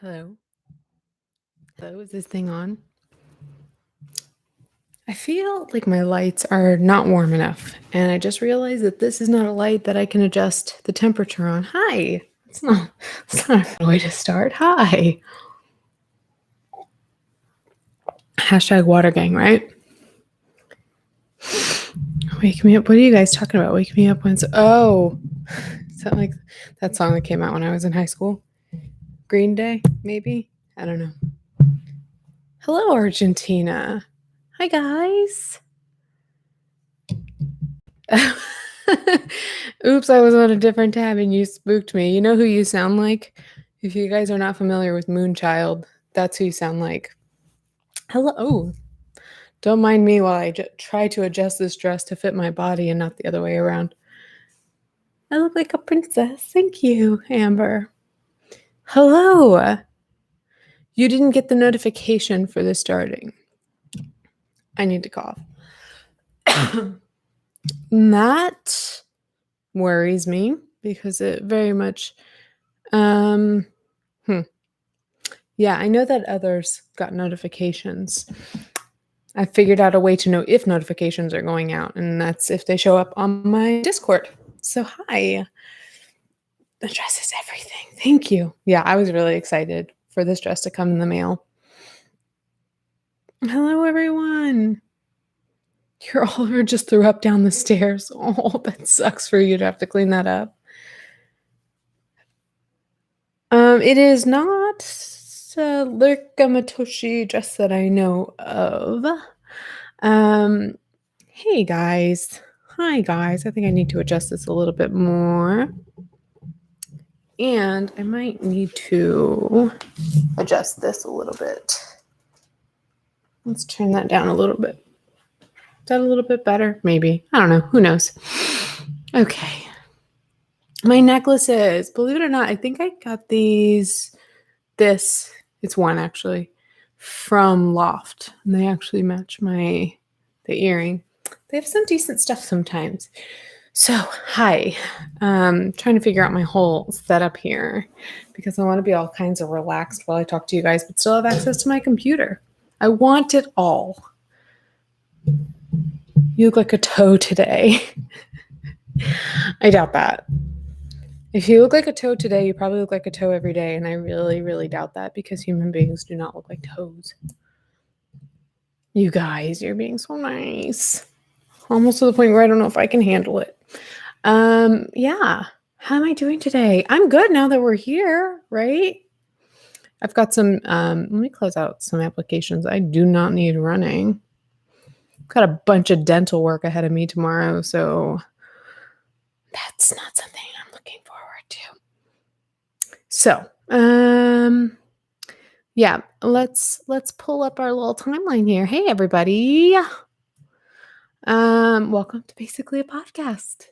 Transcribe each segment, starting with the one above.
Hello. Hello, is this thing on? I feel like my lights are not warm enough, and I just realized that this is not a light that I can adjust the temperature on. Hi. It's not a good way to start. Hi. Hashtag water gang, right? Wake me up. What are you guys talking about? Wake me up when is that like that song that came out when I was in high school? Green Day, maybe? I don't know. Hello, Argentina. Hi, guys. Oops, I was on a different tab and you spooked me. You know who you sound like? If you guys are not familiar with Moonchild, that's who you sound like. Hello. Oh, don't mind me while I try to adjust this dress to fit my body and not the other way around. I look like a princess. Thank you, Amber. Hello. You didn't get the notification for this starting. I need to cough. That worries me because it very much yeah, I know that others got notifications. I figured out a way to know if notifications are going out, and that's if they show up on my Discord. So hi. The dress is everything. Thank you. Yeah, I was really excited for this dress to come in the mail. Hello, everyone. Your Oliver just threw up down the stairs. Oh, that sucks for you to have to clean that up. It is not a Lurkamatoshi dress that I know of. Hey guys. Hi guys. I think I need to adjust this a little bit more. And I might need to adjust this a little bit. Let's turn that down a little bit. Is that a little bit better? Maybe. I don't know. Who knows? Okay. My necklaces. Believe it or not, I think I got these. It's one actually from Loft. And they actually match the earring. They have some decent stuff sometimes. So, hi. Trying to figure out my whole setup here because I want to be all kinds of relaxed while I talk to you guys, but still have access to my computer. I want it all. You look like a toe today. I doubt that. If you look like a toe today, you probably look like a toe every day, and I really, really doubt that because human beings do not look like toes. You guys, you're being so nice. Almost to the point where I don't know if I can handle it. Yeah. How am I doing today? I'm good now that we're here, right? I've got some, let me close out some applications I do not need running. I've got a bunch of dental work ahead of me tomorrow, so that's not something I'm looking forward to. So, yeah, let's pull up our little timeline here. Hey, everybody. Welcome to Basically a Podcast.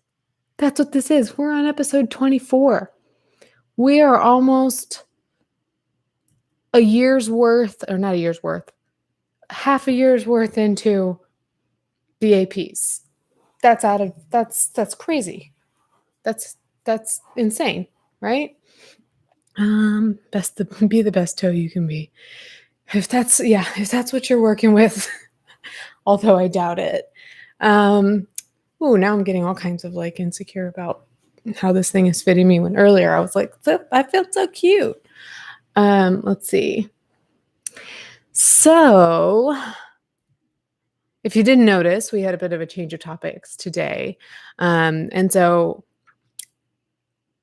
That's what this is. We're on episode 24. We are almost a year's worth, or not a year's worth, half a year's worth into the APs. That's crazy. That's insane, right? Be the best toe you can be. If that's what you're working with, although I doubt it. Now I'm getting all kinds of like insecure about how this thing is fitting me when earlier I was like, I felt so cute. Let's see. So if you didn't notice, we had a bit of a change of topics today. And so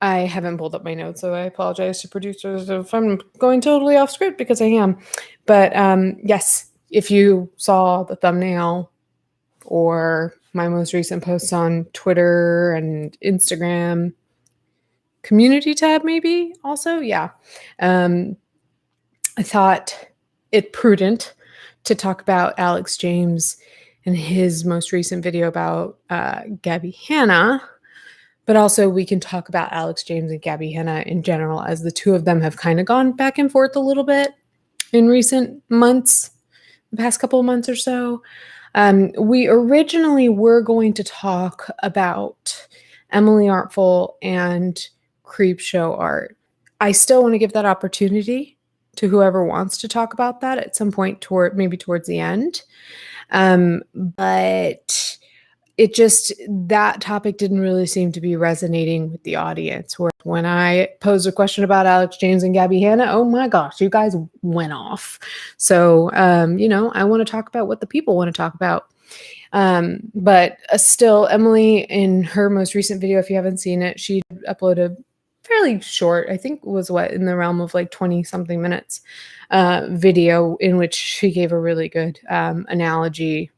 I haven't pulled up my notes, so I apologize to producers if I'm going totally off script because I am. But yes, if you saw the thumbnail or my most recent posts on Twitter and Instagram, community tab maybe also, yeah. I thought it prudent to talk about Alx James and his most recent video about Gabbie Hanna. But also we can talk about Alx James and Gabbie Hanna in general, as the two of them have kind of gone back and forth a little bit in recent months, the past couple of months or so. We originally were going to talk about Emily Artful and Creepshow Art. I still want to give that opportunity to whoever wants to talk about that at some point maybe towards the end. But it just, that topic didn't really seem to be resonating with the audience. Where when I posed a question about Alx James and Gabbie Hanna, oh my gosh, you guys went off. So, I want to talk about what the people want to talk about. But still, Emily, in her most recent video, if you haven't seen it, she uploaded fairly short, I think was in the realm of like 20 something minutes, video in which she gave a really good analogy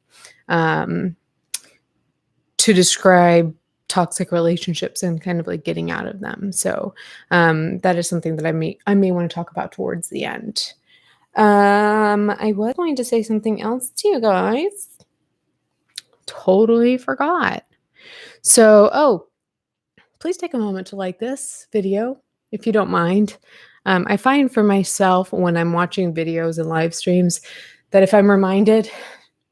to describe toxic relationships and kind of like getting out of them. So that is something that I may want to talk about towards the end. I was going to say something else to you guys. Totally forgot. So, please take a moment to like this video if you don't mind. I find for myself when I'm watching videos and live streams that if I'm reminded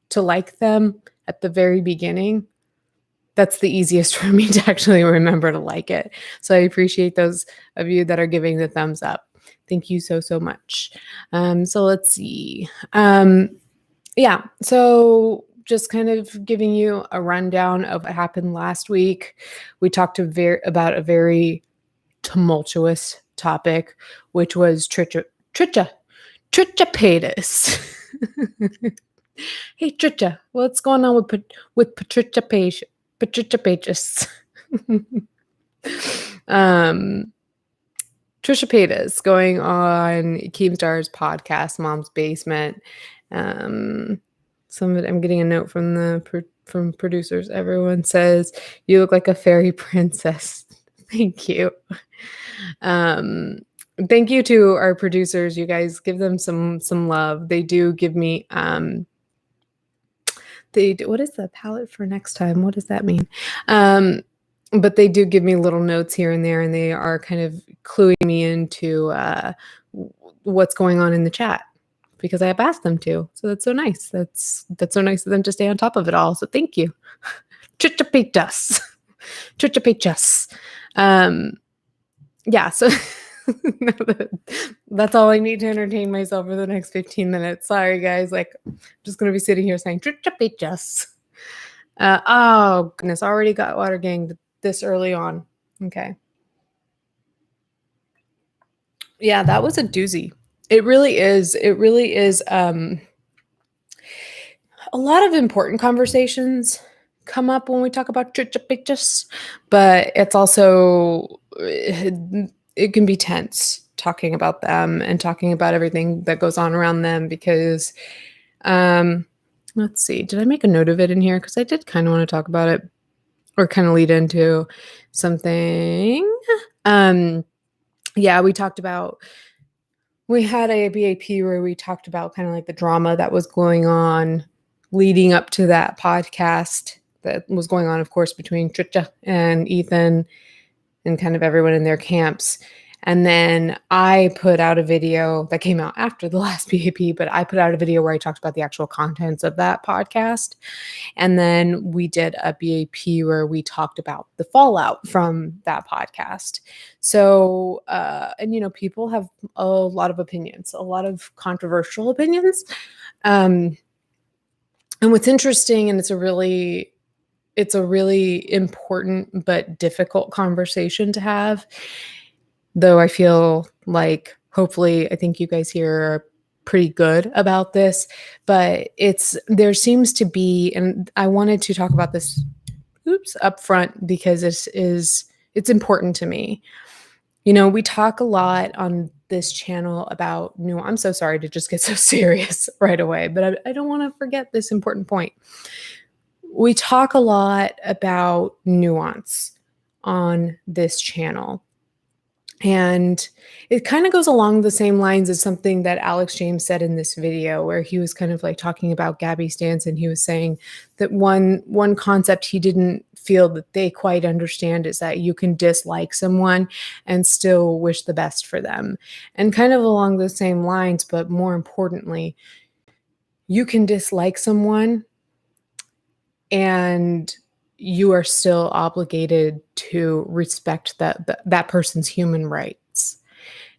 to like them at the very beginning, that's the easiest for me to actually remember to like it. So I appreciate those of you that are giving the thumbs up. Thank you so, so much. So let's see. Yeah, so just kind of giving you a rundown of what happened last week. We talked about a very tumultuous topic, which was Tritcha Paytas. Hey Tritcha, what's going on with Patricia Page? Patricia Pages. Trisha Paytas going on Keemstar's podcast, Mom's Basement. Some of it, I'm getting a note from producers. Everyone says you look like a fairy princess. Thank you. Thank you to our producers. You guys give them some love. They do give me what is the palette for next time? What does that mean? But they do give me little notes here and there, and they are kind of cluing me into what's going on in the chat because I have asked them to. So that's so nice. That's so nice of them to stay on top of it all. So thank you. Chichapitas. Yeah, so that's all I need to entertain myself for the next 15 minutes. Sorry, guys. Like, I'm just going to be sitting here saying, Chichapitas. Oh, goodness. Already got water gang this early on. Okay. Yeah, that was a doozy. It really is. It really is. A lot of important conversations come up when we talk about Chichapitas, but it's also, it can be tense talking about them and talking about everything that goes on around them because, let's see, did I make a note of it in here? Because I did kind of want to talk about it or kind of lead into something. Yeah, we had a BAP where we talked about kind of like the drama that was going on leading up to that podcast that was going on, of course, between Trisha and Ethan and kind of everyone in their camps. And then I put out a video that came out after the last BAP, but I put out a video where I talked about the actual contents of that podcast. And then we did a BAP where we talked about the fallout from that podcast. So, and people have a lot of opinions, a lot of controversial opinions. And what's interesting, and it's a really important but difficult conversation to have, though I feel like hopefully I think you guys here are pretty good about this, but there seems to be, and I wanted to talk about this up front because it's important to me. We talk a lot on this channel about nuance. I'm so sorry to just get so serious right away, but I don't want to forget this important point. We talk a lot about nuance on this channel. And it kind of goes along the same lines as something that Alx James said in this video, where he was kind of like talking about Gabbie stance, and he was saying that one concept he didn't feel that they quite understand is that you can dislike someone and still wish the best for them. And kind of along the same lines, but more importantly, you can dislike someone and you are still obligated to respect that person's human rights.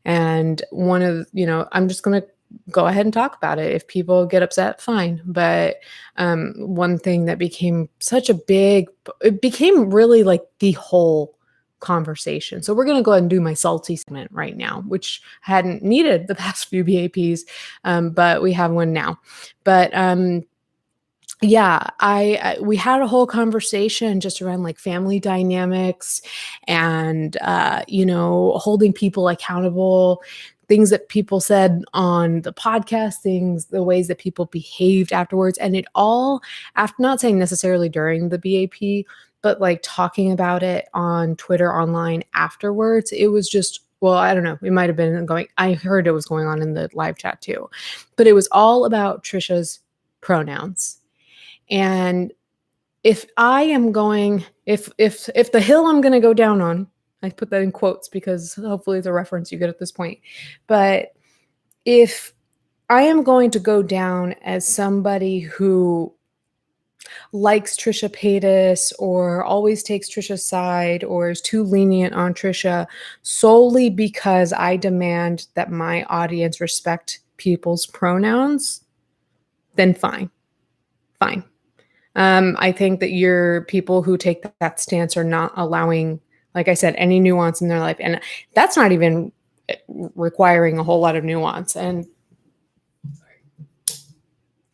And I'm just going to go ahead and talk about it. If people get upset, fine. But one thing that became it became really like the whole conversation. So we're going to go ahead and do my salty segment right now, which I hadn't needed the past few BAPs, but we have one now. But yeah, we had a whole conversation just around like family dynamics and, holding people accountable, things that people said on the podcast, the ways that people behaved afterwards. And it all, after, not saying necessarily during the BAP, but like talking about it on Twitter online afterwards, it was just, well, I don't know. It might have been I heard it was going on in the live chat too, but it was all about Trisha's pronouns. And if I am going, if the hill I'm going to go down on, I put that in quotes because hopefully it's a reference you get at this point. But if I am going to go down as somebody who likes Trisha Paytas or always takes Trisha's side or is too lenient on Trisha solely because I demand that my audience respect people's pronouns, then fine. I think that your people who take that stance are not allowing, like I said, any nuance in their life. And that's not even requiring a whole lot of nuance. And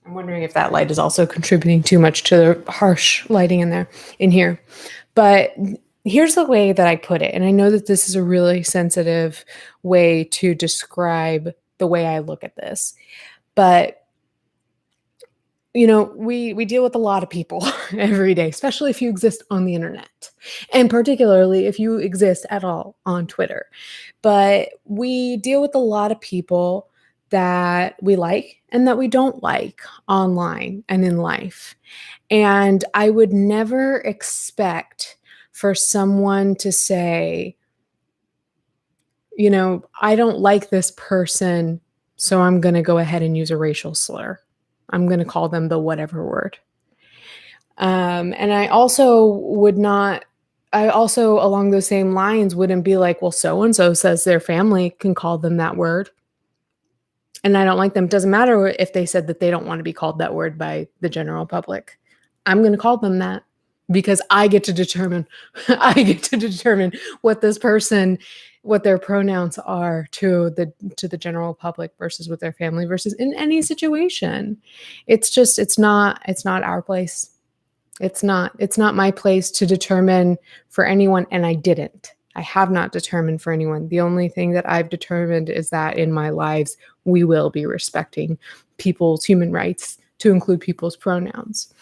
I'm wondering if that light is also contributing too much to the harsh lighting in here. But here's the way that I put it. And I know that this is a really sensitive way to describe the way I look at this. But we deal with a lot of people every day, especially if you exist on the internet, and particularly if you exist at all on Twitter. But we deal with a lot of people that we like and that we don't like online and in life. And I would never expect for someone to say, I don't like this person, so I'm going to go ahead and use a racial slur. I'm going to call them the whatever word. And I also along those same lines wouldn't be like, well, so-and-so says their family can call them that word, and I don't like them. It doesn't matter if they said that they don't want to be called that word by the general public. I'm going to call them that because I get to determine what their pronouns are to the general public versus with their family versus in any situation. It's not our place. It's not my place to determine for anyone. And I have not determined for anyone. The only thing that I've determined is that in my lives, we will be respecting people's human rights to include people's pronouns,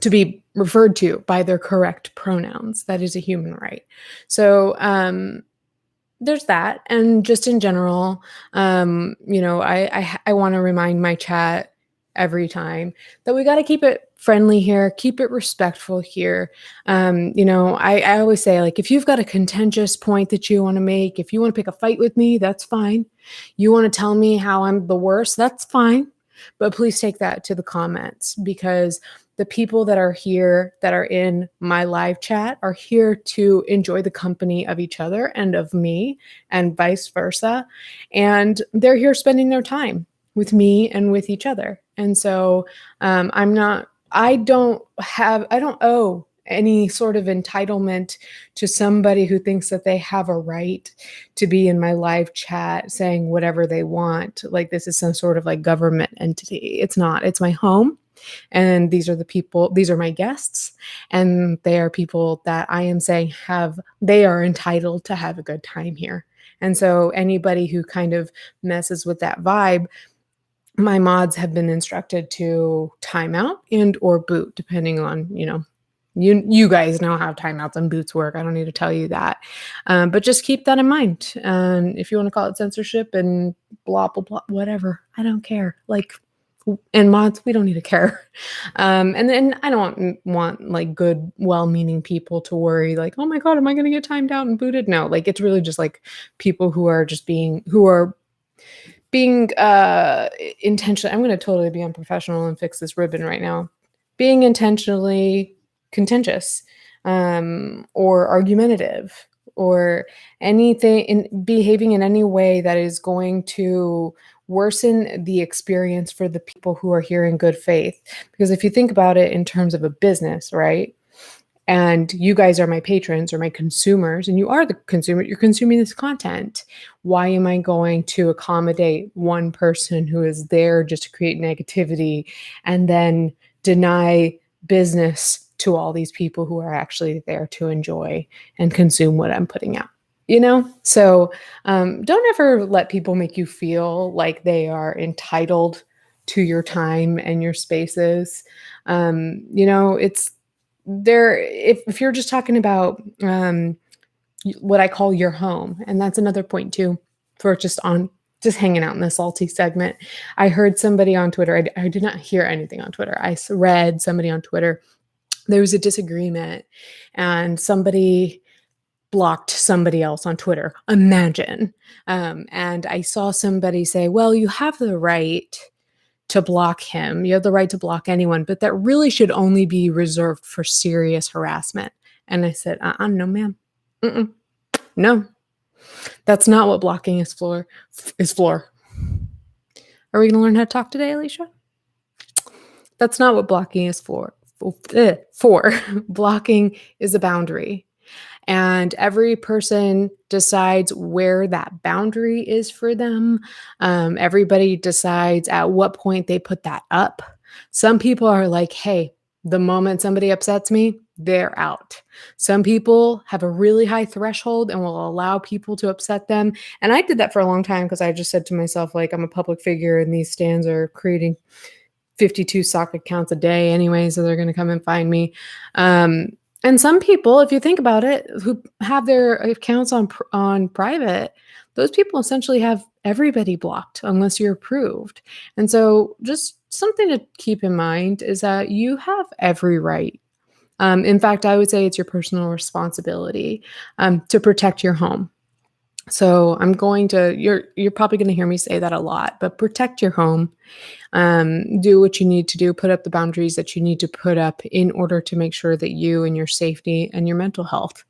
to be referred to by their correct pronouns. That is a human right. So, there's that. And just in general, I want to remind my chat every time that we got to keep it friendly here, keep it respectful here. I always say, like, if you've got a contentious point that you want to make, if you want to pick a fight with me, that's fine. You want to tell me how I'm the worst, that's fine. But please take that to the comments, because the people that are here, that are in my live chat, are here to enjoy the company of each other and of me, and vice versa. And they're here spending their time with me and with each other. And so I don't owe any sort of entitlement to somebody who thinks that they have a right to be in my live chat saying whatever they want. Like this is some sort of like government entity. It's not. It's my home. And these are my guests, and they are people that I am saying they are entitled to have a good time here. And so anybody who kind of messes with that vibe, my mods have been instructed to time out and or boot, depending on, you guys know how timeouts and boots work. I don't need to tell you that. But just keep that in mind. If you want to call it censorship and blah, blah, blah, whatever, I don't care. Like, and mods, we don't need to care. And then I don't want like good, well-meaning people to worry like, oh my God, am I going to get timed out and booted? No, like it's really just like people who are being intentionally, I'm going to totally be unprofessional and fix this ribbon right now, being intentionally contentious or argumentative or anything in behaving in any way that is going to worsen the experience for the people who are here in good faith. Because if you think about it in terms of a business, right? And you guys are my patrons or my consumers, and you are the consumer, you're consuming this content. Why am I going to accommodate one person who is there just to create negativity and then deny business to all these people who are actually there to enjoy and consume what I'm putting out? So don't ever let people make you feel like they are entitled to your time and your spaces. It's there. If you're just talking about what I call your home, and that's another point too, for just hanging out in the salty segment. I heard somebody on Twitter. I did not hear anything on Twitter. I read somebody on Twitter. There was a disagreement, and somebody blocked somebody else on Twitter. Imagine. And I saw somebody say, well, you have the right to block him. You have the right to block anyone, but that really should only be reserved for serious harassment. And I said, no, ma'am. Mm-mm. No, that's not what blocking is for. Are we going to learn how to talk today, Alicia? That's not what blocking is for. Blocking is a boundary. And every person decides where that boundary is for them. Everybody decides at what point they put that up. Some people are like, hey, the moment somebody upsets me, they're out. Some people have a really high threshold and will allow people to upset them. And I did that for a long time because I just said to myself, like, I'm a public figure and these stands are creating 52 sock accounts a day anyway, so they're going to come and find me. And some people, if you think about it, who have their accounts on private, those people essentially have everybody blocked unless you're approved. And so just something to keep in mind is that you have every right. In fact, I would say it's your personal responsibility to protect your home. So you're probably going to hear me say that a lot, but protect your home. Do what you need to do, put up the boundaries that you need to put up in order to make sure that you and your safety and your mental health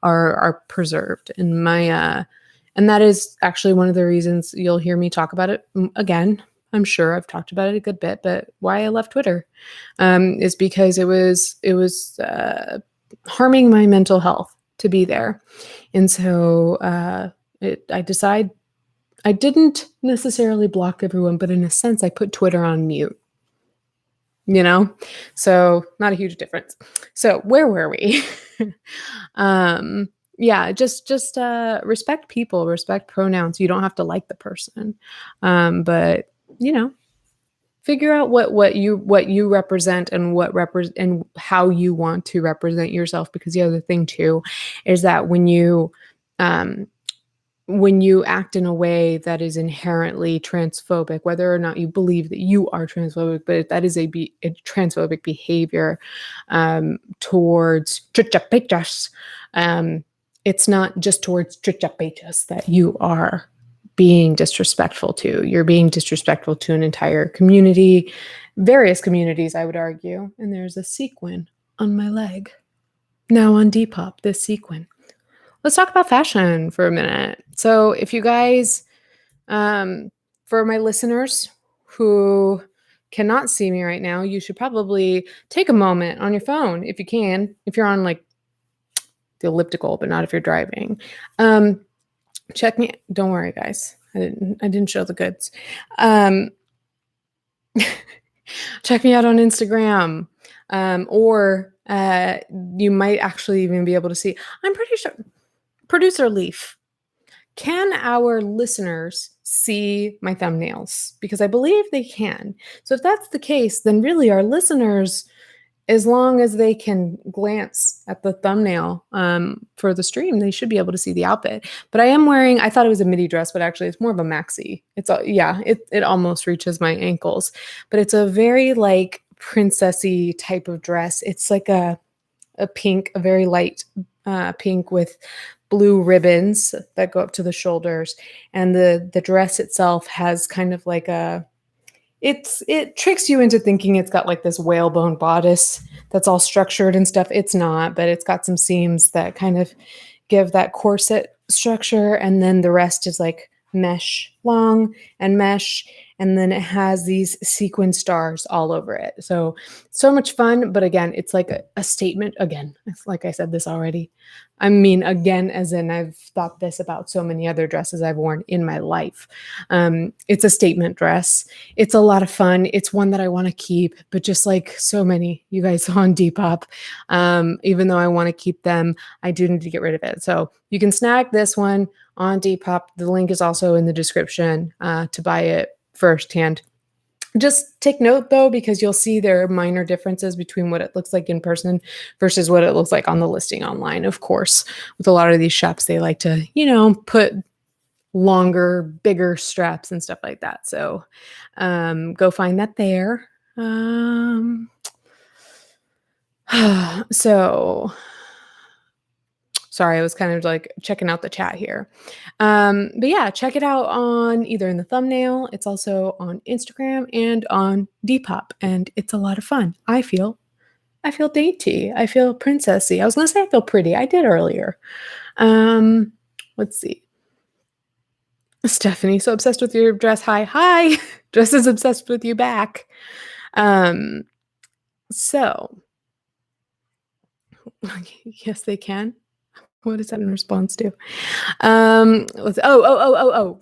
are preserved. And and that is actually one of the reasons you'll hear me talk about it again. I'm sure I've talked about it a good bit, but why I left Twitter is because it was harming my mental health to be there. And so I decided I didn't necessarily block everyone, but in a sense, I put Twitter on mute, so not a huge difference. So where were we? Yeah, just respect people, respect pronouns. You don't have to like the person. But figure out what you represent and and how you want to represent yourself. Because the other thing too is that when you act in a way that is inherently transphobic, whether or not you believe that you are transphobic, but that is a transphobic behavior towards chichapechas, it's not just towards chichapechas that you are being disrespectful to. You're being disrespectful to an entire community, various communities, I would argue. And there's a sequin on my leg. Now on Depop, this sequin. Let's talk about fashion for a minute. So if you guys, for my listeners who cannot see me right now, you should probably take a moment on your phone if you can, if you're on like the elliptical, but not if you're driving. Check me. Don't worry, guys. I didn't show the goods. Check me out on Instagram, or you might actually even be able to see. I'm pretty sure. Producer Leaf, can our listeners see my thumbnails? Because I believe they can. So if that's the case, then really our listeners, as long as they can glance at the thumbnail for the stream, they should be able to see the outfit. But I am wearing, I thought it was a midi dress, but actually it's more of a maxi. It almost reaches my ankles. But it's a very like princessy type of dress. It's like a pink, a very light pink with blue ribbons that go up to the shoulders, and the dress itself has kind of like it tricks you into thinking it's got like this whalebone bodice that's all structured and stuff. It's not, but it's got some seams that kind of give that corset structure, and then the rest is like mesh long and mesh, and then it has these sequin stars all over it. So much fun, but again, it's like a statement. Again, it's like I said this already. I mean, again, as in I've thought this about so many other dresses I've worn in my life. It's a statement dress. It's a lot of fun. It's one that I want to keep, but just like so many you guys saw on Depop, even though I want to keep them, I do need to get rid of it. So you can snag this one on Depop. The link is also in the description to buy it firsthand. Just take note though, because you'll see there are minor differences between what it looks like in person versus what it looks like on the listing online. Of course, with a lot of these shops, they like to, put longer, bigger straps and stuff like that. So go find that there. So sorry, I was kind of like checking out the chat here. But yeah, check it out on either in the thumbnail. It's also on Instagram and on Depop, and it's a lot of fun. I feel dainty. I feel princessy. I was gonna say I feel pretty. I did earlier. Let's see. Stephanie, so obsessed with your dress. Hi. Dress is obsessed with you back. So yes, they can. What is that in response to?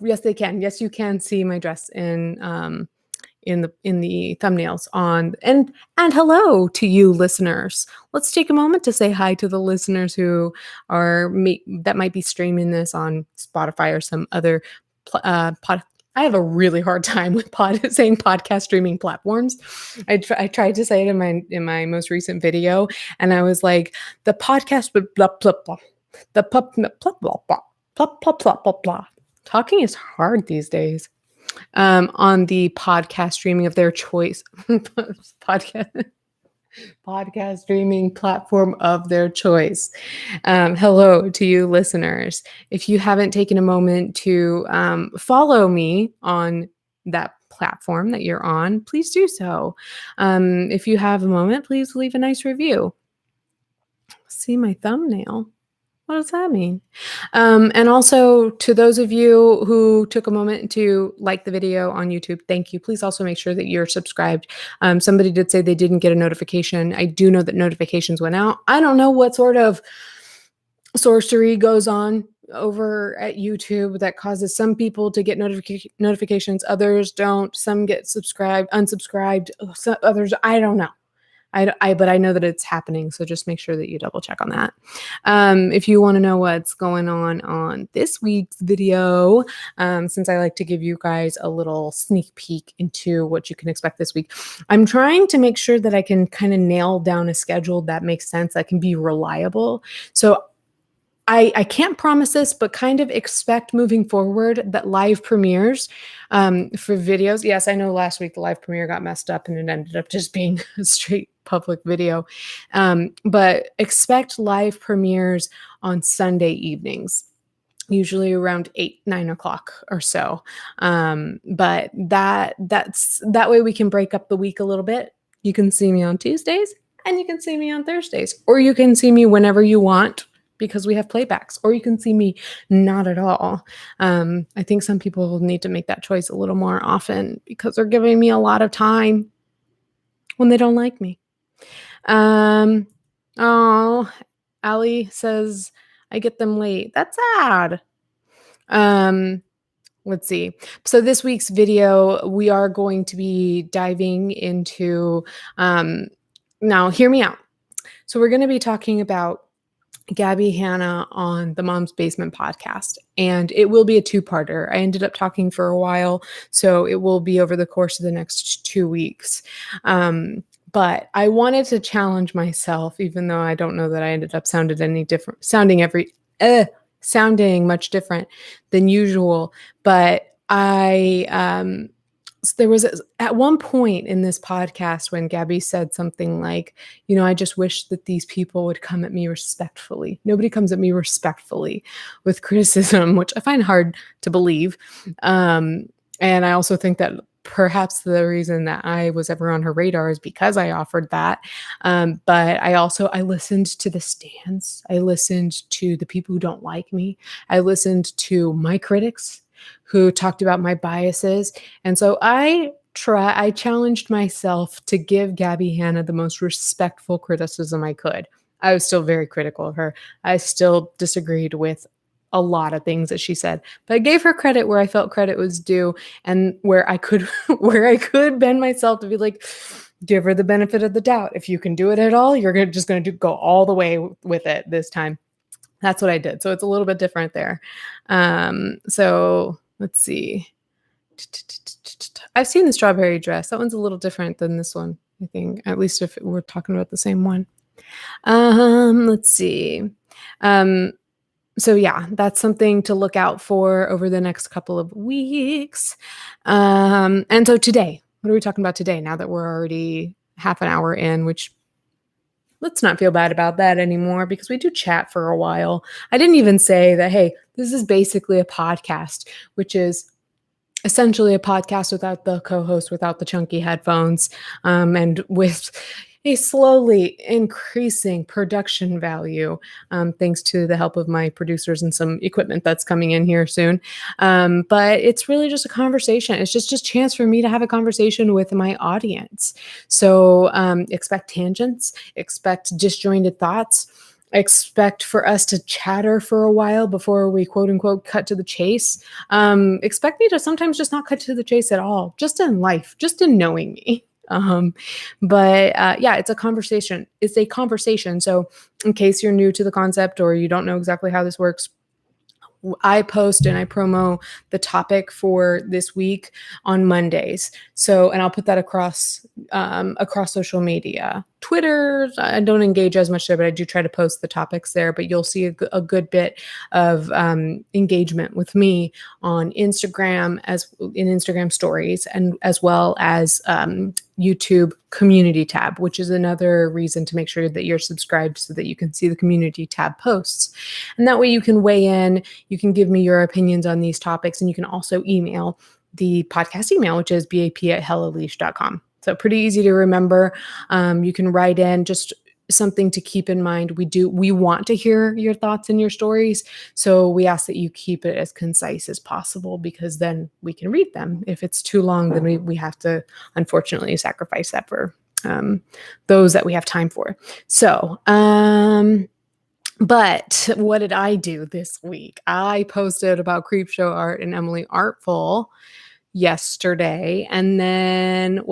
Yes, they can. Yes, you can see my dress in the thumbnails on. And hello to you listeners. Let's take a moment to say hi to the listeners who that might be streaming this on Spotify or some other pod. I have a really hard time with saying podcast streaming platforms. I tried to say it in my most recent video, and I was like, the podcast blah blah blah. The blah blah blah blah blah. Talking is hard these days. On the podcast streaming of their choice, podcast streaming platform of their choice. Hello to you listeners. If you haven't taken a moment to follow me on that platform that you're on, please do so. If you have a moment, please leave a nice review. See my thumbnail. What does that mean? And also to those of you who took a moment to like the video on YouTube, thank you. Please also make sure that you're subscribed. Somebody did say they didn't get a notification. I do know that notifications went out. I don't know what sort of sorcery goes on over at YouTube that causes some people to get notifications, others don't. Some get unsubscribed, others, I don't know. But I know that it's happening, so just make sure that you double check on that. If you want to know what's going on this week's video, since I like to give you guys a little sneak peek into what you can expect this week, I'm trying to make sure that I can kind of nail down a schedule that makes sense, that can be reliable. So I can't promise this, but kind of expect moving forward that live premieres for videos. Yes, I know last week the live premiere got messed up and it ended up just being a straight public video. But expect live premieres on Sunday evenings, usually around 8-9 o'clock or so. But that way we can break up the week a little bit. You can see me on Tuesdays and you can see me on Thursdays, or you can see me whenever you want, because we have playbacks, or you can see me not at all. I think some people need to make that choice a little more often because they're giving me a lot of time when they don't like me. Oh, Allie says I get them late. That's sad. Let's see. So this week's video, we are going to be diving into, now hear me out. So we're going to be talking about Gabbie Hanna on the Mom's Basement podcast, and it will be a two-parter. I ended up talking for a while, so it will be over the course of the next 2 weeks. But I wanted to challenge myself, even though I don't know that I ended up sounding much different than usual. But there was at one point in this podcast when Gabbie said something like, I just wish that these people would come at me respectfully. Nobody comes at me respectfully with criticism, which I find hard to believe. And I also think that perhaps the reason that I was ever on her radar is because I offered that. But I listened to the stands. I listened to the people who don't like me. I listened to my critics who talked about my biases. And so I challenged myself to give Gabbie Hanna the most respectful criticism I could. I was still very critical of her. I still disagreed with a lot of things that she said, but I gave her credit where I felt credit was due and where I could where I could bend myself to be like, give her the benefit of the doubt. If you can do it at all, you're just going to go all the way with it this time. That's what I did. So it's a little bit different there. So let's see. I've seen the strawberry dress. That one's a little different than this one, I think, at least if we're talking about the same one. Let's see. So yeah, that's something to look out for over the next couple of weeks. And so today, what are we talking about today? Now that we're already half an hour in, which let's not feel bad about that anymore because we do chat for a while. I didn't even say that, hey, this is basically a podcast, which is essentially a podcast without the co-host, without the chunky headphones, and with a slowly increasing production value, thanks to the help of my producers and some equipment that's coming in here soon. But it's really just a conversation. It's just a chance for me to have a conversation with my audience. So expect tangents, expect disjointed thoughts, expect for us to chatter for a while before we quote unquote cut to the chase. Expect me to sometimes just not cut to the chase at all, just in life, just in knowing me. But yeah, it's a conversation. It's a conversation. So in case you're new to the concept or you don't know exactly how this works, I post and I promo the topic for this week on Mondays. So, and I'll put that across social media. Twitter, I don't engage as much there, but I do try to post the topics there. But you'll see a good bit of engagement with me on Instagram, as in Instagram stories, and as well as YouTube community tab, which is another reason to make sure that you're subscribed so that you can see the community tab posts. And that way you can weigh in, you can give me your opinions on these topics, and you can also email the podcast email, which is bap@hellaleash.com. So pretty easy to remember. You can write in just something to keep in mind. We want to hear your thoughts and your stories. So we ask that you keep it as concise as possible because then we can read them. If it's too long, then we have to unfortunately sacrifice that for those that we have time for. So, but what did I do this week? I posted about Creepshow Art and Emily Artful yesterday. And then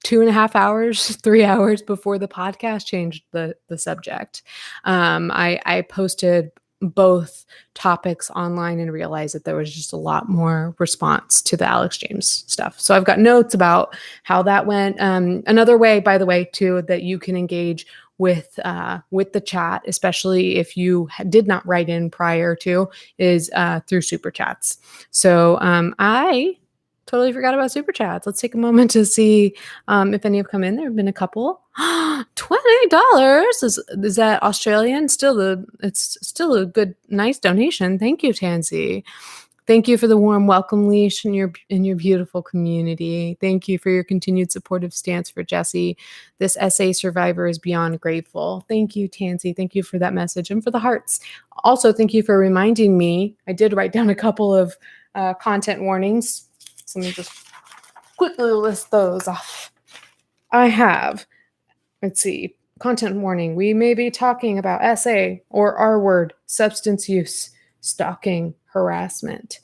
2.5 hours, 3 hours before the podcast changed the subject. I posted both topics online and realized that there was just a lot more response to the Alx James stuff. So I've got notes about how that went. Another way, by the way, too, that you can engage with the chat, especially if you did not write in prior to, is through super chats. So I totally forgot about super chats. Let's take a moment to see if any have come in. There have been a couple. $20 is that Australian? It's still a good, nice donation. Thank you, Tansy. Thank you for the warm welcome, Leash, in your beautiful community. Thank you for your continued supportive stance for Jessi. This essay survivor is beyond grateful. Thank you, Tansy. Thank you for that message and for the hearts. Also, thank you for reminding me. I did write down a couple of content warnings. So let me just quickly list those off. I have, let's see, content warning. We may be talking about SA or R word, substance use, stalking, harassment.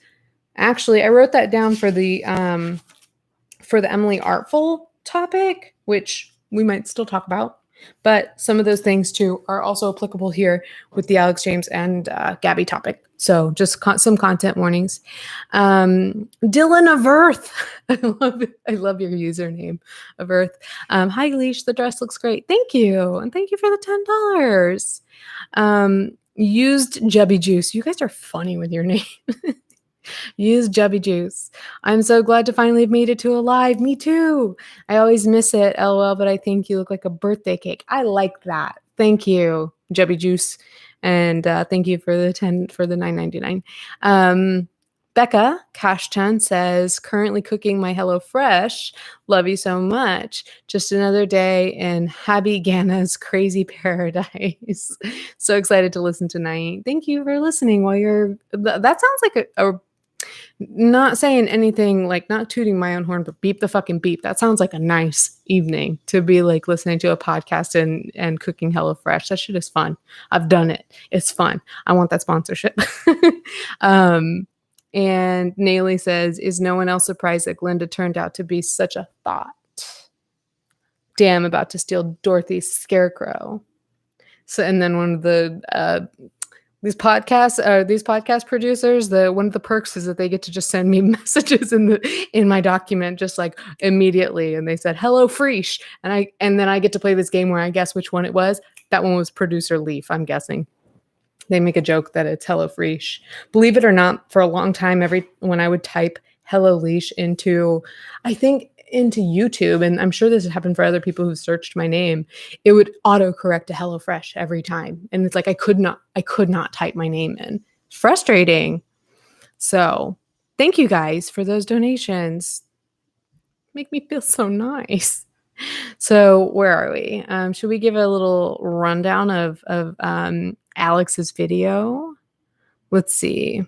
Actually, I wrote that down for the Emily Artful topic, which we might still talk about. But some of those things too are also applicable here with the Alx James and Gabbie topic. So just some content warnings. Dylan of Earth. I love your username of Earth. Hi, Leash. The dress looks great. Thank you. And thank you for the $10. Used Jubby Juice. You guys are funny with your name. Use Jubby Juice. I'm so glad to finally have made it to a live. Me too. I always miss it, LOL, but I think you look like a birthday cake. I like that. Thank you, Jubby Juice. And thank you for the $9.99. Becca Cash10 says, currently cooking my HelloFresh. Love you so much. Just another day in Gabbie Hanna's crazy paradise. So excited to listen tonight. Thank you for listening while you're, that sounds like a not saying anything, like not tooting my own horn, but beep the fucking beep. That sounds like a nice evening to be like listening to a podcast and cooking HelloFresh. That shit is fun. I've done it. It's fun. I want that sponsorship. And Nayli says, is no one else surprised that Glinda turned out to be such a thought? Damn, about to steal Dorothy's scarecrow. So, and then one of the these podcast producers, one of the perks is that they get to just send me messages in my document just like immediately, and they said hello Freesh, and then I get to play this game where I guess which one it was. That one was producer Leaf, I'm guessing. They make a joke that it's hello Freesh. Believe it or not, for a long time, when I would type hello Leash into YouTube, and I'm sure this has happened for other people who searched my name, it would autocorrect to HelloFresh every time. And it's like I could not type my name in. Frustrating. So thank you guys for those donations. Make me feel so nice. So where are we? Should we give a little rundown of Alex's video? Let's see.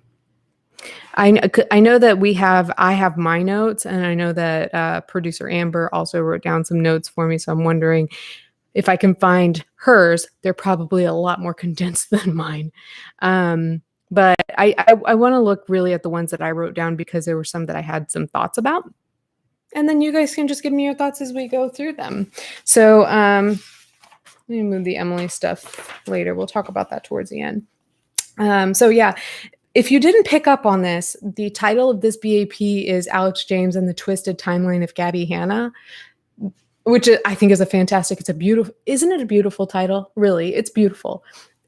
I know that I have my notes, and I know that producer Amber also wrote down some notes for me. So I'm wondering if I can find hers. They're probably a lot more condensed than mine. But I want to look really at the ones that I wrote down because there were some that I had some thoughts about. And then you guys can just give me your thoughts as we go through them. So let me move the Emily stuff later. We'll talk about that towards the end. So yeah, if you didn't pick up on this, the title of this BAP is Alx James and the Twisted Timeline of Gabbie Hanna, which I think is isn't it a beautiful title? Really, it's beautiful.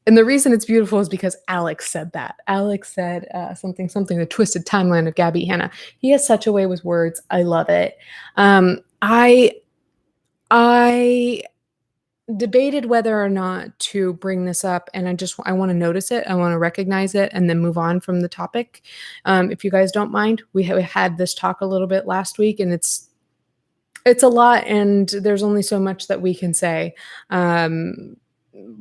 And the reason it's beautiful is because Alex said that. Alex said something, the twisted timeline of Gabbie Hanna. He has such a way with words. I love it. I debated whether or not to bring this up, and I want to notice it. I want to recognize it and then move on from the topic. If you guys don't mind, we had this talk a little bit last week, and it's a lot, and there's only so much that we can say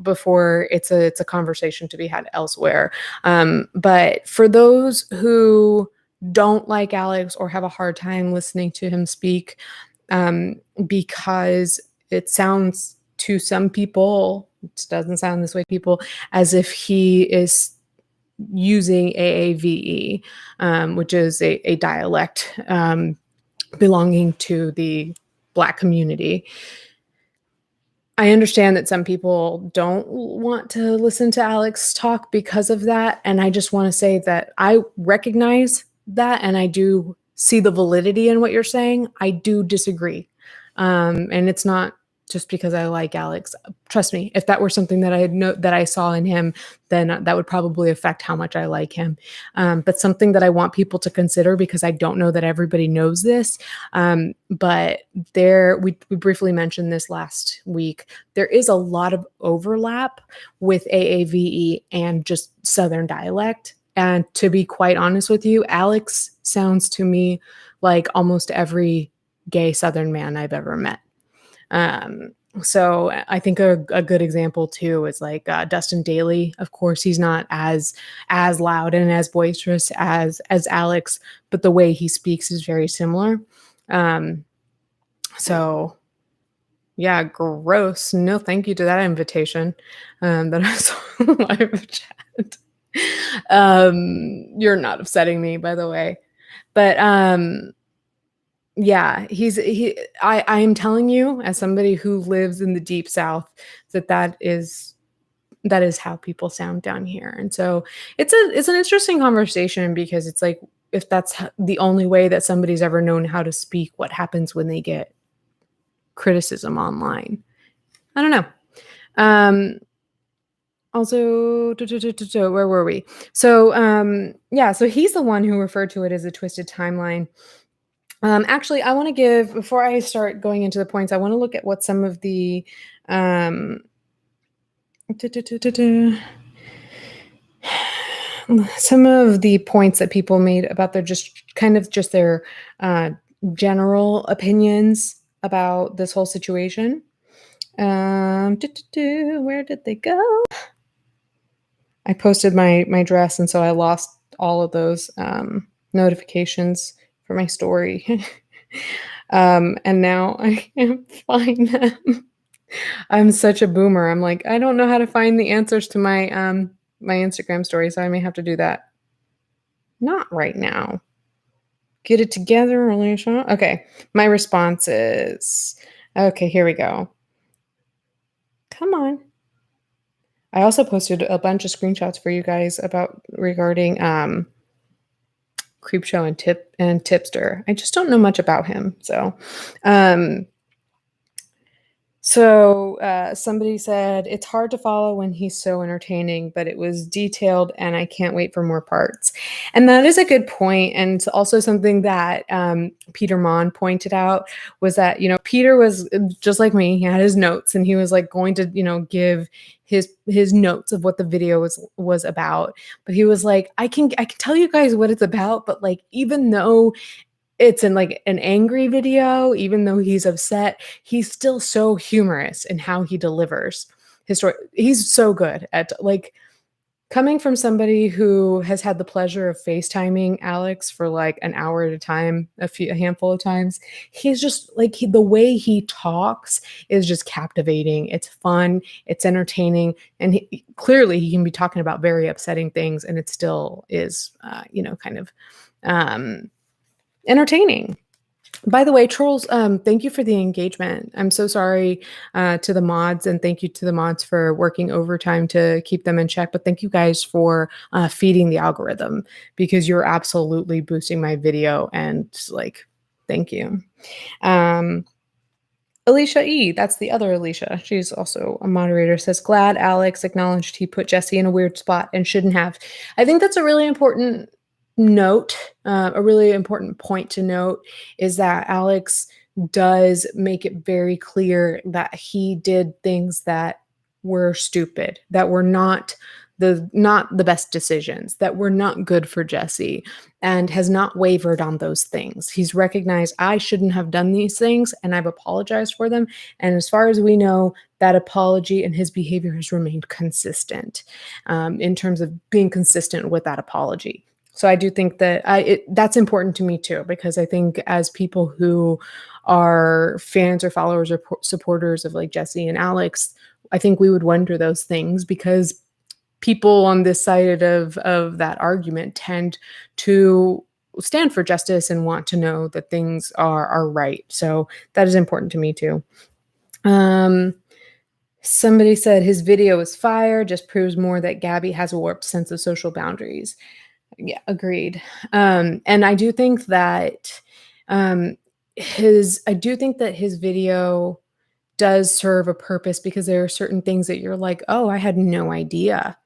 before it's a conversation to be had elsewhere. But for those who don't like Alex or have a hard time listening to him speak, because it sounds to some people, it doesn't sound this way to people, as if he is using AAVE, which is a dialect belonging to the Black community. I understand that some people don't want to listen to Alex talk because of that. And I just want to say that I recognize that, and I do see the validity in what you're saying. I do disagree. And it's not just because I like Alex. Trust me, if that were something that I saw in him, then that would probably affect how much I like him. But something that I want people to consider, because I don't know that everybody knows this, but we briefly mentioned this last week. There is a lot of overlap with AAVE and just Southern dialect. And to be quite honest with you, Alex sounds to me like almost every gay Southern man I've ever met. So I think a good example too is like Dustin Daly. Of course, he's not as loud and as boisterous as Alex, but the way he speaks is very similar. So yeah, gross. No, thank you to that invitation that I saw in the live chat. You're not upsetting me, by the way, but yeah, I am telling you, as somebody who lives in the deep South, that is how people sound down here. And so it's an interesting conversation, because it's like, if that's the only way that somebody's ever known how to speak, what happens when they get criticism online? I don't know. Also, where were we? So yeah, so he's the one who referred to it as a twisted timeline. Actually, I want to give, before I start going into the points, I want to look at what some of the some of the points that people made about their just their general opinions about this whole situation. Where did they go? I posted my dress, and so I lost all of those notifications for my story. And now I can't find them. I'm such a boomer. I'm like, I don't know how to find the answers to my Instagram story, so I may have to do that. Not right now. Get it together, Alicia. Okay, my response is okay. Here we go. Come on. I also posted a bunch of screenshots for you guys regarding Creepshow and Tipster. I just don't know much about him, so um, somebody said, it's hard to follow when he's so entertaining, but it was detailed and I can't wait for more parts. And that is a good point. And also something that Peter Mon pointed out was that, Peter was just like me. He had his notes and he was like going to, give his notes of what the video was about. But he was like, I can tell you guys what it's about, but like, even though it's in like an angry video, even though he's upset, he's still so humorous in how he delivers his story. He's so good at like coming from somebody who has had the pleasure of FaceTiming Alx for like an hour at a time, a handful of times. He's just like the way he talks is just captivating. It's fun, it's entertaining, and clearly he can be talking about very upsetting things, and it still is, kind of. Entertaining. By the way, trolls, thank you for the engagement. I'm so sorry to the mods, and thank you to the mods for working overtime to keep them in check. But thank you guys for feeding the algorithm, because you're absolutely boosting my video, and like, thank you. Alicia E, that's the other Alicia. She's also a moderator, says, glad Alx acknowledged he put Jessi in a weird spot and shouldn't have. I think that's a really important note. A really important point to note is that Alx does make it very clear that he did things that were stupid, that were not the best decisions, that were not good for Jessi, and has not wavered on those things. He's recognized, I shouldn't have done these things, and I've apologized for them. And as far as we know, that apology and his behavior has remained consistent in terms of being consistent with that apology. So I do think that that's important to me too, because I think as people who are fans or followers or supporters of like Jessi and Alx, I think we would wonder those things, because people on this side of that argument tend to stand for justice and want to know that things are right. So that is important to me too. Somebody said his video is fire, just proves more that Gabbie has a warped sense of social boundaries. Yeah, agreed. And I do think that his video does serve a purpose, because there are certain things that you're like, oh, I had no idea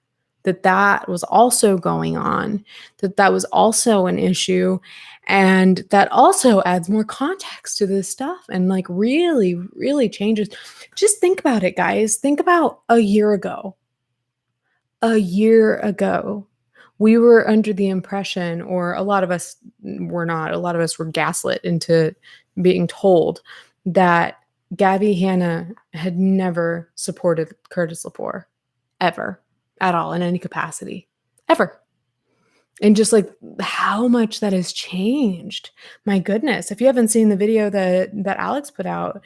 that was also going on, that was also an issue, and that also adds more context to this stuff, and like really, really changes. Just think about it, guys. Think about a year ago. We were under the impression, or a lot of us were not, a lot of us were gaslit into being told that Gabbie Hanna had never supported Curtis Lepore, ever, at all, in any capacity, ever. And just like how much that has changed. My goodness. If you haven't seen the video that Alx put out,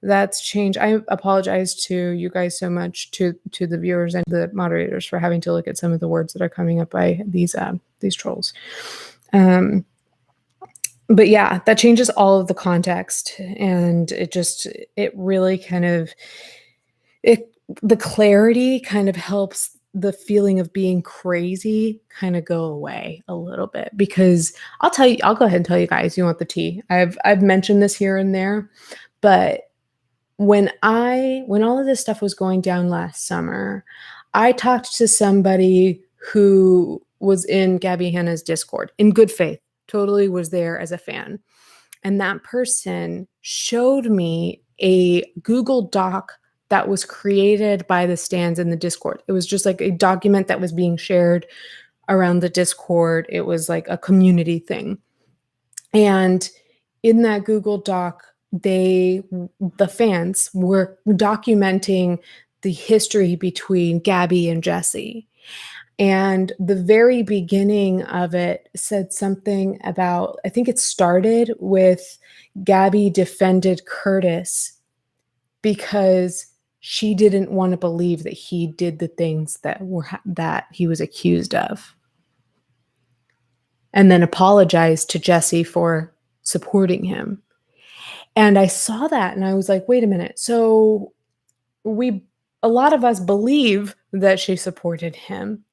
that's changed. I apologize to you guys so much, to the viewers and the moderators, for having to look at some of the words that are coming up by these trolls. But yeah, that changes all of the context, and it really kind of, the clarity kind of helps the feeling of being crazy kind of go away a little bit. Because I'll go ahead and tell you guys, you want the tea. I've mentioned this here and there, but when all of this stuff was going down last summer, I talked to somebody who was in Gabbie Hanna's Discord in good faith, totally was there as a fan. And that person showed me a Google Doc that was created by the stands in the Discord. It was just like a document that was being shared around the Discord. It was like a community thing. And in that Google Doc, the fans were documenting the history between Gabbie and Jessi. And the very beginning of it said something about, I think it started with Gabbie defended Curtis because she didn't want to believe that he did the things that he was accused of. And then apologized to Jessi for supporting him. And I saw that and I was like, wait a minute. So a lot of us believe that she supported him.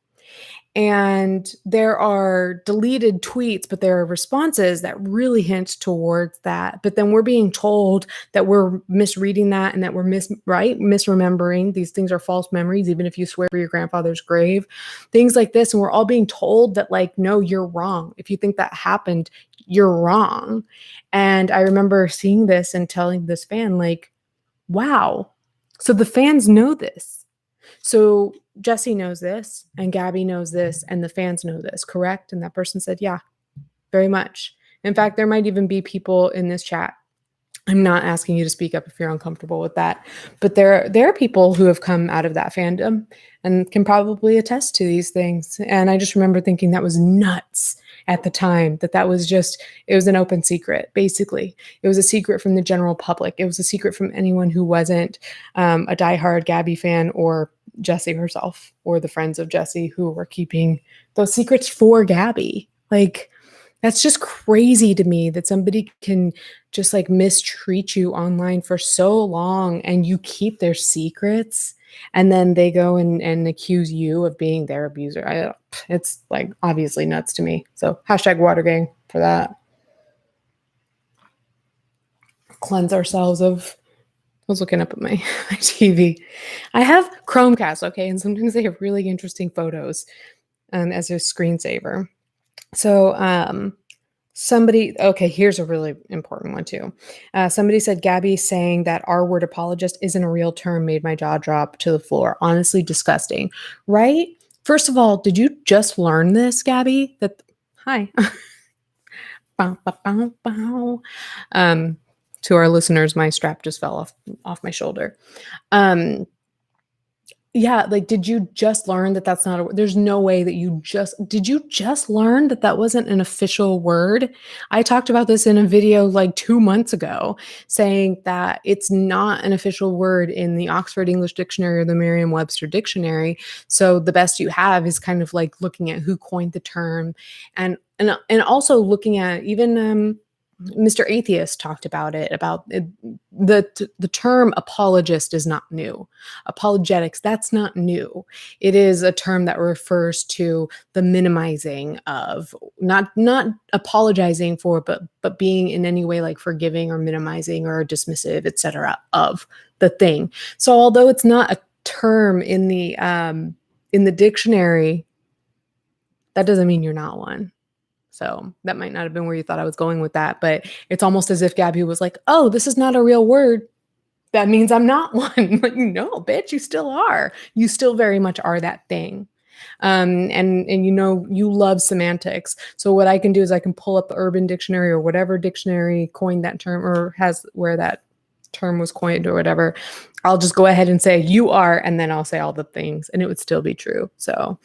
And there are deleted tweets, but there are responses that really hint towards that. But then we're being told that we're misreading that and that we're misremembering. These things are false memories, even if you swear by your grandfather's grave, things like this. And we're all being told that, like, no, you're wrong. If you think that happened, you're wrong. And I remember seeing this and telling this fan, like, wow, so the fans know this. So Jessi knows this, and Gabbie knows this, and the fans know this, correct? And that person said, yeah, very much. In fact, there might even be people in this chat. I'm not asking you to speak up if you're uncomfortable with that, but there are people who have come out of that fandom and can probably attest to these things. And I just remember thinking that was nuts at the time, it was an open secret, basically. It was a secret from the general public. It was a secret from anyone who wasn't a diehard Gabbie fan or Jessi herself or the friends of Jessi who were keeping those secrets for Gabbie. Like, that's just crazy to me that somebody can just like mistreat you online for so long and you keep their secrets and then they go and accuse you of being their abuser. It's like obviously nuts to me. So #WaterGang for that. Cleanse ourselves of, I was looking up at my TV. I have Chromecast, okay, and sometimes they have really interesting photos as a screensaver. So here's a really important one too. Somebody said Gabbie saying that R-word apologist isn't a real term made my jaw drop to the floor. Honestly, disgusting, right? First of all, did you just learn this, Gabbie? Hi. Bow, bow, bow, bow. To our listeners, my strap just fell off my shoulder. Yeah, like, did you just learn that that's not a word? There's no way that did you just learn that that wasn't an official word? I talked about this in a video like 2 months ago, saying that it's not an official word in the Oxford English Dictionary or the Merriam-Webster Dictionary. So the best you have is kind of like looking at who coined the term and also looking at even Mr. Atheist talked about it, the term apologist is not new. Apologetics, that's not new. It is a term that refers to the minimizing of, not apologizing for, but being in any way like forgiving or minimizing or dismissive, etc. of the thing. So although it's not a term in the dictionary, that doesn't mean you're not one. So that might not have been where you thought I was going with that, but it's almost as if Gabbie was like, oh, this is not a real word. That means I'm not one. Like, no, bitch, you still are. You still very much are that thing. And you know, you love semantics. So what I can do is I can pull up the Urban Dictionary or whatever dictionary coined that term or has where that term was coined or whatever. I'll just go ahead and say you are, and then I'll say all the things and it would still be true. So,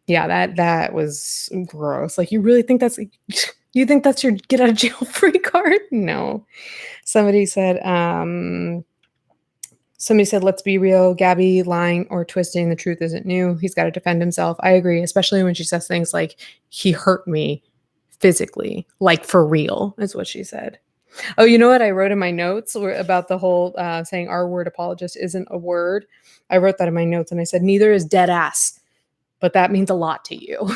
yeah, that was gross. Like, you really think that's your get out of jail free card? No. Somebody said, let's be real. Gabbie lying or twisting the truth isn't new. He's got to defend himself. I agree, especially when she says things like, he hurt me physically, like for real, is what she said. Oh, you know what I wrote in my notes about the whole saying R-word apologist isn't a word? I wrote that in my notes and I said, neither is dead ass. But that means a lot to you.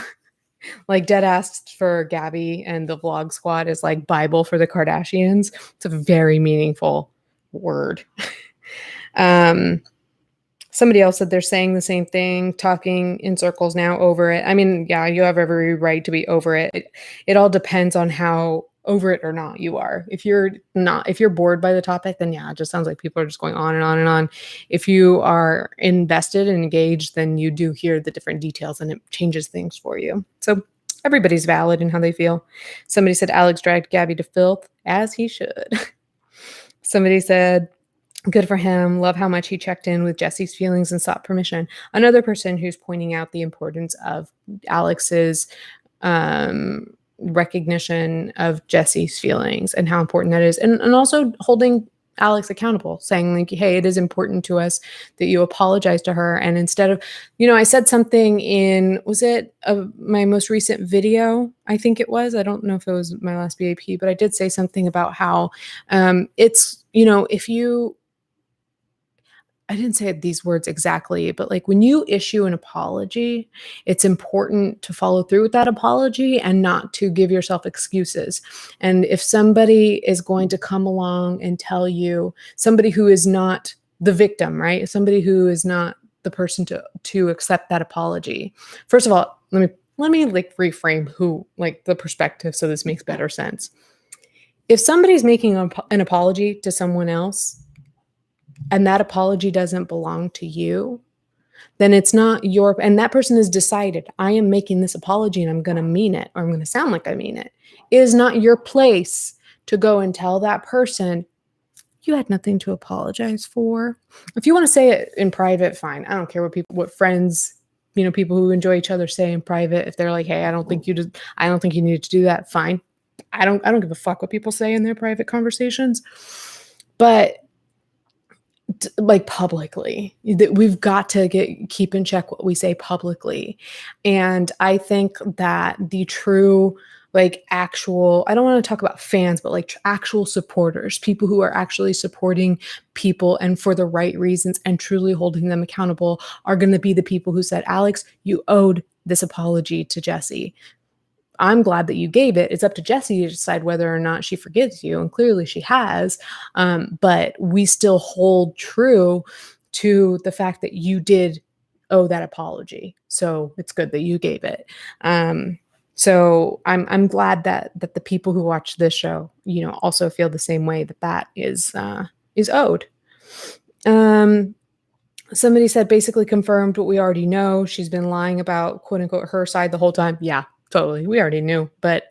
Like, dead ass for Gabbie and the vlog squad is like Bible for the Kardashians. It's a very meaningful word. Somebody else said they're saying the same thing, talking in circles now over it. I mean, yeah, you have every right to be over it. It all depends on how over it or not, you are. If you're bored by the topic, then yeah, it just sounds like people are just going on and on and on. If you are invested and engaged, then you do hear the different details and it changes things for you. So everybody's valid in how they feel. Somebody said Alx dragged Gabbie to filth, as he should. Somebody said, good for him. Love how much he checked in with Jessi's feelings and sought permission. Another person who's pointing out the importance of Alex's recognition of Jessi's feelings and how important that is. And also holding Alx accountable, saying like, hey, it is important to us that you apologize to her. And instead of, I said something in, was it my most recent video? I think it was. I don't know if it was my last BAP, but I did say something about how it's, if you, I didn't say these words exactly, but like when you issue an apology, it's important to follow through with that apology and not to give yourself excuses. And if somebody is going to come along and tell you, somebody who is not the victim, right? Somebody who is not the person to accept that apology. First of all, let me like reframe the perspective so this makes better sense. If somebody's making an apology to someone else, and that apology doesn't belong to you, then it's not your, and that person has decided, I am making this apology and I'm going to mean it, or I'm going to sound like I mean it. It is not your place to go and tell that person, you had nothing to apologize for. If you want to say it in private, fine. I don't care what friends, people who enjoy each other say in private. If they're like, hey, I don't think you needed to do that. Fine. I don't give a fuck what people say in their private conversations, but like publicly, we've got to keep in check what we say publicly. And I think that the true, actual, I don't want to talk about fans, but actual supporters, people who are actually supporting people and for the right reasons and truly holding them accountable, are going to be the people who said, Alx, you owed this apology to Jessi. I'm glad that you gave it. It's up to Jessi to decide whether or not she forgives you. And clearly she has. But we still hold true to the fact that you did owe that apology. So it's good that you gave it. So I'm glad that the people who watch this show, also feel the same way, that is owed. Somebody said basically confirmed what we already know. She's been lying about quote unquote her side the whole time. Yeah. Totally. We already knew. But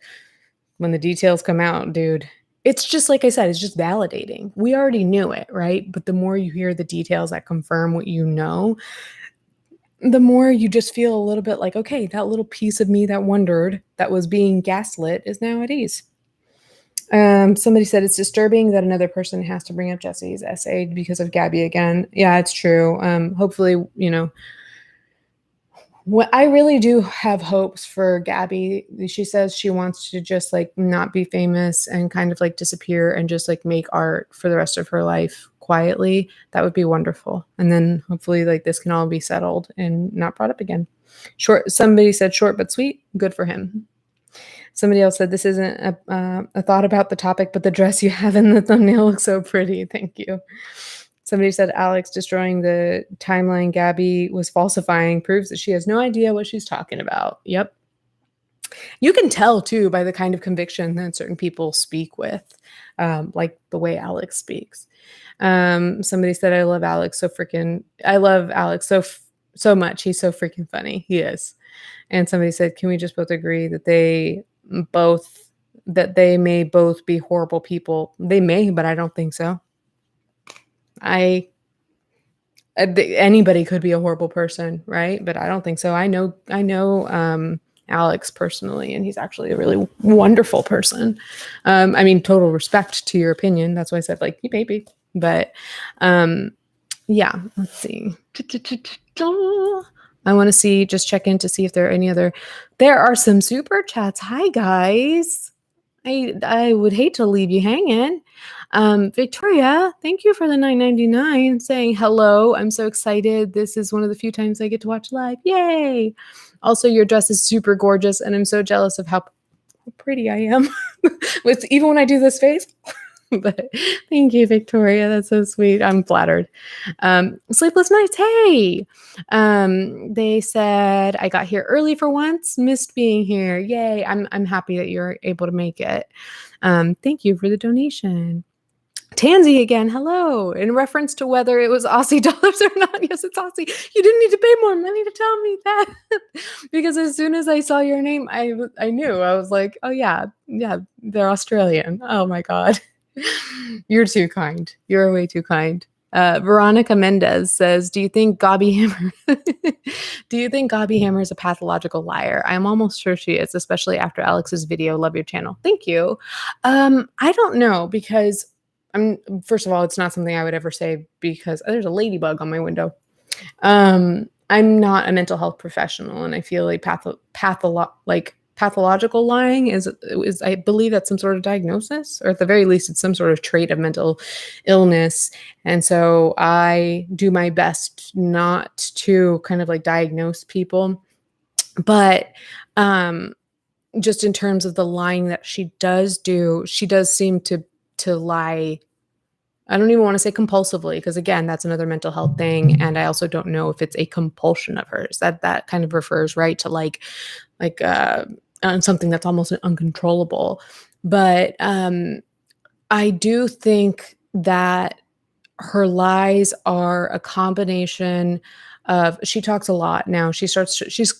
when the details come out, dude, it's just like I said, it's just validating. We already knew it, right? But the more you hear the details that confirm what you know, the more you just feel a little bit like, okay, that little piece of me that wondered, that was being gaslit, is now at ease. Somebody said it's disturbing that another person has to bring up Jessi's essay because of Gabbie again. Yeah, it's true. Hopefully, I really do have hopes for Gabbie. She says she wants to just not be famous and kind of disappear and just make art for the rest of her life quietly. That would be wonderful. And then hopefully this can all be settled and not brought up again. Somebody said short but sweet. Good for him. Somebody else said this isn't a thought about the topic, but the dress you have in the thumbnail looks so pretty. Thank you. Somebody said Alx destroying the timeline Gabbie was falsifying proves that she has no idea what she's talking about. Yep. You can tell too by the kind of conviction that certain people speak with, like the way Alx speaks. Somebody said, I love Alx so much. He's so freaking funny. He is. And somebody said, can we just both agree that they may both be horrible people? They may, but I don't think so. Anybody could be a horrible person, right? But I don't think so. I know Alx personally, and he's actually a really wonderful person. Total respect to your opinion. That's why I said you baby. But yeah, let's see. I want to just check in to see if there are any other. There are some super chats. Hi guys. I would hate to leave you hanging. Victoria, thank you for the $9.99 saying hello. I'm so excited. This is one of the few times I get to watch live. Yay. Also, your dress is super gorgeous and I'm so jealous of how pretty I am. Even when I do this face. But thank you, Victoria. That's so sweet. I'm flattered. Sleepless nights. Hey, they said I got here early for once. Missed being here. Yay! I'm happy that you're able to make it. Thank you for the donation. Tansy again, hello. In reference to whether it was Aussie dollars or not, yes, it's Aussie. You didn't need to pay more money to tell me that. Because as soon as I saw your name, I knew. I was like, oh yeah, they're Australian. Oh my God. You're too kind. You're way too kind. Veronica Mendez says, do you think Gabbie Hammer is a pathological liar? I'm almost sure she is, especially after Alex's video. Love your channel. Thank you. I don't know, because first of all, it's not something I would ever say, because there's a ladybug on my window. I'm not a mental health professional, and I feel like pathological lying is I believe that's some sort of diagnosis, or at the very least, it's some sort of trait of mental illness. And so I do my best not to kind of like diagnose people, but just in terms of the lying that she does do, she does seem to lie. I don't even want to say compulsively, because again, that's another mental health thing. And I also don't know if it's a compulsion of hers. That kind of refers right to like something that's almost uncontrollable. But I do think that her lies are a combination of, she talks a lot now. She's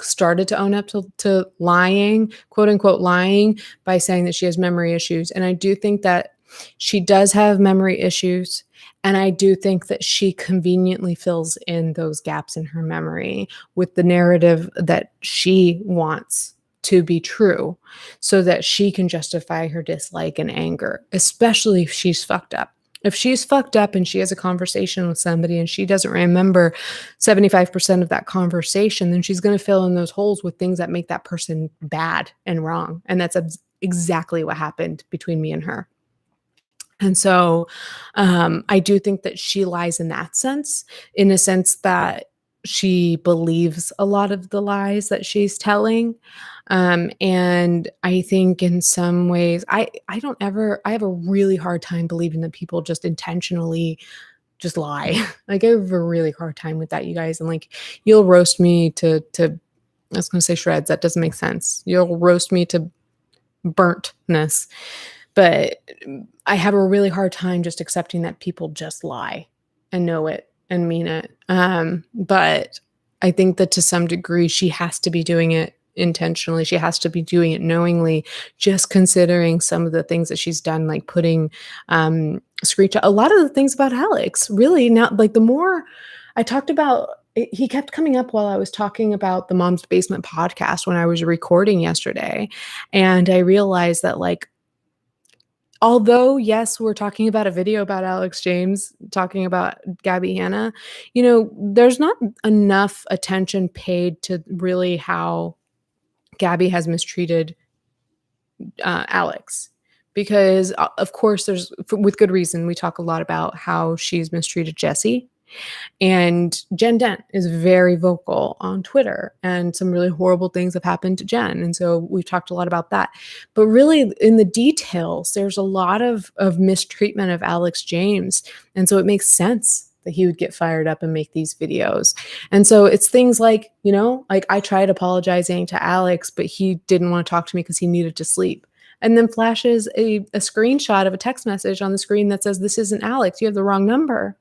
started to own up to lying, quote unquote lying, by saying that she has memory issues. And I do think that she does have memory issues. And I do think that she conveniently fills in those gaps in her memory with the narrative that she wants to be true, so that she can justify her dislike and anger, especially if she's fucked up. If she's fucked up and she has a conversation with somebody and she doesn't remember 75% of that conversation, then she's going to fill in those holes with things that make that person bad and wrong. And that's exactly what happened between me and her. And so I do think that she lies in that sense, in a sense that she believes a lot of the lies that she's telling. And I think in some ways, I have a really hard time believing that people just intentionally just lie. Like, I have a really hard time with that, you guys. And like, you'll roast me to I was going to say shreds. That doesn't make sense. You'll roast me to burntness. But I have a really hard time just accepting that people just lie and know it and mean it. But I think that to some degree, she has to be doing it intentionally. She has to be doing it knowingly, just considering some of the things that she's done, like putting screenshot. A lot of the things about Alx, really, not like the more I talked about, he kept coming up while I was talking about the Mom's Basement podcast when I was recording yesterday. And I realized that, like, although, yes, we're talking about a video about Alx James, talking about Gabbie Hanna, there's not enough attention paid to really how Gabbie has mistreated Alx. Because, of course, with good reason, we talk a lot about how she's mistreated Jessi. And Jen Dent is very vocal on Twitter, and some really horrible things have happened to Jen. And so we've talked a lot about that. But really, in the details, there's a lot of mistreatment of Alx James. And so it makes sense that he would get fired up and make these videos. And so it's things like, like I tried apologizing to Alx, but he didn't want to talk to me because he needed to sleep. And then flashes a screenshot of a text message on the screen that says, "This isn't Alx, you have the wrong number."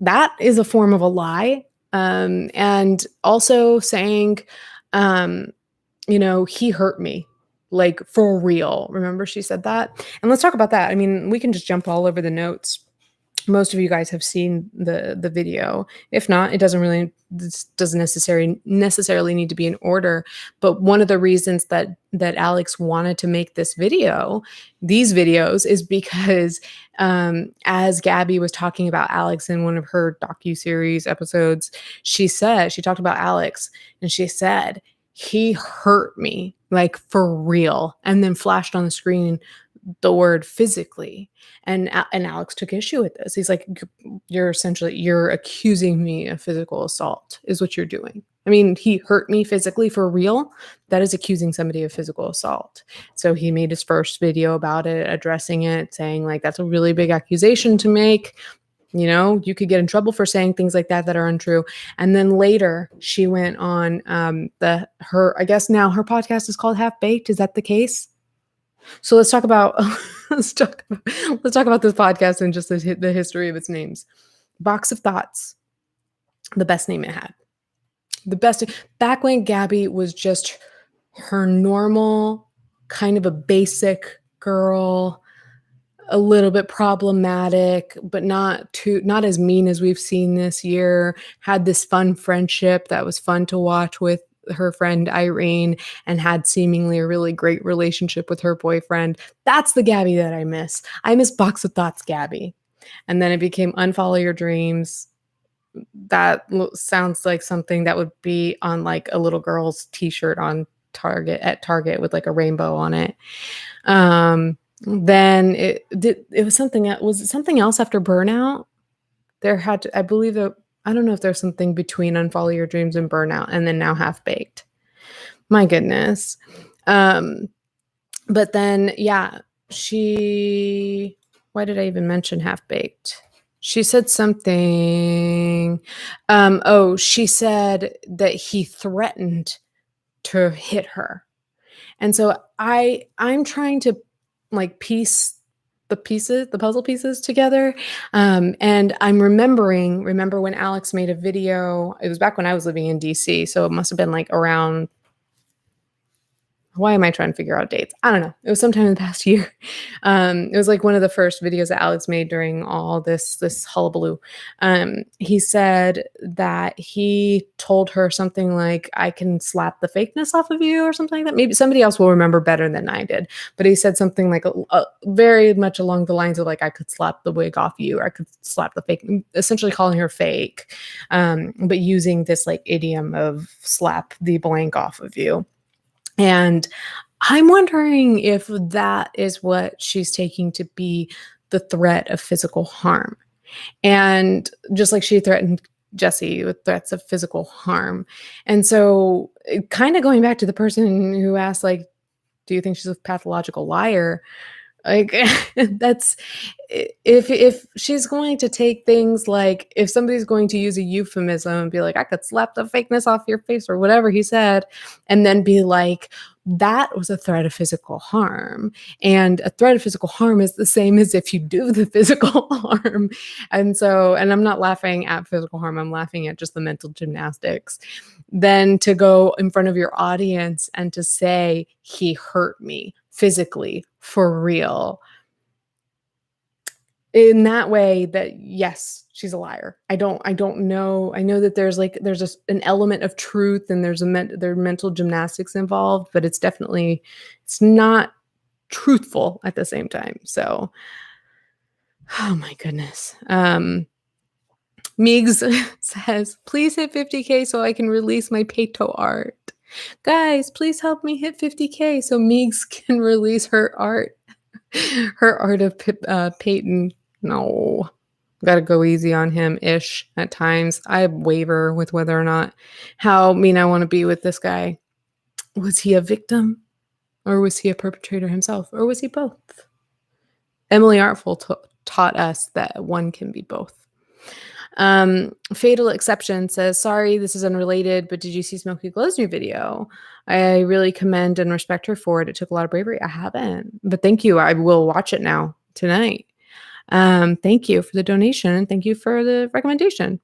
That is a form of a lie. And also saying, he hurt me, like, for real. Remember she said that? And let's talk about that. I mean, we can just jump all over the notes. Most of you guys have seen the video. If not, this doesn't necessarily need to be in order. But one of the reasons that Alx wanted to make these videos, is because as Gabbie was talking about Alx in one of her docuseries episodes, she talked about Alx, and she said, "He hurt me, like, for real," and then flashed on the screen the word physically. And Alx took issue with this. He's like, you're accusing me of physical assault is what you're doing. I mean, he hurt me physically for real. That is accusing somebody of physical assault. So he made his first video about it, addressing it, saying like, that's a really big accusation to make. You know, you could get in trouble for saying things like that are untrue. And then later she went on I guess now her podcast is called Half Baked. Is that the case? So let's talk about let's talk about this podcast and just the history of its names. Box of Thoughts, the best name it had. The best back when Gabbie was just her normal, kind of a basic girl, a little bit problematic, but not as mean as we've seen this year. Had this fun friendship that was fun to watch with her friend Irene, and had seemingly a really great relationship with her boyfriend. That's the Gabbie that I miss. I miss Box of Thoughts Gabbie. And then it became Unfollow Your Dreams. That sounds like something that would be on like a little girl's t-shirt at Target with like a rainbow on it. Then it was something. Was it something else after Burnout? I believe that, I don't know if there's something between Unfollow Your Dreams and Burnout, and then now Half Baked. My goodness. But then, yeah, why did I even mention Half Baked? She said something. She said that he threatened to hit her. And so I'm trying to like piece the puzzle pieces together. And I'm remember when Alx made a video. It was back when I was living in DC. So it must have been like around, why am I trying to figure out dates? I don't know. It was sometime in the past year. It was like one of the first videos that Alx made during all this hullabaloo. He said that he told her something like, I can slap the fakeness off of you or something like that. Maybe somebody else will remember better than I did. But he said something like very much along the lines of like, I could slap the wig off you, or I could slap the fake, essentially calling her fake, but using this like idiom of slap the blank off of you. And I'm wondering if that is what she's taking to be the threat of physical harm. And just like she threatened Jessi with threats of physical harm. And so kind of going back to the person who asked, like, do you think she's a pathological liar? Like, that's, if she's going to take things like, if somebody's going to use a euphemism and be like, I could slap the fakeness off your face or whatever he said, and then be like, that was a threat of physical harm. And a threat of physical harm is the same as if you do the physical harm. And I'm not laughing at physical harm, I'm laughing at just the mental gymnastics. Then to go in front of your audience and to say, he hurt me physically for real, in that way, that yes, she's a liar. I don't know. I know that there's an element of truth, and there are mental gymnastics involved, but it's not truthful at the same time. So, oh my goodness. Meigs says, please hit 50K so I can release my Pato art. Guys, please help me hit 50K so Meigs can release her art. Her art of Peyton. No, gotta go easy on him-ish at times. I waver with whether or not how mean I want to be with this guy. Was he a victim? Or was he a perpetrator himself? Or was he both? Emily Artful taught us that one can be both. Fatal Exception says, sorry, this is unrelated, but did you see Smokey Glow's new video? I really commend and respect her for it. It took a lot of bravery. I haven't, but thank you. I will watch it now tonight. Thank you for the donation, and thank you for the recommendation.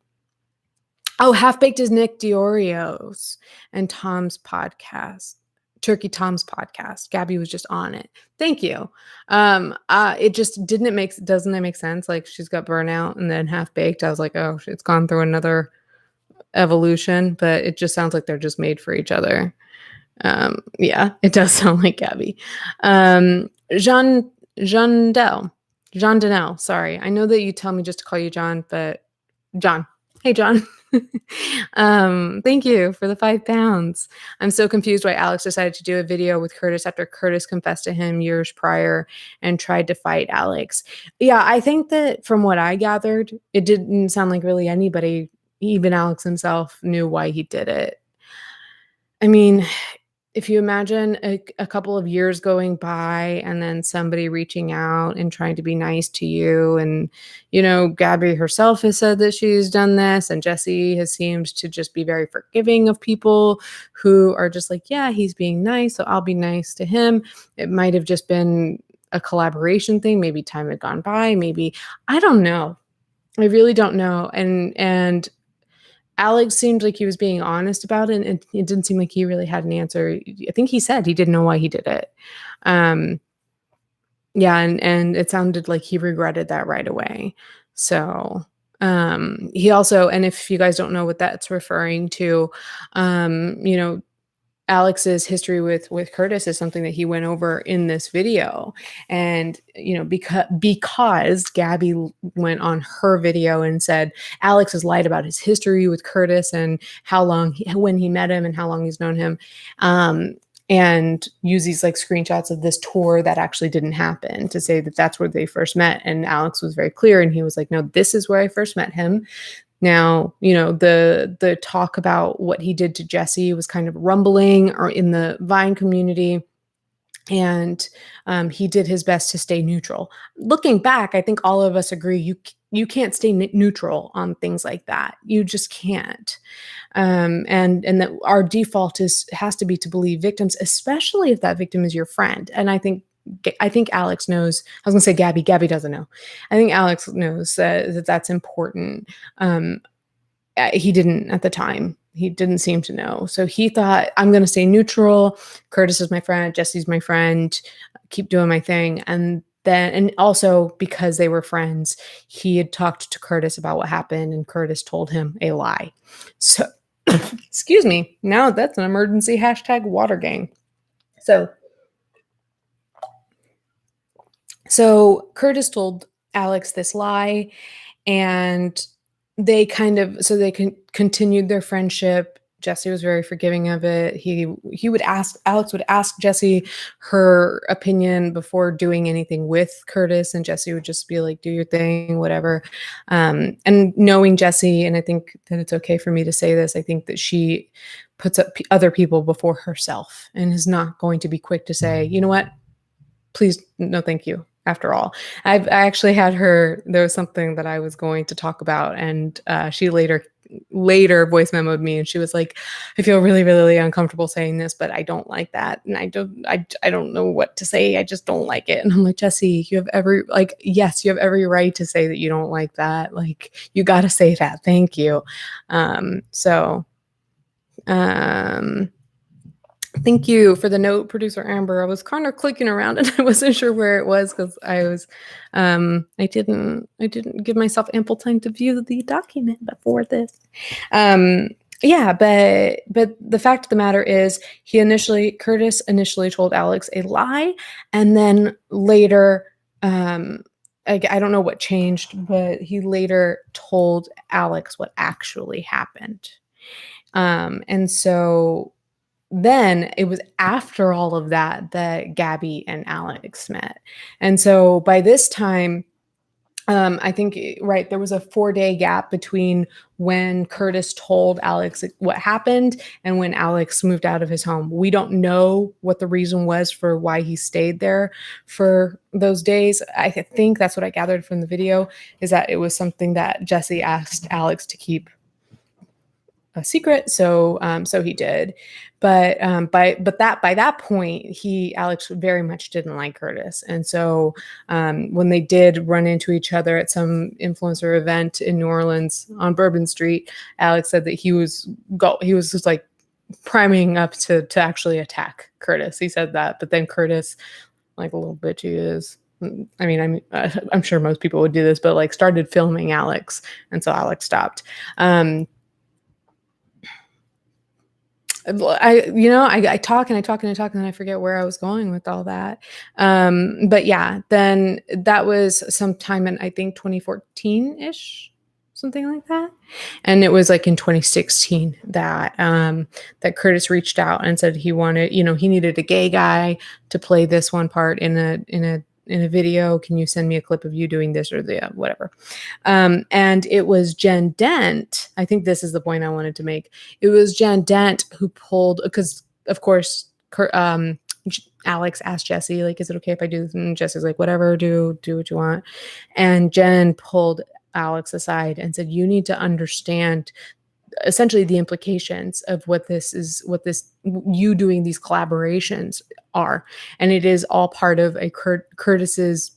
Oh, Half Baked is Nick Diorio's and Tom's podcast. Turkey Tom's podcast. Gabbie was just on it. Thank you. It just doesn't it make sense? Like, she's got Burnout and then Half Baked. I was like, oh, it's gone through another evolution, but it just sounds like they're just made for each other. Yeah, it does sound like Gabbie. Jean Donnell. Sorry. I know that you tell me just to call you John, but John. Hey, John. Thank you for the £5. I'm so confused why Alx decided to do a video with Curtis after Curtis confessed to him years prior and tried to fight Alx. Yeah, I think that from what I gathered, it didn't sound like really anybody, even Alx himself, knew why he did it. I mean, if you imagine a couple of years going by and then somebody reaching out and trying to be nice to you, and, Gabbie herself has said that she's done this, and Jessi has seemed to just be very forgiving of people who are just like, yeah, he's being nice, so I'll be nice to him. It might have just been a collaboration thing. Maybe time had gone by. Maybe, I don't know. I really don't know. And Alx seemed like he was being honest about it, and it didn't seem like he really had an answer. I think he said he didn't know why he did it. Yeah, and it sounded like he regretted that right away. So, he also, and if you guys don't know what that's referring to, you know, Alex's history with Curtis is something that he went over in this video. And, because Gabbie went on her video and said Alx has lied about his history with Curtis and when he met him and how long he's known him, and use these like screenshots of this tour that actually didn't happen to say that that's where they first met. And Alx was very clear, and he was like, no, this is where I first met him. Now, the talk about what he did to Jessi was kind of rumbling or in the Vine community, and he did his best to stay neutral. Looking back, I think all of us agree you can't stay neutral on things like that. You just can't. And that our default has to be to believe victims, especially if that victim is your friend. And I think Alx knows. I was gonna say Gabbie. Gabbie doesn't know. I think Alx knows that that's important. He didn't at the time. He didn't seem to know. So he thought, I'm going to stay neutral. Curtis is my friend. Jessi's my friend. Keep doing my thing. And also because they were friends, he had talked to Curtis about what happened, and Curtis told him a lie. So, excuse me. Now that's an emergency #water gang. So Curtis told Alx this lie, and they continued their friendship. Jessi was very forgiving of it. Alx would ask Jessi her opinion before doing anything with Curtis, and Jessi would just be like, do your thing, whatever. And knowing Jessi, and I think that it's okay for me to say this, I think that she puts up other people before herself and is not going to be quick to say, you know what, please, no, thank you. After all, I actually had her. There was something that I was going to talk about, and she later voice memoed me, and she was like, "I feel really, really uncomfortable saying this, but I don't like that, and I don't know what to say. I just don't like it." And I'm like, Jessi, yes, you have every right to say that you don't like that. Like, you got to say that. Thank you. Thank you for the note, producer Amber. I was kind of clicking around and I wasn't sure where it was because I didn't give myself ample time to view the document before this. Yeah, but the fact of the matter is, Curtis initially told Alx a lie, and then later, I don't know what changed, but he later told Alx what actually happened. And so then it was after all of that Gabbie and Alx met. And so by this time, I think, right, there was a 4-day gap between when Curtis told Alx what happened and when Alx moved out of his home. We don't know what the reason was for why he stayed there for those days. I think that's what I gathered from the video, is that it was something that Jessi asked Alx to keep a secret, so he did, but by that point, Alx very much didn't like Curtis, and so when they did run into each other at some influencer event in New Orleans on Bourbon Street, Alx said that he was just like priming up to actually attack Curtis. He said that, but then Curtis, like a little bitch he is. I mean, I'm sure most people would do this, but like started filming Alx, and so Alx stopped. I talk and I talk and I talk and then I forget where I was going with all that. But yeah, then that was sometime in, I think, 2014-ish, something like that. And it was like in 2016 that Curtis reached out and said he wanted, he needed a gay guy to play this one part in a in a video. Can you send me a clip of you doing this or the whatever? And it was Jen Dent. I think this is the point I wanted to make. It was Jen Dent who pulled, because of course, Alx asked Jessi, like, is it okay if I do this? And Jessi's like, whatever, do what you want. And Jen pulled Alx aside and said, you need to understand essentially the implications of what you doing these collaborations are. And it is all part of a Curtis's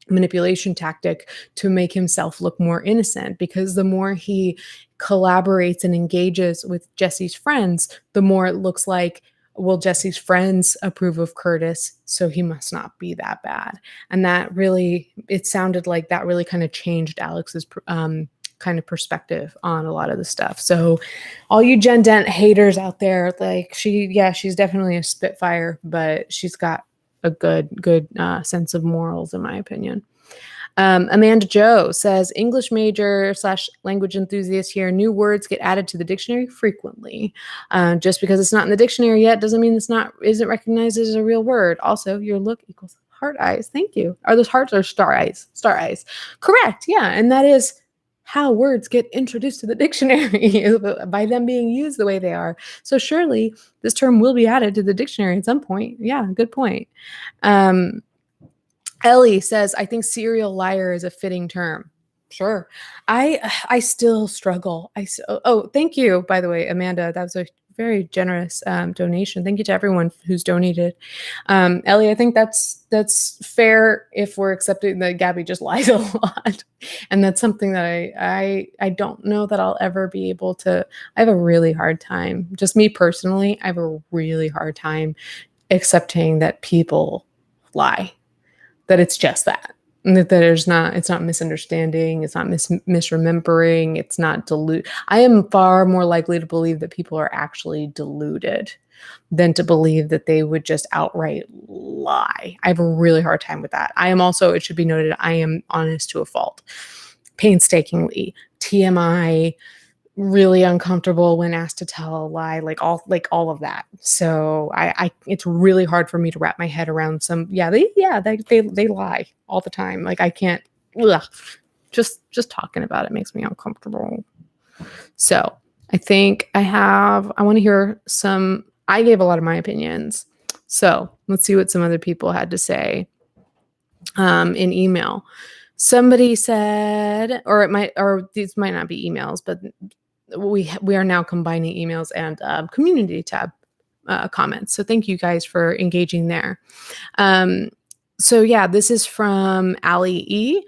manipulation tactic to make himself look more innocent, because the more he collaborates and engages with Jessi's friends, the more it looks like, well, Jessi's friends approve of Curtis, so he must not be that bad. And that really, it sounded like that really kind of changed Alex's kind of perspective on a lot of the stuff. So all you Jen Dent haters out there, like, she's definitely a spitfire, but she's got a good sense of morals, in my opinion. Amanda Joe says, English major / language enthusiast here. New words get added to the dictionary frequently. Just because it's not in the dictionary yet doesn't mean isn't recognized as a real word. Also, your look equals heart eyes. Thank you. Are those hearts or star eyes? Star eyes. Correct. Yeah. And that is how words get introduced to the dictionary, by them being used the way they are. So surely this term will be added to the dictionary at some point. Yeah, good point. Ellie says, I think serial liar is a fitting term. Sure. I still struggle. Oh, thank you, by the way, Amanda. That was a very generous donation. Thank you to everyone who's donated. Ellie, I think that's fair if we're accepting that Gabbie just lies a lot. And that's something that I don't know that I'll ever be able to. I have a really hard time, just me personally, I have a really hard time accepting that people lie, that it's just that. And that it's not misunderstanding, it's not misremembering, it's not deluded. I am far more likely to believe that people are actually deluded than to believe that they would just outright lie. I have a really hard time with that. I am also, it should be noted, I am honest to a fault. Painstakingly. TMI, really uncomfortable when asked to tell a lie, like all of that. So I it's really hard for me to wrap my head around they lie all the time. Like, I can't, just talking about it makes me uncomfortable. So I think I want to hear I gave a lot of my opinions. So let's see what some other people had to say in email. Somebody said, or these might not be emails, but we are now combining emails and community tab comments. So thank you guys for engaging there. So yeah, this is from Allie E.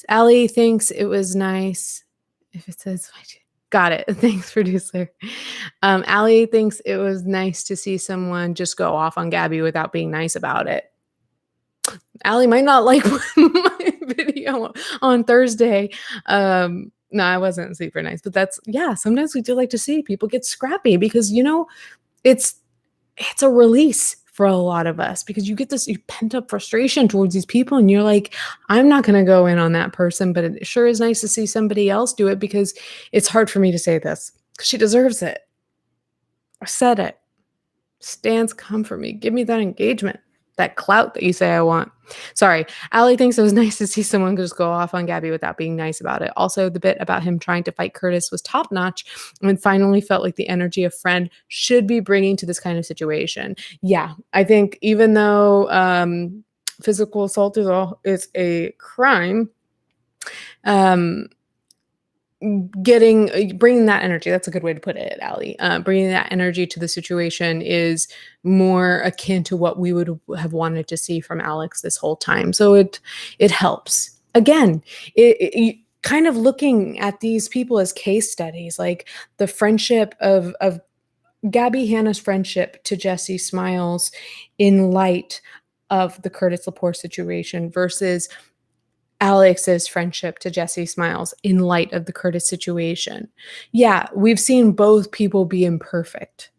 Allie thinks it was nice. If it says, got it. Thanks, producer. Allie thinks it was nice to see someone just go off on Gabbie without being nice about it. Allie might not like my video on Thursday. No, I wasn't super nice, but sometimes we do like to see people get scrappy, because, it's a release for a lot of us, because you get this pent up frustration towards these people, and you're like, I'm not going to go in on that person, but it sure is nice to see somebody else do it, because it's hard for me to say this, because she deserves it. I said it. Stans, come for me. Give me that engagement, that clout that you say I want. Sorry. Allie thinks it was nice to see someone just go off on Gabbie without being nice about it. Also, the bit about him trying to fight Curtis was top notch, and finally felt like the energy a friend should be bringing to this kind of situation. Yeah, I think even though physical assault is a crime, bringing that energy, that's a good way to put it, Allie, bringing that energy to the situation is more akin to what we would have wanted to see from Alx this whole time. So it helps. Again, it kind of looking at these people as case studies, like the friendship of Gabbie Hanna's friendship to Jessi Smiles in light of the Curtis Lepore situation versus Alex's friendship to Jessi Smiles in light of the Curtis situation. Yeah, we've seen both people be imperfect.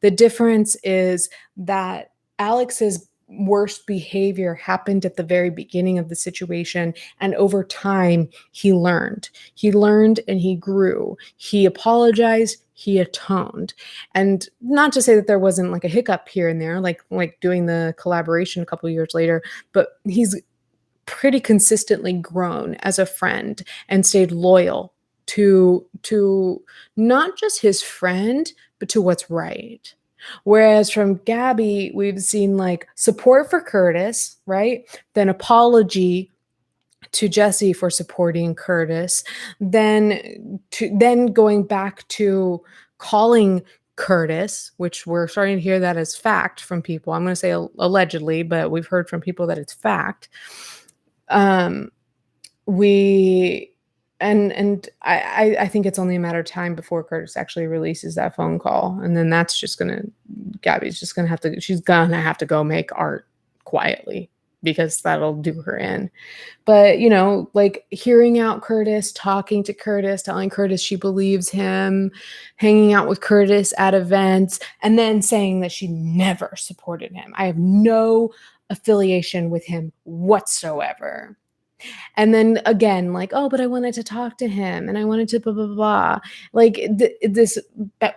The difference is that Alex's worst behavior happened at the very beginning of the situation, and over time he learned. He learned and he grew. He apologized, he atoned. And not to say that there wasn't like a hiccup here and there, like doing the collaboration a couple years later, but he's pretty consistently grown as a friend and stayed loyal to not just his friend, but to what's right. Whereas from Gabbie, we've seen like support for Curtis, right? Then apology to Jessi for supporting Curtis, then going back to calling Curtis, which we're starting to hear that as fact from people. I'm going to say allegedly, but we've heard from people that it's fact. We and I think it's only a matter of time before Curtis actually releases that phone call, and then that's just Gabbie's just gonna have to she's gonna have to go make art quietly because that'll do her in. But like hearing out Curtis, talking to Curtis, telling Curtis she believes him, hanging out with Curtis at events, and then saying that she never supported him. I have no affiliation with him whatsoever. And then again, like, oh, but I wanted to talk to him and I wanted to blah, blah, blah. Like this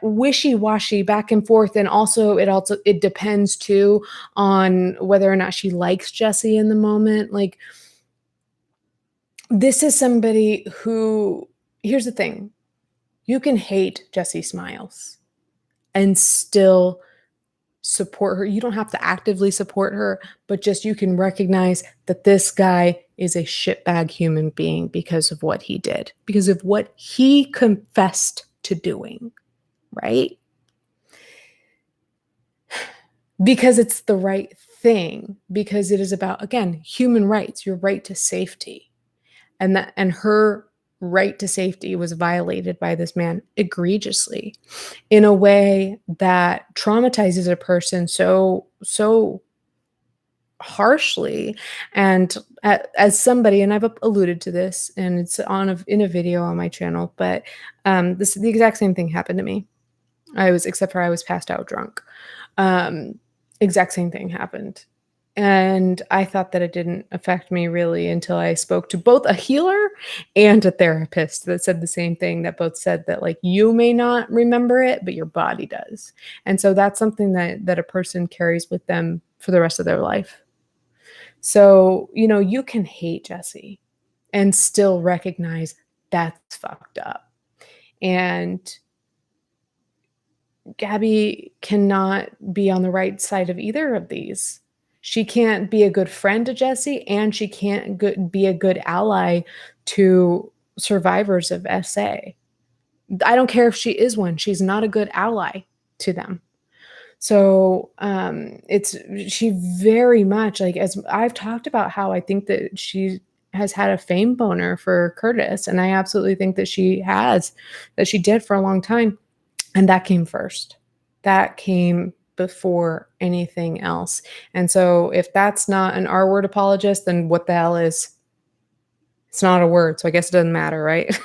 wishy-washy back and forth. And also it depends too on whether or not she likes Jessi in the moment. Like, this is somebody who, here's the thing, you can hate Jessi Smiles and still support her. You don't have to actively support her, but just you can recognize that this guy is a shitbag human being because of what he did, because of what he confessed to doing, right? Because it's the right thing, because it is about, again, human rights, your right to safety. And her right to safety was violated by this man egregiously in a way that traumatizes a person so harshly. And as somebody, and I've alluded to this, and it's in a video on my channel, but the exact same thing happened to me. Except for I was passed out drunk. Exact same thing happened. And I thought that it didn't affect me really until I spoke to both a healer and a therapist that said the same thing, that both said that, like, you may not remember it, but your body does. And so that's something that a person carries with them for the rest of their life. So, you can hate Jessi and still recognize that's fucked up. And Gabbie cannot be on the right side of either of these. She can't be a good friend to Jessi, and she can't be a good ally to survivors of SA. I don't care if she is one. She's not a good ally to them. So she very much, like, as I've talked about how I think that she has had a fame boner for Curtis, and I absolutely think that she did for a long time. And that came first. That came before anything else. And so if that's not an R-word apologist, then what the hell is? It's not a word, so I guess it doesn't matter, right?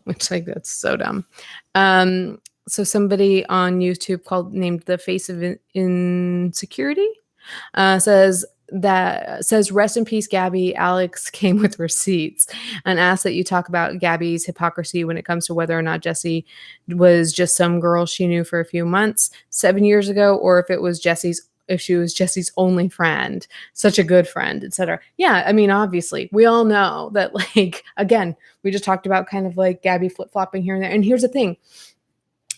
Which, like, that's so dumb. So somebody on YouTube named The Face of Insecurity says rest in peace, Gabbie. Alx came with receipts and asked that you talk about Gabbie's hypocrisy when it comes to whether or not Jessi was just some girl she knew for a few months 7 years ago, or if she was Jessi's only friend, such a good friend, etc. Yeah, I mean, obviously, we all know that, like, again, we just talked about kind of like Gabbie flip-flopping here and there. And here's the thing.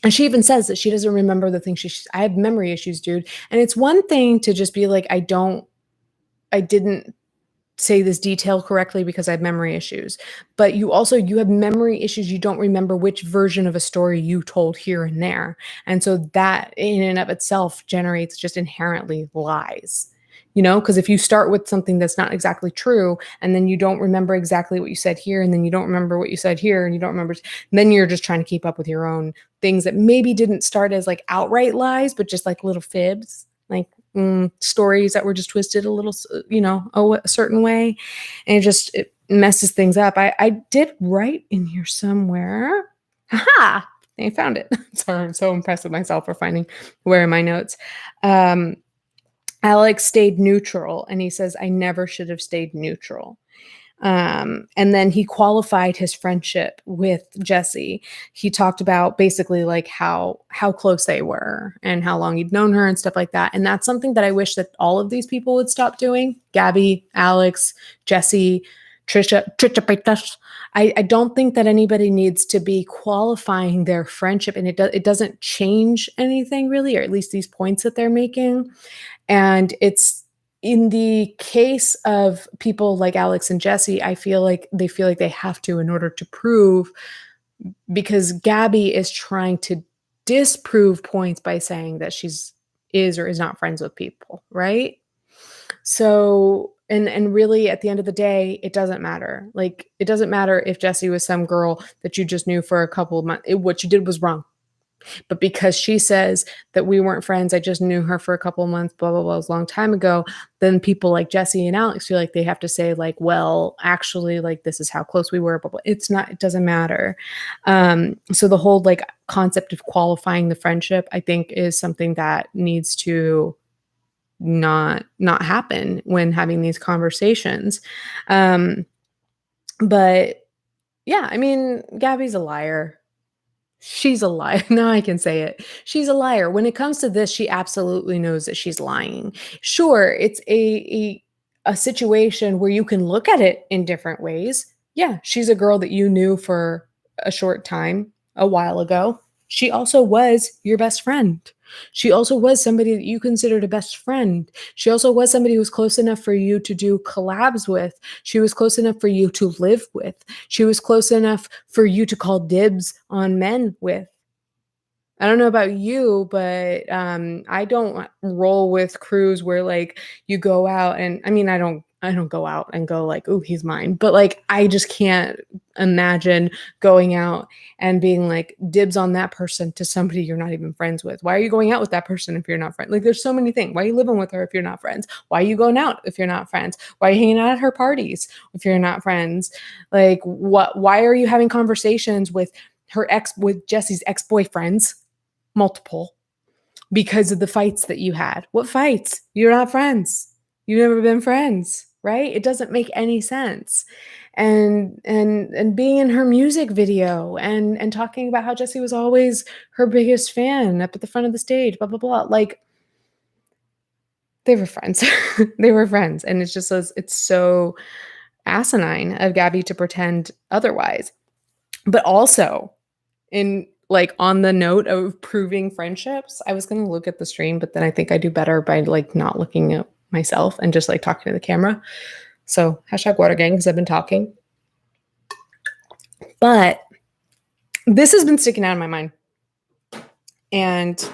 And she even says that she doesn't remember the things I have memory issues, dude. And it's one thing to just be like, I didn't say this detail correctly because I have memory issues. But you have memory issues. You don't remember which version of a story you told here and there. And so that in and of itself generates just inherently lies. Because if you start with something that's not exactly true, and then you don't remember exactly what you said here, and then you don't remember what you said here, and you don't remember, and then you're just trying to keep up with your own things that maybe didn't start as like outright lies, but just like little fibs, like stories that were just twisted a little, a certain way. And it messes things up. I did write in here somewhere. Haha! I found it. Sorry, I'm so impressed with myself for finding where in my notes. Alx stayed neutral, and he says, I never should have stayed neutral. And then he qualified his friendship with Jessi. He talked about basically like how close they were and how long he'd known her and stuff like that. And that's something that I wish that all of these people would stop doing. Gabbie, Alx, Jessi, Trisha Paytas. I don't think that anybody needs to be qualifying their friendship, and it doesn't change anything really, or at least these points that they're making. And it's in the case of people like Alx and Jessi, I feel like they have to in order to prove, because Gabbie is trying to disprove points by saying that she's is or is not friends with people, right? So, and really at the end of the day, it doesn't matter. Like, it doesn't matter if Jessi was some girl that you just knew for a couple of months. What you did was wrong. But because she says that we weren't friends, I just knew her for a couple of months, blah, blah, blah, it was a long time ago, then people like Jessi and Alx feel like they have to say like, well, actually, like, this is how close we were, blah, blah. It's not, it doesn't matter. So the whole like concept of qualifying the friendship, I think, is something that needs to not happen when having these conversations. But yeah, I mean, Gabbie's a liar. She's a liar. Now I can say it. She's a liar. When it comes to this, she absolutely knows that she's lying. Sure, it's a situation where you can look at it in different ways. Yeah, she's a girl that you knew for a short time a while ago. She also was your best friend. She also was somebody that you considered a best friend. She also was somebody who was close enough for you to do collabs with. She was close enough for you to live with. She was close enough for you to call dibs on men with. I don't know about you, but I don't roll with crews where like you go out and I mean I don't go out and go like, oh, he's mine. But like I just can't imagine going out and being like dibs on that person to somebody you're not even friends with. Why are you going out with that person if you're not friends? Like there's so many things. Why are you living with her if you're not friends? Why are you going out if you're not friends? Why are you hanging out at her parties if you're not friends? Like why are you having conversations with Jessi's ex-boyfriends? Multiple, because of the fights that you had. What fights? You're not friends. You've never been friends, right? It doesn't make any sense. And being in her music video and talking about how Jessi was always her biggest fan up at the front of the stage, blah blah blah. Like they were friends. They were friends, and it's so asinine of Gabbie to pretend otherwise. But also, in like on the note of proving friendships, I was going to look at the stream, but then I think I do better by like not looking at myself and just like talking to the camera. So #water gang, because I've been talking. But this has been sticking out of my mind. And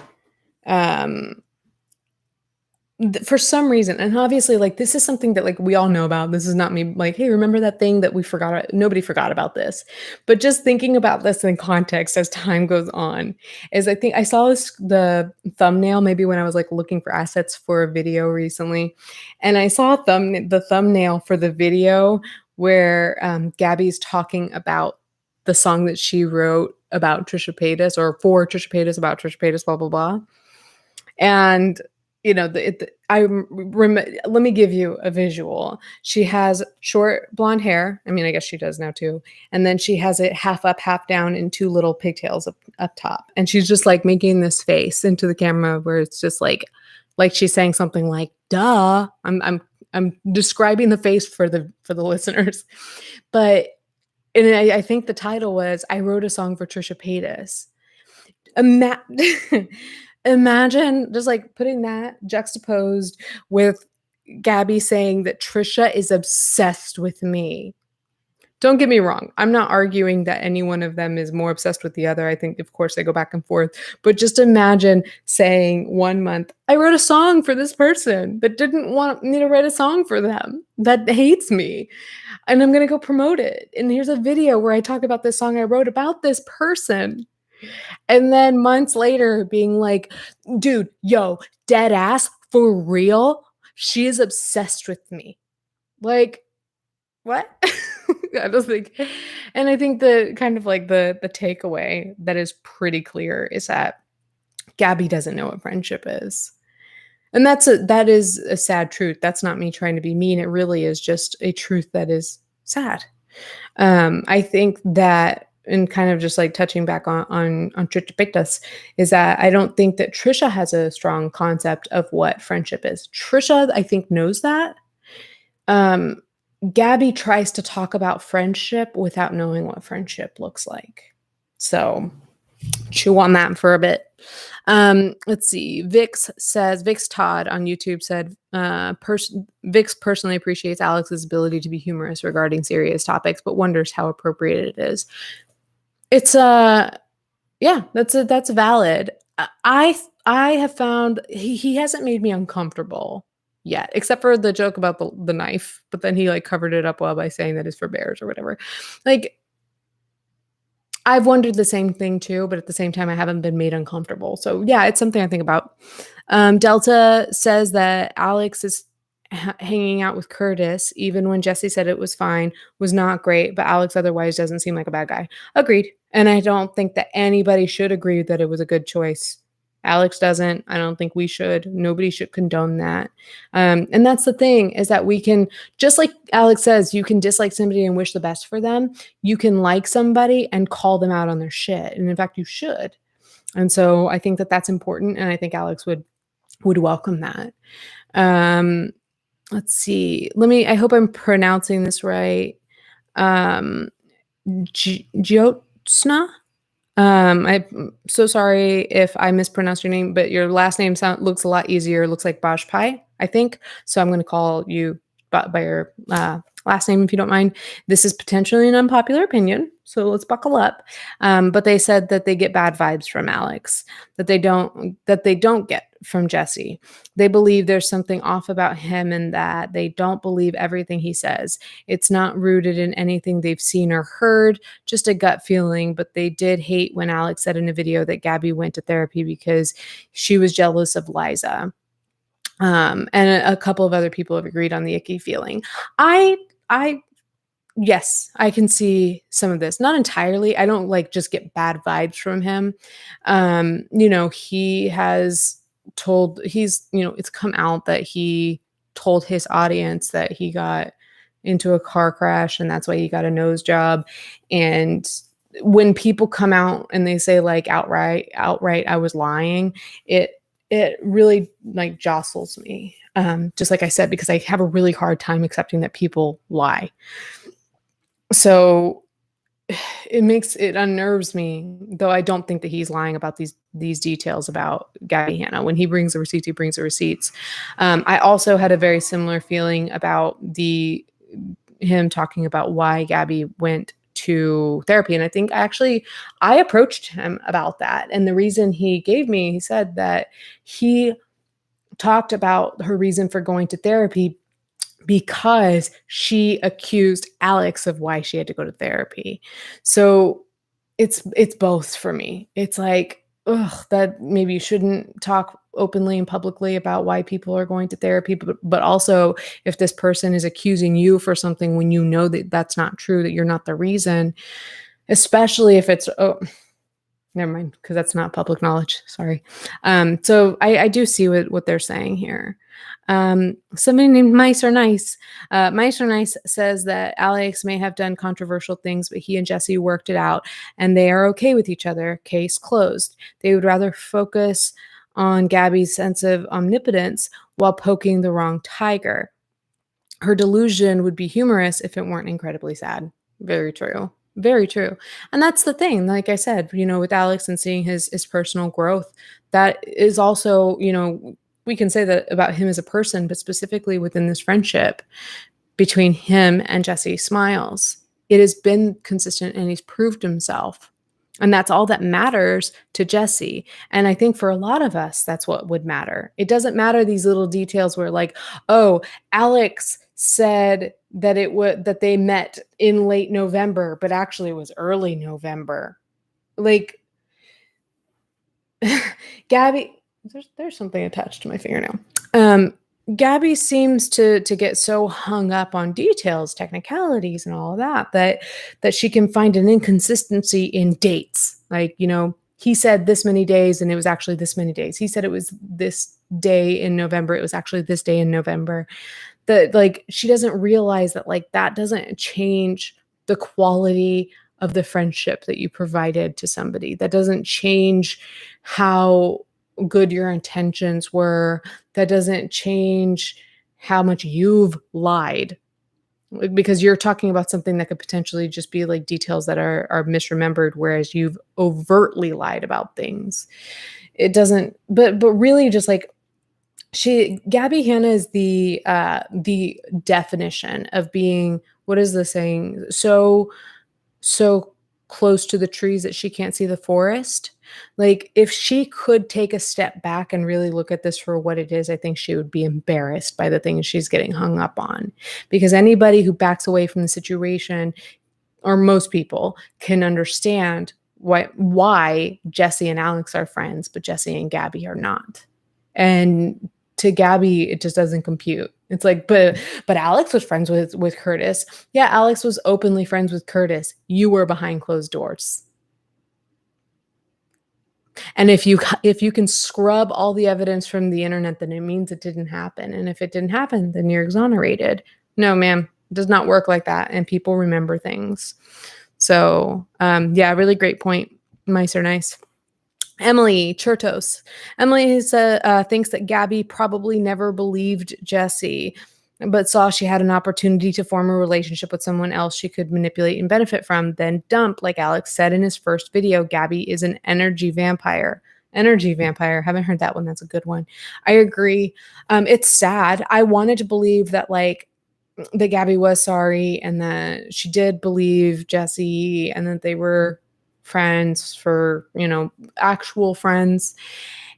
for some reason, and obviously like this is something that like we all know about. This is not me like, hey, remember that thing that we forgot about? Nobody forgot about this. But just thinking about this in context as time goes on is I think I saw the thumbnail maybe when I was like looking for assets for a video recently, and I saw the thumbnail for the video where Gabbie's talking about the song that she wrote about Trisha Paytas, or for Trisha Paytas, about Trisha Paytas, blah blah blah. And you know, let me give you a visual. She has short blonde hair. I mean, I guess she does now too. And then she has it half up, half down in two little pigtails up top. And she's just like making this face into the camera where it's just like she's saying something like, duh. I'm describing the face for the listeners. But and I think the title was, I wrote a song for Trisha Paytas. Imagine just like putting that juxtaposed with Gabbie saying that Trisha is obsessed with me. Don't get me wrong. I'm not arguing that any one of them is more obsessed with the other. I think, of course, they go back and forth. But just imagine saying 1 month, I wrote a song for this person that didn't want me to write a song for them, that hates me. And I'm going to go promote it. And here's a video where I talk about this song I wrote about this person. And then months later being like, dude, yo, dead ass, for real? She is obsessed with me. Like, what? I don't think. And I think the kind of like the takeaway that is pretty clear is that Gabbie doesn't know what friendship is. And that is a sad truth. That's not me trying to be mean. It really is just a truth that is sad. I think that, and kind of just like touching back on Trisha Pictus, is that I don't think that Trisha has a strong concept of what friendship is. Trisha, I think, knows that. Gabbie tries to talk about friendship without knowing what friendship looks like. So chew on that for a bit. Let's see. Vix Todd on YouTube said, Vix personally appreciates Alex's ability to be humorous regarding serious topics, but wonders how appropriate it is. It's yeah, that's valid. I have found he hasn't made me uncomfortable yet, except for the joke about the knife, but then he like covered it up well by saying that it's for bears or whatever. Like, I've wondered the same thing too, but at the same time, I haven't been made uncomfortable. So yeah, it's something I think about. Delta says that Alx is hanging out with Curtis, even when Jessi said it was fine, was not great, but Alx otherwise doesn't seem like a bad guy. Agreed. And I don't think that anybody should agree that it was a good choice. Alx doesn't. I don't think we should. Nobody should condone that. And that's the thing, is that we can, just like Alx says, you can dislike somebody and wish the best for them. You can like somebody and call them out on their shit. And in fact, you should. And so I think that that's important. And I think Alx would welcome that. Let's see. I hope I'm pronouncing this right. Jyotsna? I'm so sorry if I mispronounced your name, but your last name looks a lot easier. It looks like Bajpai, I think. So I'm going to call you by your last name, if you don't mind. This is potentially an unpopular opinion, so let's buckle up. But they said that they get bad vibes from Alx, that they don't get from Jessi. They believe there's something off about him, and that they don't believe everything he says. It's not rooted in anything they've seen or heard, just a gut feeling. But they did hate when Alx said in a video that Gabbie went to therapy because she was jealous of Liza. And a couple of other people have agreed on the icky feeling. Yes, I can see some of this. Not entirely. I don't like just get bad vibes from him. It's come out that he told his audience that he got into a car crash and that's why he got a nose job. And when people come out and they say like outright, I was lying, it really like jostles me. Just like I said, because I have a really hard time accepting that people lie. So it unnerves me, though I don't think that he's lying about these details about Gabbie Hanna. When he brings the receipts, he brings the receipts. I also had a very similar feeling about him talking about why Gabbie went to therapy. And I think I approached him about that. And the reason he gave me, he said that he talked about her reason for going to therapy because she accused Alx of why she had to go to therapy. So it's both for me. It's like, that maybe you shouldn't talk openly and publicly about why people are going to therapy, but also if this person is accusing you for something when you know that that's not true, that you're not the reason, especially if it's, never mind, because that's not public knowledge. Sorry. So I do see what they're saying here. Somebody named Mice Are Nice. Mice Are Nice says that Alx may have done controversial things, but he and Jessi worked it out and they are okay with each other. Case closed. They would rather focus on Gabbie's sense of omnipotence while poking the wrong tiger. Her delusion would be humorous if it weren't incredibly sad. Very true. Very true. And that's the thing, like I said, with Alx and seeing his personal growth, that is also, we can say that about him as a person, but specifically within this friendship between him and Jessi Smiles, it has been consistent and he's proved himself. And that's all that matters to Jessi. And I think for a lot of us, that's what would matter. It doesn't matter these little details where like, oh, Alx said that they met in late November, but actually it was early November. Like, Gabbie, there's something attached to my fingernail. Gabbie seems to get so hung up on details, technicalities, and all of that she can find an inconsistency in dates. Like, he said this many days and it was actually this many days. He said it was this day in November. It was actually this day in November. That like she doesn't realize that like that doesn't change the quality of the friendship that you provided to somebody. That doesn't change how good your intentions were. That doesn't change how much you've lied, because you're talking about something that could potentially just be like details that are misremembered, whereas you've overtly lied about things. It doesn't, but really just like Gabbie Hanna is the definition of being, what is the saying? So close to the trees that she can't see the forest. Like if she could take a step back and really look at this for what it is, I think she would be embarrassed by the things she's getting hung up on. Because anybody who backs away from the situation, or most people, can understand why Jessi and Alx are friends, but Jessi and Gabbie are not. And to Gabbie, it just doesn't compute. It's like, but Alx was friends with Curtis. Yeah, Alx was openly friends with Curtis. You were behind closed doors. And if you can scrub all the evidence from the internet, then it means it didn't happen. And if it didn't happen, then you're exonerated. No, ma'am, it does not work like that. And people remember things. So yeah, really great point. Mice are nice. Emily Chertos. Emily thinks that Gabbie probably never believed Jessi, but saw she had an opportunity to form a relationship with someone else she could manipulate and benefit from, then dump. Like Alx said in his first video, Gabbie is an energy vampire. Energy vampire. Haven't heard that one. That's a good one. I agree. It's sad. I wanted to believe that like that Gabbie was sorry and that she did believe Jessi and that they were friends for, actual friends.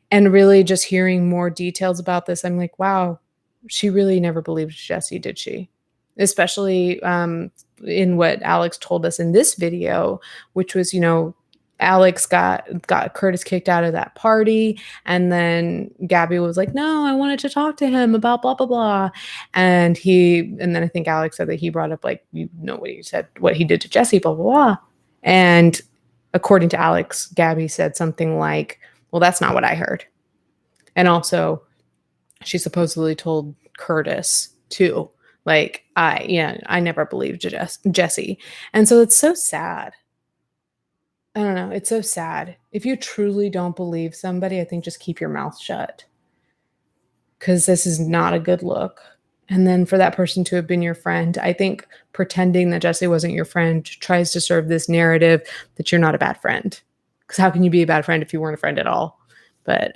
And really just hearing more details about this, I'm like, wow, she really never believed Jessi, did she? Especially in what Alx told us in this video, which was, Alx got Curtis kicked out of that party, and then Gabbie was like, no, I wanted to talk to him about blah blah blah, and then I think Alx said that he brought up like, what he said, what he did to Jessi, blah blah blah, and according to Alx, Gabbie said something like, well, that's not what I heard. And also she supposedly told Curtis too, like, I never believed Jessi. And so it's so sad. I don't know. It's so sad. If you truly don't believe somebody, I think just keep your mouth shut, because this is not a good look. And then for that person to have been your friend, I think pretending that Jessi wasn't your friend tries to serve this narrative that you're not a bad friend. Because how can you be a bad friend if you weren't a friend at all? But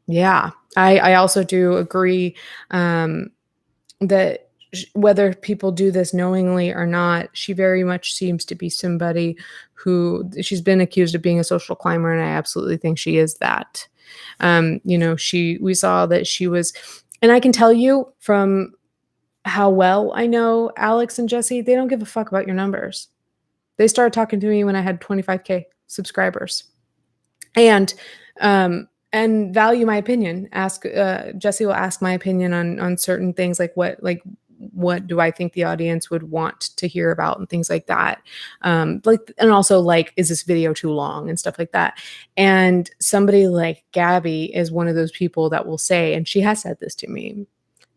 yeah, I also do agree that whether people do this knowingly or not, she very much seems to be somebody who, she's been accused of being a social climber, and I absolutely think she is that. We saw that she was, and I can tell you from how well I know Alx and Jessi, they don't give a fuck about your numbers. They started talking to me when I had 25K subscribers, and value my opinion. Jessi will ask my opinion on certain things, like what do I think the audience would want to hear about and things like that. And also like, is this video too long and stuff like that. And somebody like Gabbie is one of those people that will say, and she has said this to me,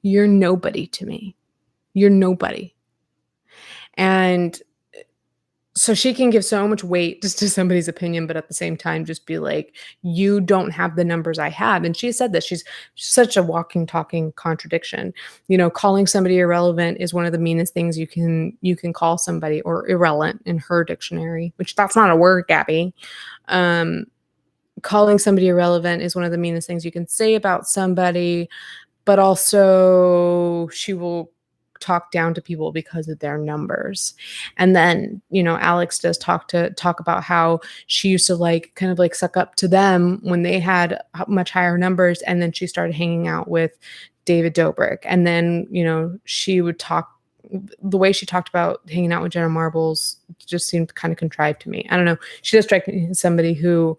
you're nobody to me. You're nobody. And so she can give so much weight just to somebody's opinion, but at the same time, just be like, you don't have the numbers I have. And she said that she's such a walking, talking contradiction. Calling somebody irrelevant is one of the meanest things you can call somebody, or irrelevant in her dictionary, which that's not a word, Gabbie. Calling somebody irrelevant is one of the meanest things you can say about somebody, but also she will talk down to people because of their numbers. And then, Alx does talk about how she used to kind of suck up to them when they had much higher numbers. And then she started hanging out with David Dobrik. And then, she would talk, the way she talked about hanging out with Jenna Marbles just seemed kind of contrived to me. I don't know. She does strike me as somebody who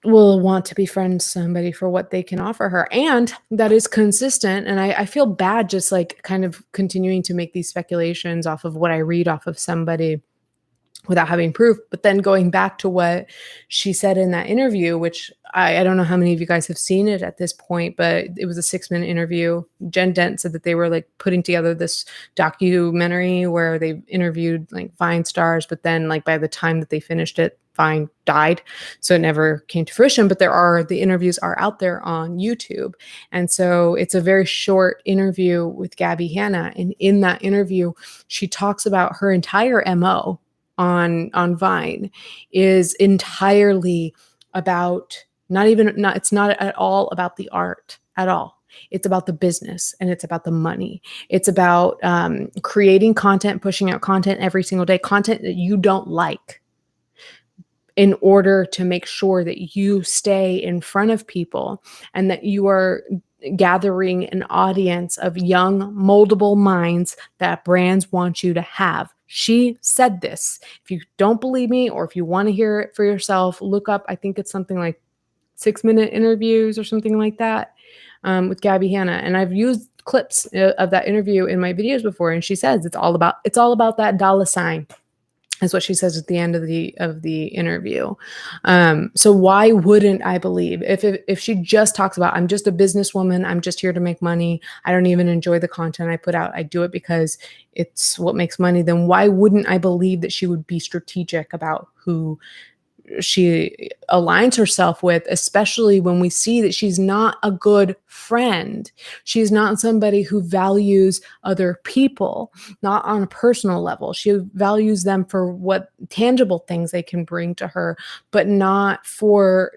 will want to befriend somebody for what they can offer her, and that is consistent. And I feel bad just kind of continuing to make these speculations off of what I read off of somebody, without having proof. But then going back to what she said in that interview, which I don't know how many of you guys have seen it at this point, but it was a 6-minute interview. Jen Dent said that they were like putting together this documentary where they interviewed like Vine stars, but then like by the time that they finished it, Vine died. So it never came to fruition, but the interviews are out there on YouTube. And so it's a very short interview with Gabbie Hanna. And in that interview, she talks about her entire MO on Vine is entirely about it's not at all about the art at all. It's about the business and it's about the money. It's about creating content, pushing out content every single day, content that you don't like, in order to make sure that you stay in front of people and that you are gathering an audience of young, moldable minds that brands want you to have. She said this. If you don't believe me, or if you want to hear it for yourself, look up, I think it's something like 6-minute interviews or something like that, with Gabbie Hanna. And I've used clips of that interview in my videos before. And she says it's all about that dollar sign. Is what she says at the end of the interview. So why wouldn't I believe if she just talks about, I'm just a businesswoman, I'm just here to make money, I don't even enjoy the content I put out, I do it because it's what makes money, then why wouldn't I believe that she would be strategic about who she aligns herself with, especially when we see that she's not a good friend. She's not somebody who values other people, not on a personal level. She values them for what tangible things they can bring to her, but not for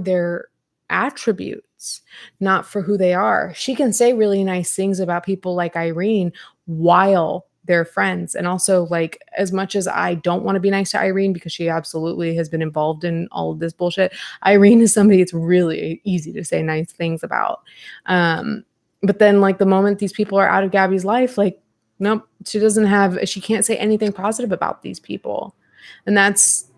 their attributes, not for who they are. She can say really nice things about people like Irene while they're friends. And also, like, as much as I don't want to be nice to Irene because she absolutely has been involved in all of this bullshit, Irene is somebody it's really easy to say nice things about. But then like the moment these people are out of Gabbie's life, like, nope, she can't say anything positive about these people. And that's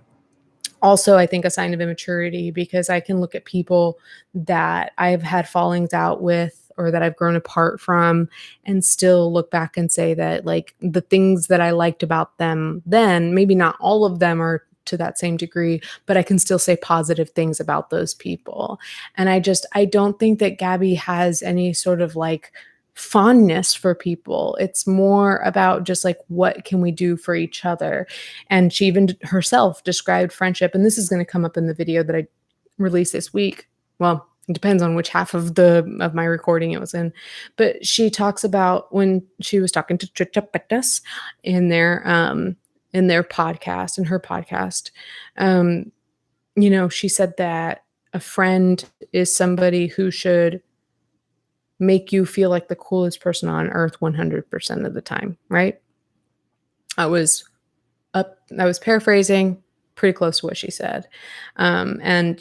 also, I think, a sign of immaturity, because I can look at people that I've had fallings out with or that I've grown apart from and still look back and say that like the things that I liked about them then, maybe not all of them are to that same degree, but I can still say positive things about those people. And I don't think that Gabbie has any sort of like fondness for people. It's more about just like, what can we do for each other? And she even herself described friendship, and this is going to come up in the video that I released this week. Well, it depends on which half of my recording it was in, but she talks about when she was talking to Trisha Paytas in their podcast, in her podcast, she said that a friend is somebody who should make you feel like the coolest person on earth 100% of the time, right? I was paraphrasing, pretty close to what she said. And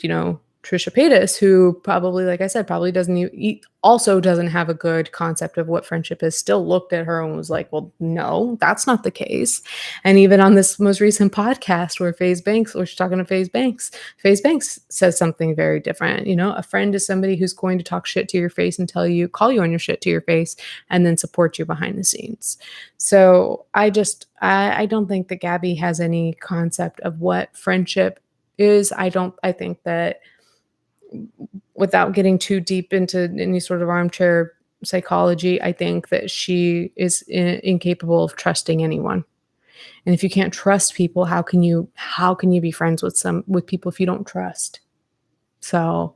Trisha Paytas, who probably, like I said, probably also doesn't have a good concept of what friendship is, still looked at her and was like, well, no, that's not the case. And even on this most recent podcast where she's talking to FaZe Banks says something very different. A friend is somebody who's going to talk shit to your face and call you on your shit to your face and then support you behind the scenes. So I don't think that Gabbie has any concept of what friendship is. I think that, without getting too deep into any sort of armchair psychology, I think that she is incapable of trusting anyone. And if you can't trust people, how can you be friends with people if you don't trust? So,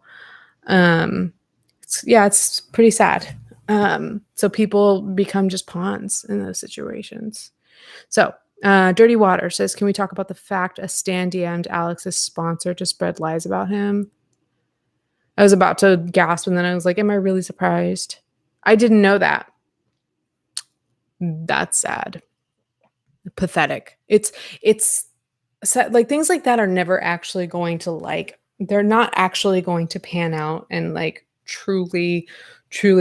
it's pretty sad. So people become just pawns in those situations. So, Dirty Water says, can we talk about the fact a stan DM'd Alex's sponsor to spread lies about him? I was about to gasp, and then I was like, am I really surprised? I didn't know that. That's sad. Pathetic. It's sad. Like, things like that are never actually going to they're not actually going to pan out and like truly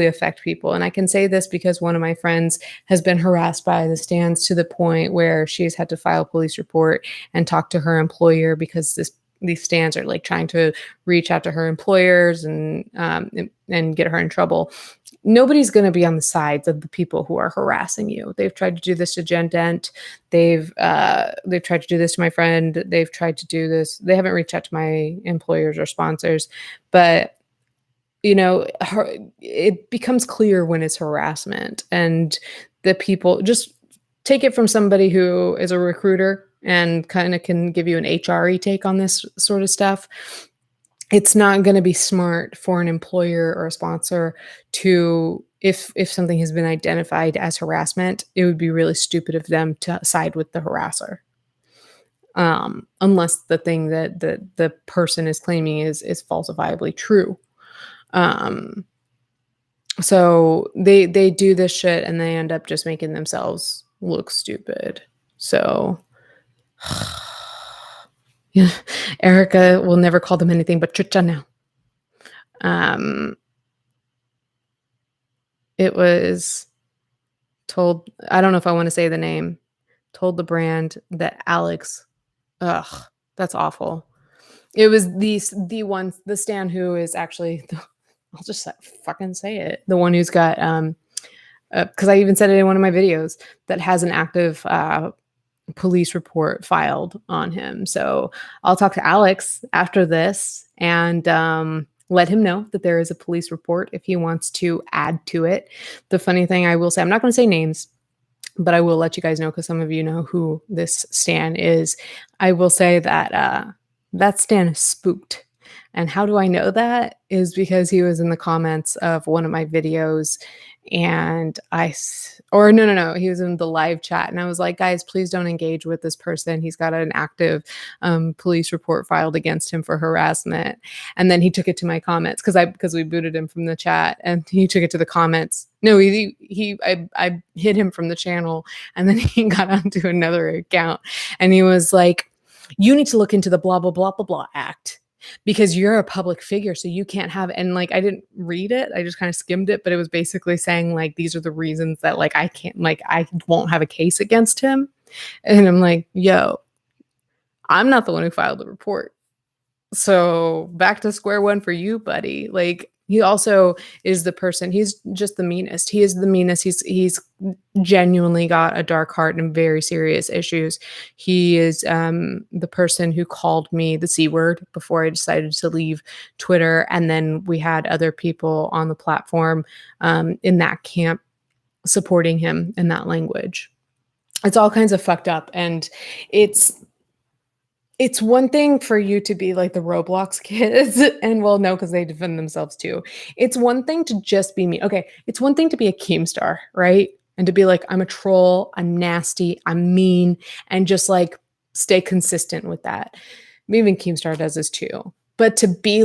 affect people. And I can say this because one of my friends has been harassed by the stans to the point where she's had to file a police report and talk to her employer because this these stands are like trying to reach out to her employers and get her in trouble. Nobody's going to be on the sides of the people who are harassing you. They've tried to do this to Jen Dent. They've tried to do this to my friend. They've tried to do this. They haven't reached out to my employers or sponsors, but it becomes clear when it's harassment, and the people just take it from somebody who is a recruiter and kind of can give you an HRE take on this sort of stuff. It's not going to be smart for an employer or a sponsor to, if something has been identified as harassment, it would be really stupid of them to side with the harasser. Unless the thing that the person is claiming is falsifiably true. So they do this shit and they end up just making themselves look stupid. So yeah, Erica will never call them anything but chicha now. It was told, I don't know if I want to say the name, told the brand that Alx, that's awful. It was the Stan who is actually, I'll just fucking say it, the one who's got, because I even said it in one of my videos, that has an active police report filed on him. So I'll talk to Alx after this and let him know that there is a police report if he wants to add to it. The funny thing I will say, I'm not going to say names, but I will let you guys know because some of you know who this Stan is. I will say that that Stan is spooked. And how do I know that? Is because he was in the comments of one of my videos, and no, he was in the live chat, and I was like, guys, please don't engage with this person. He's got an active police report filed against him for harassment. And then he took it to my comments because we booted him from the chat, and he took it to the comments. No, I hid him from the channel, and then he got onto another account, and he was like, you need to look into the blah blah blah blah blah act, because you're a public figure, so you can't have, and like, I didn't read it, I just kind of skimmed it, but it was basically saying like, these are the reasons that like, I won't have a case against him. And I'm like, yo, I'm not the one who filed the report. So back to square one for you, buddy. Like, he also is the person, he's just the meanest. He is the meanest. He's genuinely got a dark heart and very serious issues. He is the person who called me the C word before I decided to leave Twitter. And then we had other people on the platform in that camp supporting him in that language. It's all kinds of fucked up. And it's one thing for you to be like the Roblox kids, and well, no, because they defend themselves too. It's one thing to just be me. Okay, it's one thing to be a Keemstar, right? And to be like, I'm a troll, I'm nasty, I'm mean, and just like stay consistent with that. Even Keemstar does this too. But to be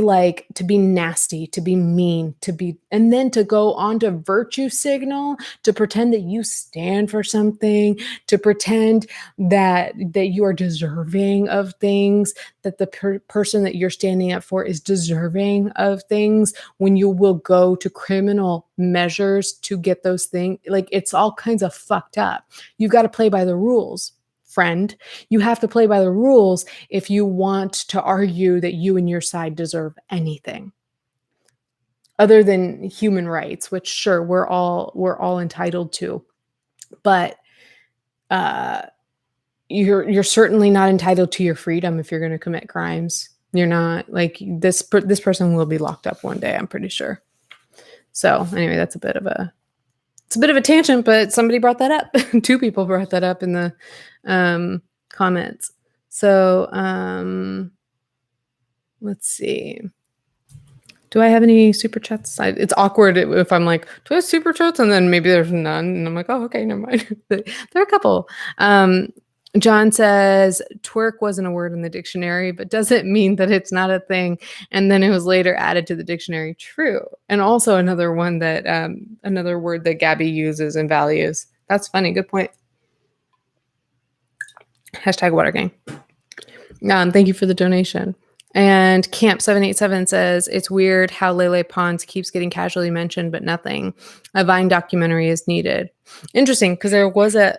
nasty, to be mean, and then to go on to virtue signal, to pretend that you stand for something, to pretend that you are deserving of things, that the person that you're standing up for is deserving of things, when you will go to criminal measures to get those things. Like, it's all kinds of fucked up. You've got to play by the rules. Friend, you have to play by the rules if you want to argue that you and your side deserve anything other than human rights, which sure, we're all entitled to, but you're certainly not entitled to your freedom if you're going to commit crimes. You're not. Like, this person will be locked up one day, I'm pretty sure. So anyway, that's a bit of a tangent, but somebody brought that up. Two people brought that up in the comments. So let's see. Do I have any super chats? It's awkward if I'm like, do I have super chats? And then maybe there's none. And I'm like, oh, okay, never mind. There are a couple. John says, twerk wasn't a word in the dictionary, but does it mean that it's not a thing? And then it was later added to the dictionary. True. And also another one that, another word that Gabbie uses and values. That's funny. Good point. Hashtag water gang. Thank you for the donation. And Camp787 says, it's weird how Lele Pons keeps getting casually mentioned, but nothing. A Vine documentary is needed. Interesting, because there was a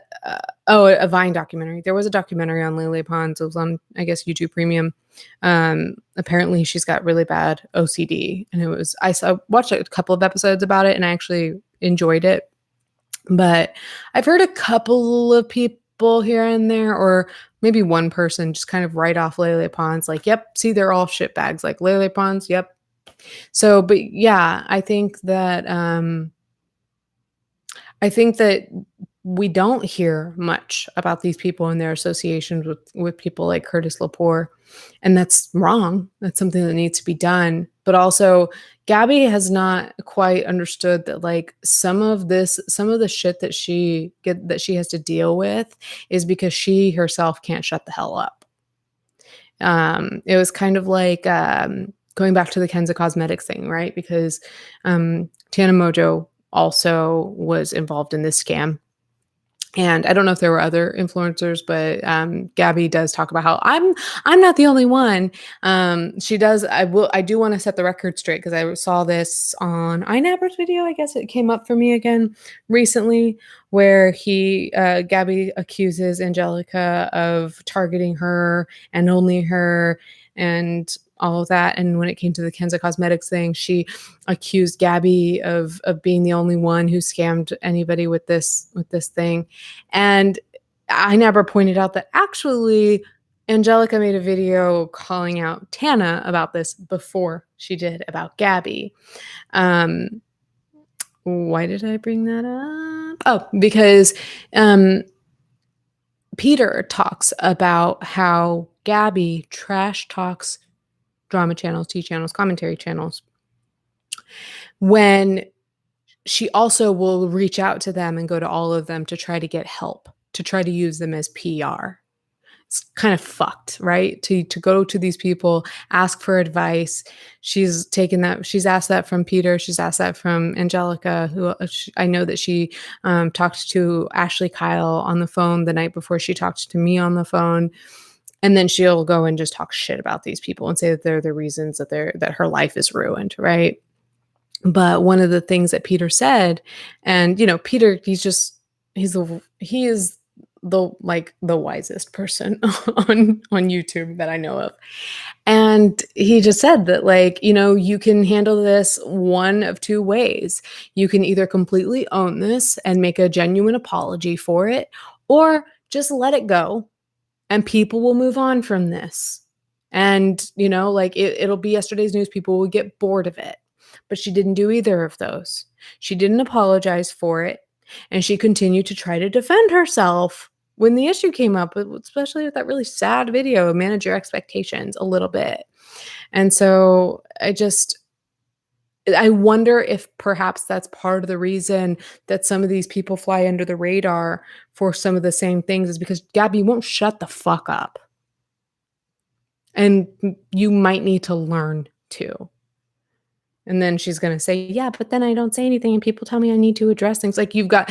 Vine documentary. There was a documentary on Lele Pons. It was on, I guess, YouTube Premium. Apparently she's got really bad OCD, and I watched a couple of episodes about it and I actually enjoyed it. But I've heard a couple of people here and there, or maybe one person just kind of write off Lele Pons like, yep, see, they're all shitbags. Like Lele Pons, yep. So, but yeah, I think that we don't hear much about these people and their associations with people like Curtis Lepore. And that's wrong. That's something that needs to be done. But also, Gabbie has not quite understood that like some of the shit that she has to deal with is because she herself can't shut the hell up. It was kind of like going back to the Kenza Cosmetics thing, right? Because Tana Mojo also was involved in this scam. And I don't know if there were other influencers, but Gabbie does talk about how I'm not the only one. She does. I do want to set the record straight because I saw this on iNabber's video. I guess it came up for me again recently, where Gabbie accuses Angelica of targeting her and only her and all of that. And when it came to the Kenza Cosmetics thing, she accused Gabbie of being the only one who scammed anybody with this thing. And I never pointed out that actually Angelica made a video calling out Tana about this before she did about Gabbie. Why did I bring that up? Oh, because Peter talks about how Gabbie trash talks drama channels, T channels, commentary channels, when she also will reach out to them and go to all of them to try to get help, to try to use them as PR. It's kind of fucked, right? To go to these people, ask for advice. She's asked that from Peter. She's asked that from Angelica, who I know that she talked to Ashley Kyle on the phone the night before she talked to me on the phone. And then she'll go and just talk shit about these people and say that they're the reasons that her life is ruined, right? But one of the things that Peter said, and Peter, he is the wisest person on YouTube that I know of. And he just said that you can handle this one of two ways. You can either completely own this and make a genuine apology for it, or just let it go. And people will move on from this. And, it'll be yesterday's news. People will get bored of it. But she didn't do either of those. She didn't apologize for it. And she continued to try to defend herself when the issue came up, especially with that really sad video, Manage Your Expectations, a little bit. And so I wonder if perhaps that's part of the reason that some of these people fly under the radar for some of the same things, is because Gabbie won't shut the fuck up. And you might need to learn to. And then she's going to say, yeah, but then I don't say anything and people tell me I need to address things. Like you've got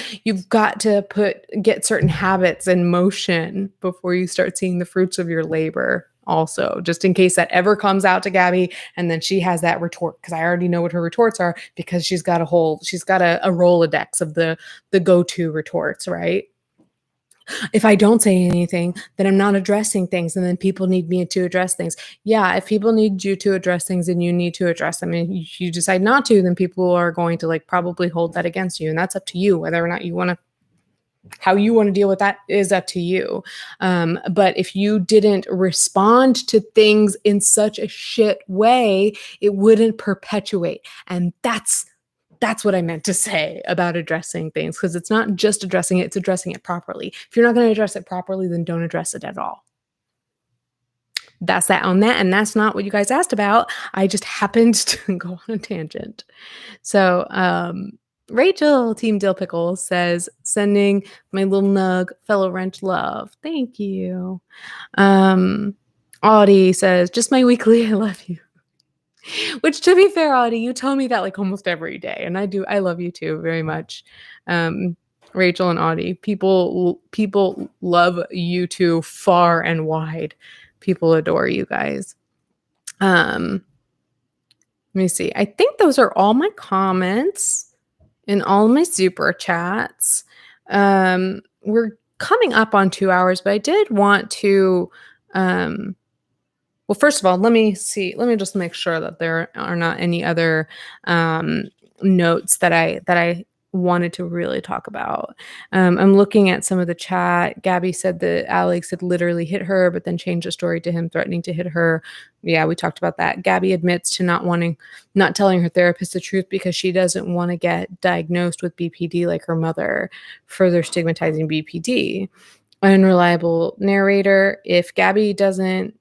to get certain habits in motion before you start seeing the fruits of your labor. Also, just in case that ever comes out to Gabbie and then she has that retort, because I already know what her retorts are, because she's got a Rolodex of the go-to retorts, right? If I don't say anything, then I'm not addressing things, and then people need me to address things. Yeah, if people need you to address things, then you need to address them. And if you decide not to, then people are going to probably hold that against you, and that's up to you. Whether or not how you want to deal with that is up to you. But if you didn't respond to things in such a shit way, it wouldn't perpetuate. And that's what I meant to say about addressing things, because it's not just addressing it, it's addressing it properly. If you're not going to address it properly, then don't address it at all. That's that on that. And that's not what you guys asked about. I just happened to go on a tangent. So, Rachel, Team Dill Pickle, says, sending my little nug fellow wrench love. Thank you. Audie says, just my weekly I love you. Which, to be fair, Audie, you tell me that almost every day. And I love you too very much. Rachel and Audie, people love you too, far and wide. People adore you guys. Let me see. I think those are all my comments in all my super chats. We're coming up on 2 hours, but I did want to Well, first of all, let me just make sure that there are not any other notes that I wanted to really talk about. I'm looking at some of the chat. Gabbie said that Alx had literally hit her, but then changed the story to him threatening to hit her. Yeah, we talked about that. Gabbie admits to not telling her therapist the truth because she doesn't want to get diagnosed with BPD like her mother, further stigmatizing BPD. Unreliable narrator. If Gabbie doesn't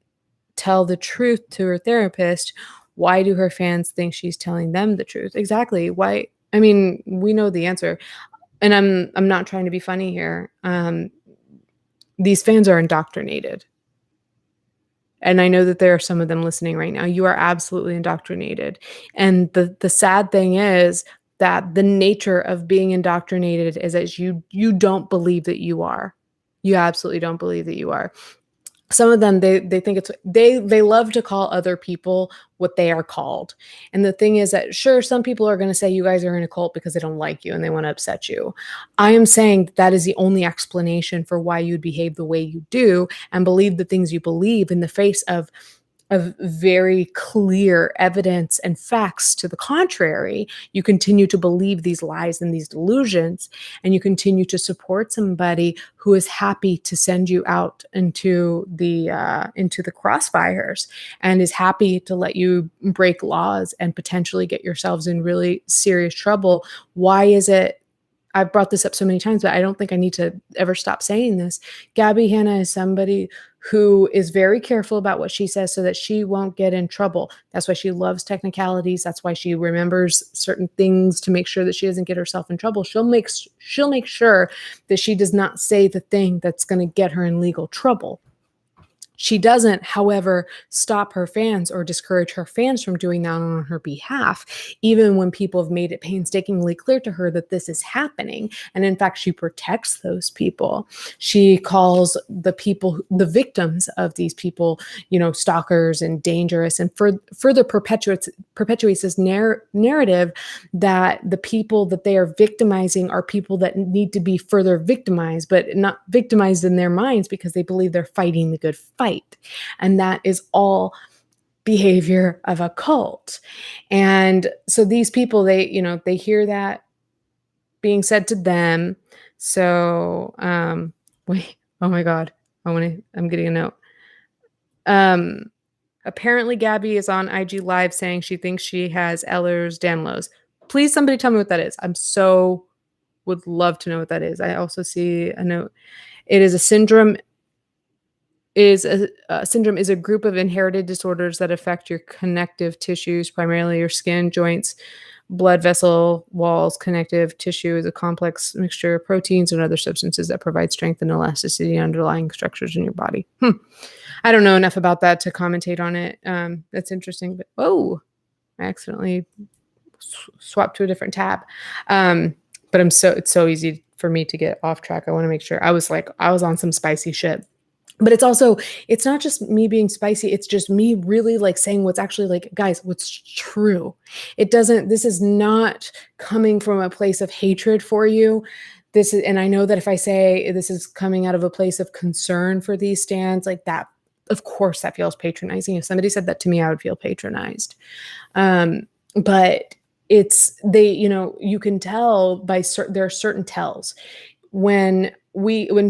tell the truth to her therapist, why do her fans think she's telling them the truth? Exactly. Why? I mean, we know the answer. And I'm not trying to be funny here. These fans are indoctrinated. And I know that there are some of them listening right now. You are absolutely indoctrinated. And the sad thing is that the nature of being indoctrinated is that you don't believe that you are. You absolutely don't believe that you are. Some of them, they think it's, they love to call other people what they are called. And the thing is that, sure, some people are going to say you guys are in a cult because they don't like you and they want to upset you. I am saying that is the only explanation for why you'd behave the way you do and believe the things you believe in the face of very clear evidence and facts to the contrary. You continue to believe these lies and these delusions, and you continue to support somebody who is happy to send you out into the crossfires and is happy to let you break laws and potentially get yourselves in really serious trouble. Why is it? I've brought this up so many times, but I don't think I need to ever stop saying this. Gabbie Hanna is somebody who is very careful about what she says so that she won't get in trouble. That's why she loves technicalities. That's why she remembers certain things to make sure that she doesn't get herself in trouble. She'll make sure that she does not say the thing that's going to get her in legal trouble. She doesn't, however, stop her fans or discourage her fans from doing that on her behalf, even when people have made it painstakingly clear to her that this is happening. And in fact, she protects those people. She calls the victims of these people, stalkers and dangerous, and further perpetuates this narrative that the people that they are victimizing are people that need to be further victimized, but not victimized in their minds because they believe they're fighting the good fight. And that is all behavior of a cult. And so these people, they hear that being said to them. So, wait, oh my God, I'm getting a note. Apparently Gabbie is on IG Live saying she thinks she has Ehlers-Danlos. Please, somebody tell me what that is. Would love to know what that is. I also see a note. It is a syndrome. Syndrome is a group of inherited disorders that affect your connective tissues, primarily your skin, joints, blood vessel walls. Connective tissue is a complex mixture of proteins and other substances that provide strength and elasticity in underlying structures in your body. I don't know enough about that to commentate on it. That's interesting. But I accidentally swapped to a different tab. But it's so easy for me to get off track. I want to make sure I was on some spicy shit. But it's not just me being spicy. It's just me really saying what's actually guys, what's true. This is not coming from a place of hatred for you. And I know that if I say this is coming out of a place of concern for these stands like that, of course that feels patronizing. If somebody said that to me, I would feel patronized. But you can tell there are certain tells when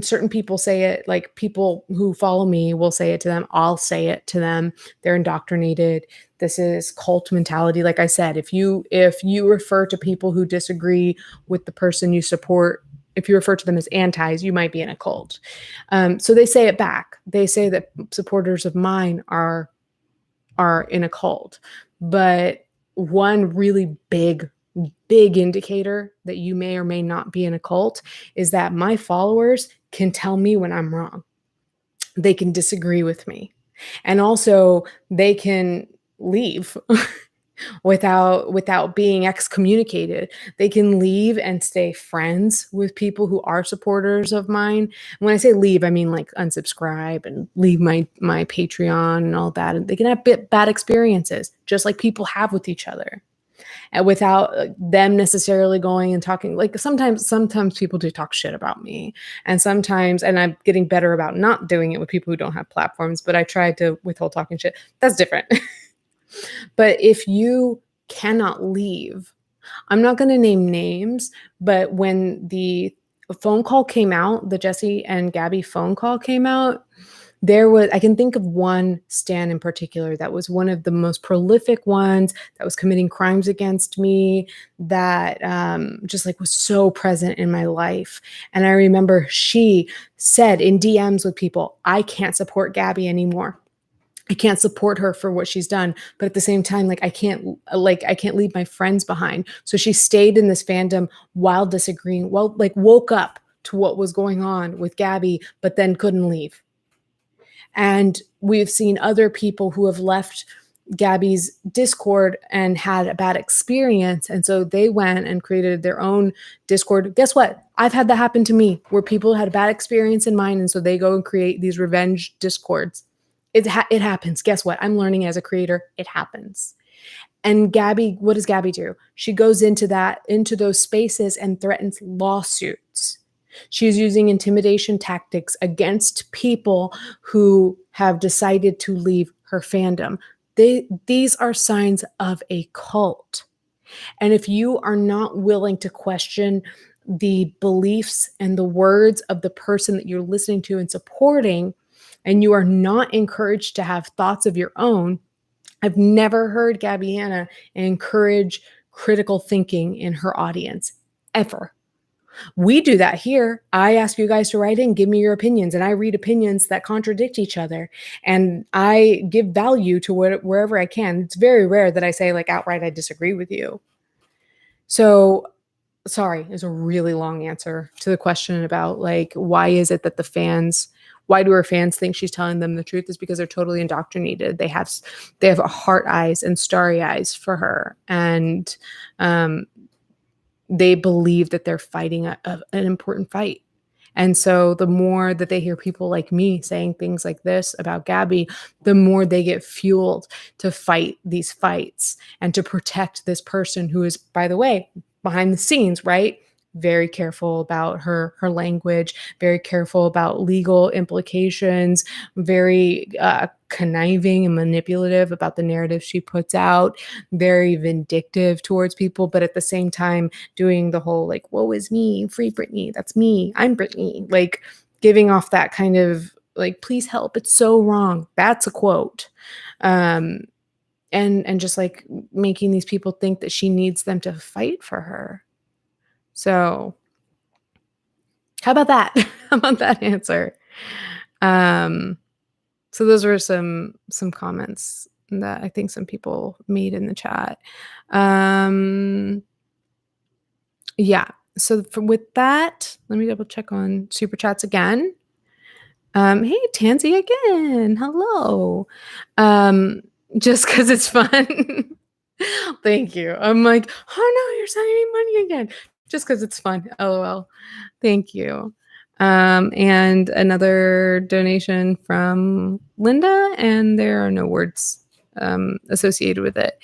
certain people say it, like people who follow me will say it to them. I'll say it to them. They're indoctrinated. This is cult mentality. Like I said, if you refer to people who disagree with the person you support, if you refer to them as antis, you might be in a cult. So they say it back. They say that supporters of mine are in a cult. But one really big indicator that you may or may not be in a cult is that my followers can tell me when I'm wrong. They can disagree with me. And also they can leave without being excommunicated. They can leave and stay friends with people who are supporters of mine. When I say leave, I mean unsubscribe and leave my Patreon and all that. And they can have bad experiences, just like people have with each other. without them necessarily going and talking. Like sometimes people do talk shit about me, and I'm getting better about not doing it with people who don't have platforms, but I try to withhold talking shit. That's different. But if you cannot leave, I'm not going to name names, but when the phone call came out, the Jessi and Gabbie phone call came out, I can think of one stan in particular that was one of the most prolific ones, that was committing crimes against me, that just like was so present in my life. And I remember she said in DMs with people, I can't support Gabbie anymore. I can't support her for what she's done, but at the same time, I can't leave my friends behind. So she stayed in this fandom while disagreeing, woke up to what was going on with Gabbie, but then couldn't leave. And we've seen other people who have left Gabbie's Discord and had a bad experience. And so they went and created their own Discord. Guess what? I've had that happen to me, where people had a bad experience in mine. And so they go and create these revenge Discords. It happens. Guess what? I'm learning as a creator. It happens. And Gabbie, what does Gabbie do? She goes into those spaces and threatens lawsuits. She's using intimidation tactics against people who have decided to leave her fandom. These are signs of a cult. And if you are not willing to question the beliefs and the words of the person that you're listening to and supporting, and you are not encouraged to have thoughts of your own, I've never heard Gabbie Hanna encourage critical thinking in her audience, ever. We do that here. I ask you guys to write in, give me your opinions, and I read opinions that contradict each other, and I give value to wherever I can. It's very rare that I say outright, I disagree with you. So sorry, it's a really long answer to the question about why is it that why do her fans think she's telling them the truth? Is because they're totally indoctrinated. They have heart eyes and starry eyes for her. And they believe that they're fighting an important fight. And so the more that they hear people like me saying things like this about Gabbie, the more they get fueled to fight these fights and to protect this person who is, by the way, behind the scenes, right? Very careful about her language, very careful about legal implications, very conniving and manipulative about the narrative she puts out, very vindictive towards people, but at the same time doing the whole woe is me, free Britney, that's me, I'm Britney, giving off that kind of please help, it's so wrong. That's a quote. And just making these people think that she needs them to fight for her. So how about that? How about that answer? So those were some comments that I think some people made in the chat. Yeah. So with that, let me double check on super chats again. Hey, Tansy again. Hello. Just because it's fun. Thank you. I'm oh no, you're sending me money again. Just because it's fun. LOL. Thank you. And another donation from Linda, and there are no words associated with it.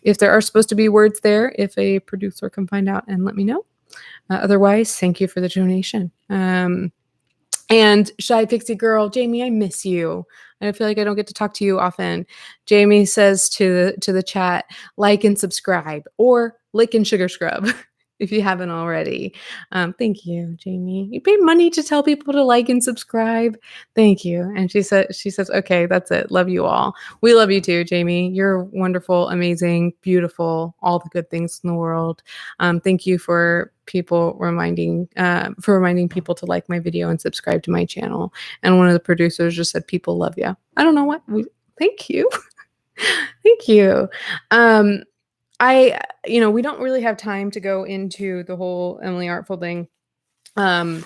If there are supposed to be words there, if a producer can find out and let me know. Otherwise, thank you for the donation. And Shy Pixie Girl, Jamie, I miss you. I feel like I don't get to talk to you often. Jamie says to the chat, like and subscribe, or lick and sugar scrub if you haven't already. Thank you, Jamie. You pay money to tell people to like and subscribe. Thank you. And she says, okay, that's it. Love you all. We love you too, Jamie. You're wonderful, amazing, beautiful, all the good things in the world. Thank you for reminding people to like my video and subscribe to my channel. And one of the producers just said, people love you. I don't know what. Thank you. Thank you. We don't really have time to go into the whole Emily Artful thing. You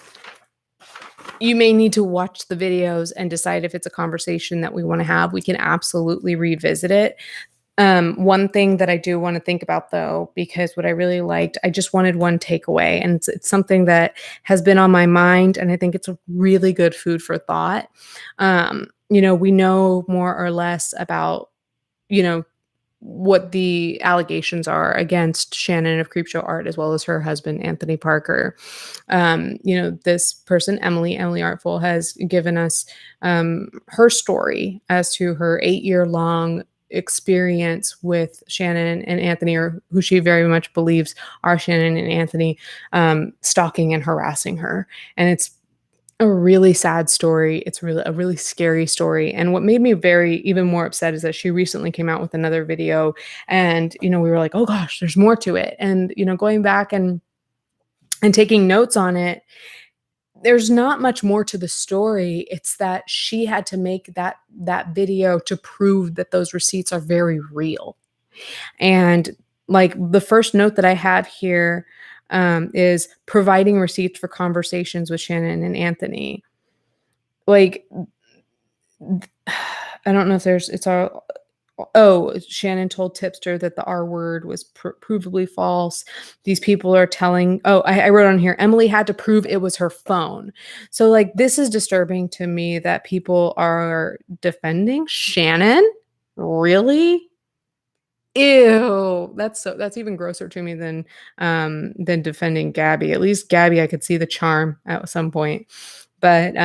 may need to watch the videos and decide if it's a conversation that we want to have. We can absolutely revisit it. One thing that I do want to think about, though, because what I really liked, I just wanted one takeaway, and it's something that has been on my mind, and I think it's a really good food for thought. We know more or less about, what the allegations are against Shannon of Creepshow Art, as well as her husband, Anthony Parker. This person, Emily Artful, has given us her story as to her 8-year-long experience with Shannon and Anthony, or who she very much believes are Shannon and Anthony, stalking and harassing her. And it's a really sad story. It's really a really scary story. And what made me even more upset is that she recently came out with another video, and we were like, oh gosh, there's more to it. And going back and taking notes on it, there's not much more to the story. It's that she had to make that video to prove that those receipts are very real. And like the first note that I have here is providing receipts for conversations with Shannon and Anthony. Like, I don't know if it's all. Oh, Shannon told Tipster that the R word was provably false. These people are telling. Oh, I wrote on here, Emily had to prove it was her phone. So like, this is disturbing to me that people are defending Shannon. Really? Ew, that's even grosser to me than defending Gabbie. At least Gabbie, I could see the charm at some point, but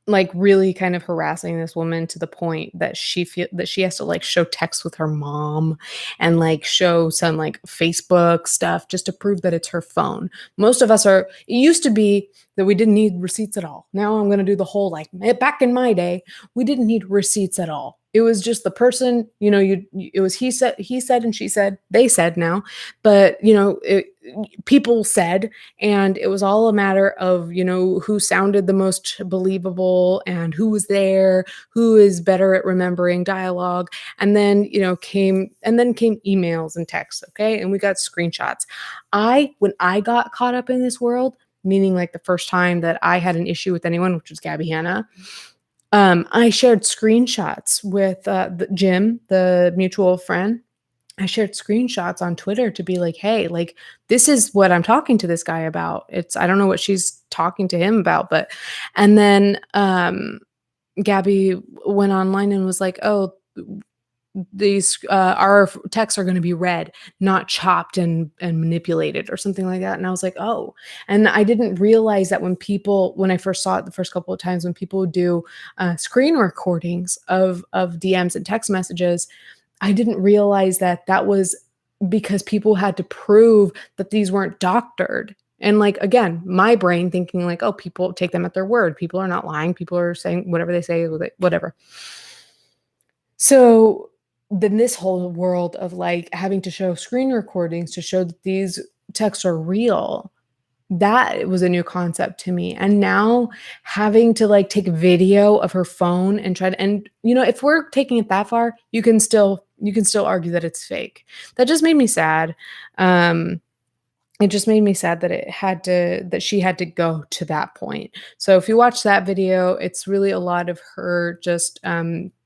like really kind of harassing this woman to the point that she has to like show texts with her mom and like show some like Facebook stuff just to prove that it's her phone. Most of us it used to be that we didn't need receipts at all. Now I'm going to do the whole, like, back in my day, we didn't need receipts at all. It was just the person, it was he said, and she said, they said now, but people said, and it was all a matter of, who sounded the most believable and who was there, who is better at remembering dialogue. And then, came emails and texts. Okay. And we got screenshots. When I got caught up in this world, meaning like the first time that I had an issue with anyone, which was Gabbie Hanna, I shared screenshots with Jim, the mutual friend. I shared screenshots on Twitter to be like, hey, like, this is what I'm talking to this guy about. I don't know what she's talking to him about, and then Gabbie went online and was like, oh, these our texts are going to be read, not chopped and manipulated or something like that. And I was like, oh. And I didn't realize that when I first saw it the first couple of times, when people do screen recordings of DMs and text messages, I didn't realize that was because people had to prove that these weren't doctored. And like, again, my brain thinking like, oh, people take them at their word. People are not lying. People are saying whatever they say, whatever. So then this whole world of like having to show screen recordings to show that these texts are real, that was a new concept to me. And now having to like take video of her phone and if we're taking it that far, you can still argue that it's fake. That just made me sad. It just made me sad that she had to go to that point. So if you watch that video, it's really a lot of her just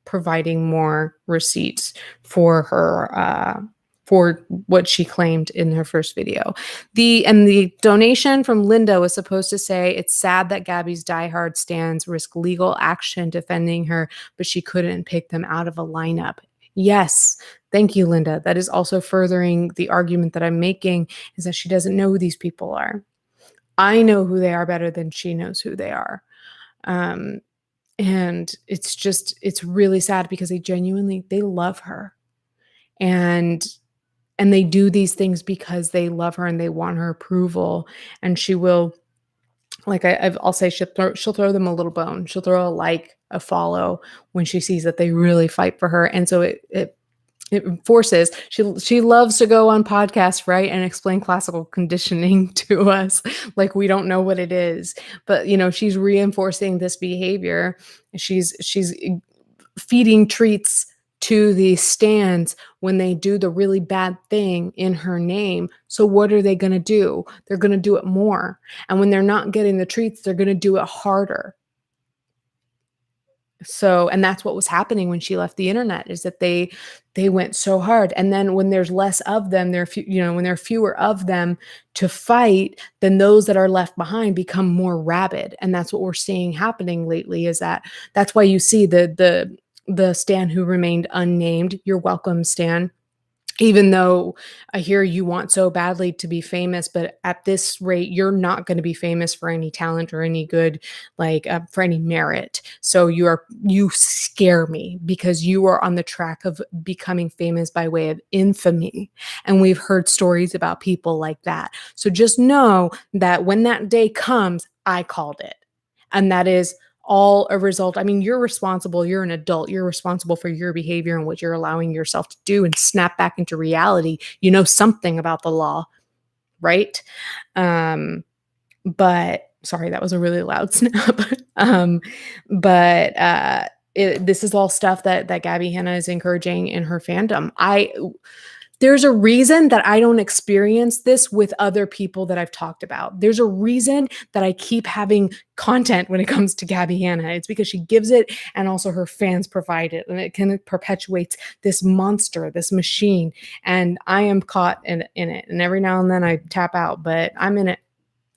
providing more receipts for her for what she claimed in her first video. The donation from Linda was supposed to say, it's sad that Gabbie's diehard stans risk legal action defending her, but she couldn't pick them out of a lineup. Yes. Thank you, Linda. That is also furthering the argument that I'm making, is that she doesn't know who these people are. I know who they are better than she knows who they are. And it's really sad because they love her. And they do these things because they love her and they want her approval. And she will, like I'll say, she'll throw them a little bone. She'll throw a like, a follow when she sees that they really fight for her. And so it forces, she loves to go on podcasts, right, and explain classical conditioning to us like we don't know what it is. But she's reinforcing this behavior. She's feeding treats to the stands when they do the really bad thing in her name. So what are they going to do? They're going to do it more. And when they're not getting the treats, they're going to do it harder. So, and that's what was happening when she left the internet, is that they went so hard. And then when there's less of them, when there are fewer of them to fight, then those that are left behind become more rabid. And that's what we're seeing happening lately, is that's why you see the the Stan who remained unnamed, you're welcome, Stan. Even though I hear you want so badly to be famous, but at this rate, you're not going to be famous for any talent or any good, for any merit. So you scare me because you are on the track of becoming famous by way of infamy. And we've heard stories about people like that. So just know that when that day comes, I called it. And that is all a result. I mean, you're responsible. You're an adult. You're responsible for your behavior and what you're allowing yourself to do and snap back into reality. You know something about the law, right? But sorry, that was a really loud snap. But this is all stuff that Gabbie Hanna is encouraging in her fandom. There's a reason that I don't experience this with other people that I've talked about. There's a reason that I keep having content when it comes to Gabbie Hanna. It's because she gives it and also her fans provide it. And it kind of perpetuates this monster, this machine. And I am caught in it. And every now and then I tap out, but I'm in it.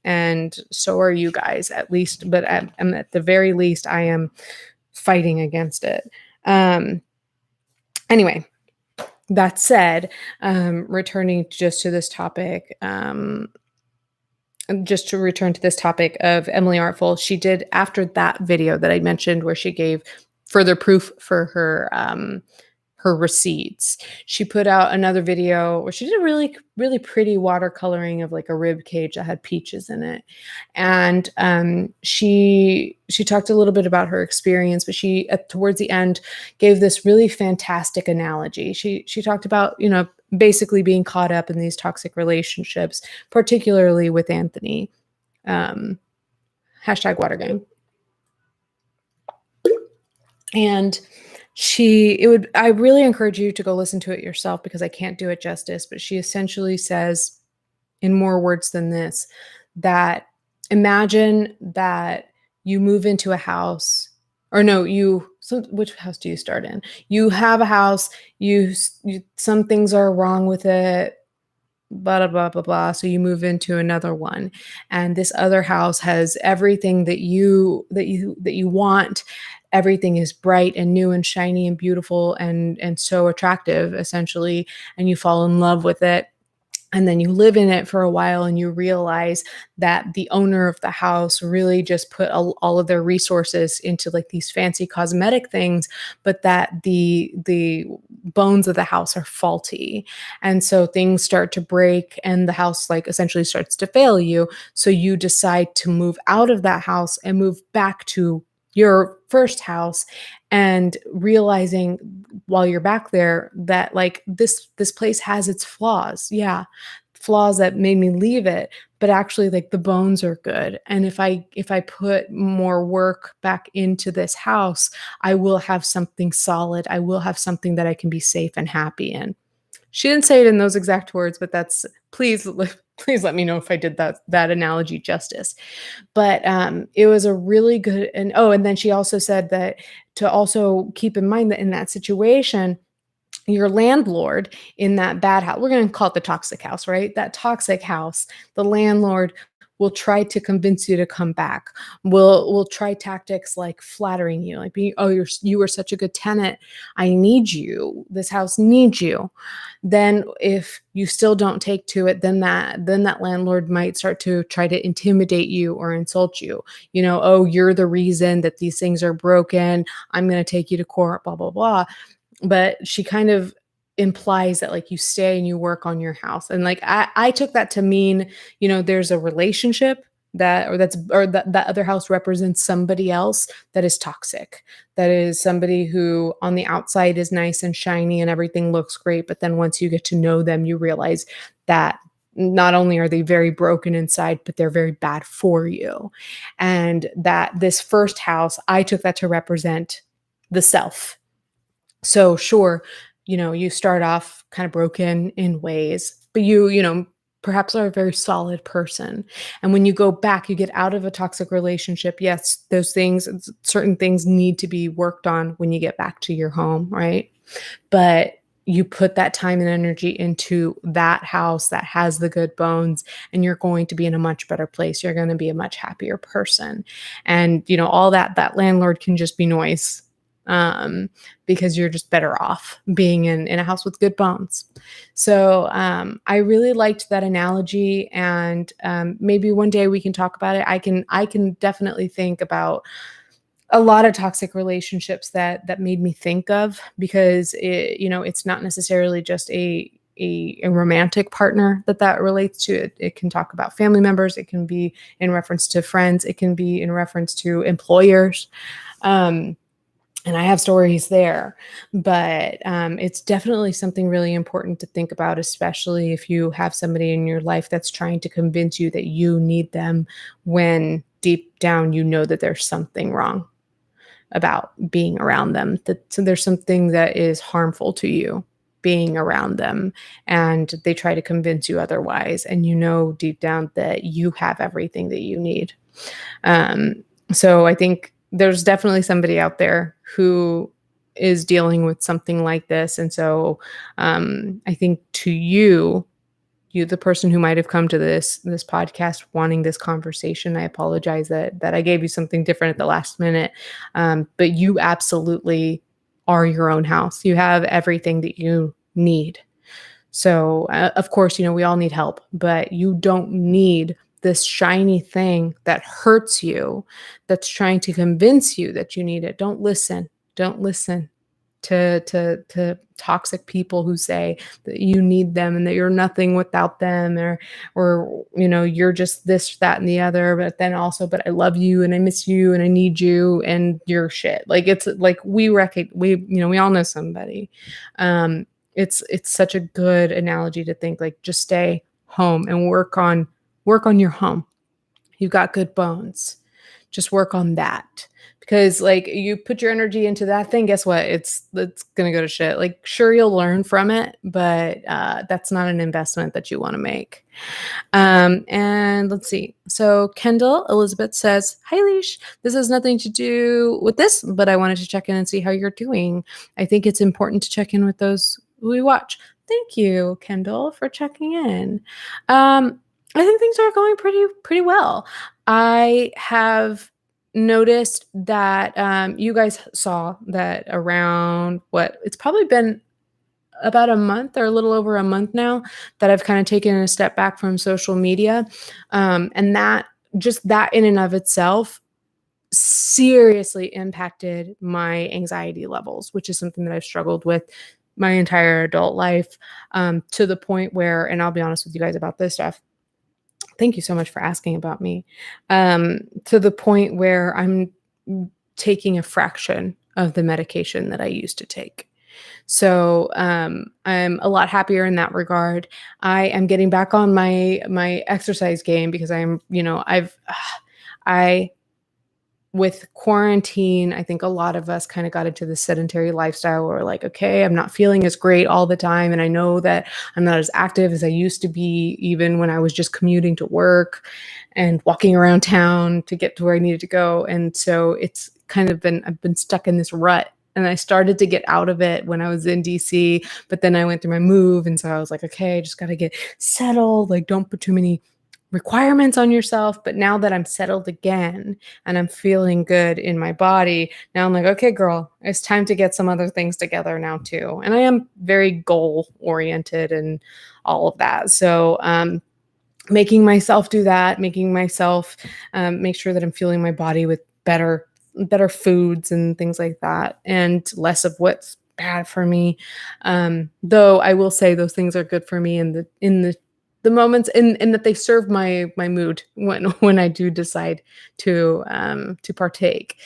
And so are you guys, at least. But at the very least, I am fighting against it. Anyway. That said, returning just to this topic, just to return to this topic of Emily Artful, she did, after that video that I mentioned where she gave further proof for her receipts, she put out another video where she did a really, really pretty watercoloring of like a rib cage that had peaches in it. And she talked a little bit about her experience, but she towards the end gave this really fantastic analogy. She talked about, basically being caught up in these toxic relationships, particularly with Anthony. Hashtag water gang. And I really encourage you to go listen to it yourself because I can't do it justice, but she essentially says in more words than this, that imagine that you move into a house, or no, which house do you start in? You have a house, some things are wrong with it, blah, blah, blah, blah. So you move into another one, and this other house has everything that you want. Everything is bright and new and shiny and beautiful and so attractive, essentially, and you fall in love with it. And then you live in it for a while and you realize that the owner of the house really just put all of their resources into like these fancy cosmetic things, but that the bones of the house are faulty. And so things start to break and the house like essentially starts to fail you. So you decide to move out of that house and move back to your first house, and realizing while you're back there that like this place has its flaws. Yeah, flaws that made me leave it, but actually like the bones are good. And if I put more work back into this house, I will have something solid. I will have something that I can be safe and happy in. She didn't say it in those exact words, but please let me know if I did that analogy justice. But it was a really good, and then she also said that to also keep in mind that in that situation, your landlord in that bad house, we're going to call it the toxic house, right? That toxic house, the landlord will try to convince you to come back. We'll try tactics like flattering you, like being, you are such a good tenant. I need you. This house needs you. Then if you still don't take to it, then that landlord might start to try to intimidate you or insult you. You're the reason that these things are broken. I'm going to take you to court, blah, blah, blah. But she kind of implies that like you stay and you work on your house. And like I took that to mean, there's a relationship that other house represents somebody else that is toxic. That is somebody who on the outside is nice and shiny and everything looks great. But then once you get to know them, you realize that not only are they very broken inside, but they're very bad for you. And that this first house, I took that to represent the self. So sure, you start off kind of broken in ways, but you perhaps are a very solid person. And when you go back, you get out of a toxic relationship. Yes, certain things need to be worked on when you get back to your home, right? But you put that time and energy into that house that has the good bones, and you're going to be in a much better place. You're going to be a much happier person. And, all that landlord can just be noise. because you're just better off being in a house with good bones. So I really liked that analogy, and maybe one day we can talk about it. I can definitely think about a lot of toxic relationships that made me think of, because it's not necessarily just a romantic partner that relates to it. It can talk about family members. It can be in reference to friends. It can be in reference to employers. Um, and I have stories there, but it's definitely something really important to think about, especially if you have somebody in your life that's trying to convince you that you need them, when deep down you know that there's something wrong about being around them. So there's something that is harmful to you being around them, and they try to convince you otherwise. And you know deep down that you have everything that you need. Um, so I think there's definitely somebody out there who is dealing with something like this. And so I think to you, the person who might have come to this podcast wanting this conversation, I apologize that I gave you something different at the last minute. But you absolutely are your own house. You have everything that you need. So of course, we all need help, but you don't need this shiny thing that hurts you, that's trying to convince you that you need it. Don't listen. Don't listen to toxic people who say that you need them and that you're nothing without them, or you're just this, that, and the other. But then also, but I love you and I miss you and I need you and you're shit. Like, it's like we all know somebody. It's such a good analogy to think, like, just stay home and work on your home. You've got good bones. Just work on that. Because, like, you put your energy into that thing, guess what? It's gonna go to shit. Like, sure, you'll learn from it, but that's not an investment that you want to make. And let's see. So Kendall Elizabeth says, "Hi, Leash. This has nothing to do with this, but I wanted to check in and see how you're doing. I think it's important to check in with those who we watch." Thank you, Kendall, for checking in. I think things are going pretty well. I have noticed that you guys saw that around it's probably been about a month or a little over a month now that I've kind of taken a step back from social media. And that in and of itself seriously impacted my anxiety levels, which is something that I've struggled with my entire adult life, to the point where, and I'll be honest with you guys about this stuff. Thank you so much for asking about me. To the point where I'm taking a fraction of the medication that I used to take. So I'm a lot happier in that regard. I am getting back on my exercise game, because I with quarantine, I think a lot of us kind of got into this sedentary lifestyle where we're like, okay, I'm not feeling as great all the time. And I know that I'm not as active as I used to be, even when I was just commuting to work and walking around town to get to where I needed to go. And so it's kind of I've been stuck in this rut. And I started to get out of it when I was in DC, but then I went through my move. And so I was like, okay, I just got to get settled. Like, don't put too many requirements on yourself. But now that I'm settled again and I'm feeling good in my body, now I'm like, okay, girl, it's time to get some other things together now too. And I am very goal oriented and all of that. So, making myself do that, making myself make sure that I'm fueling my body with better foods and things like that, and less of what's bad for me. Though I will say those things are good for me in the moments, and that they serve my mood when I do decide to partake.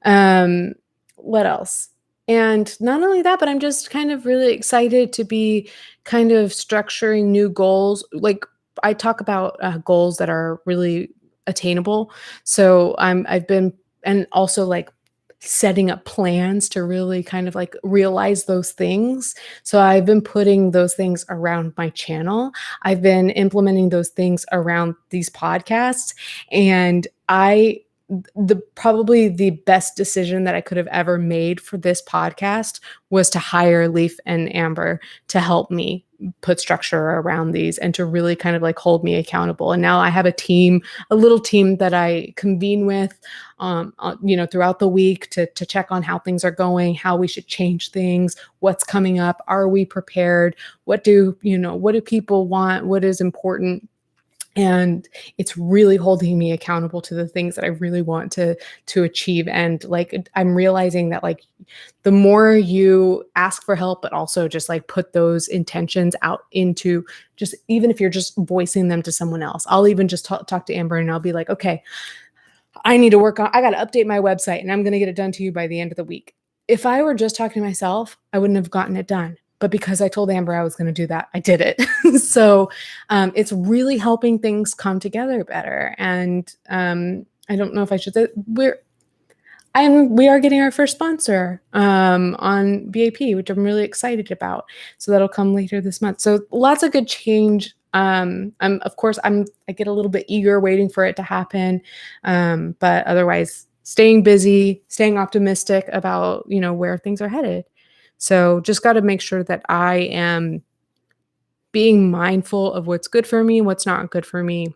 What else? And not only that, but I'm just kind of really excited to be kind of structuring new goals. Like, I talk about goals that are really attainable. So I've been, and also like setting up plans to really kind of like realize those things. So I've been putting those things around my channel. I've been implementing those things around these podcasts. And I probably the best decision that I could have ever made for this podcast was to hire Leaf and Amber to help me put structure around these and to really kind of like hold me accountable. And now I have a team, a little team that I convene with, throughout the week to check on how things are going, how we should change things, what's coming up, are we prepared, what do people want, what is important. And it's really holding me accountable to the things that I really want to achieve. And like, I'm realizing that like the more you ask for help, but also just like put those intentions out into just, even if you're just voicing them to someone else, I'll even just talk to Amber and I'll be like, okay, I got to update my website and I'm going to get it done to you by the end of the week. If I were just talking to myself, I wouldn't have gotten it done. But because I told Amber I was going to do that, I did it. So it's really helping things come together better. And I don't know if I should say we are getting our first sponsor on BAP, which I'm really excited about. So that'll come later this month. So lots of good change. I get a little bit eager waiting for it to happen. But otherwise, staying busy, staying optimistic about, where things are headed. So just got to make sure that I am being mindful of what's good for me, what's not good for me,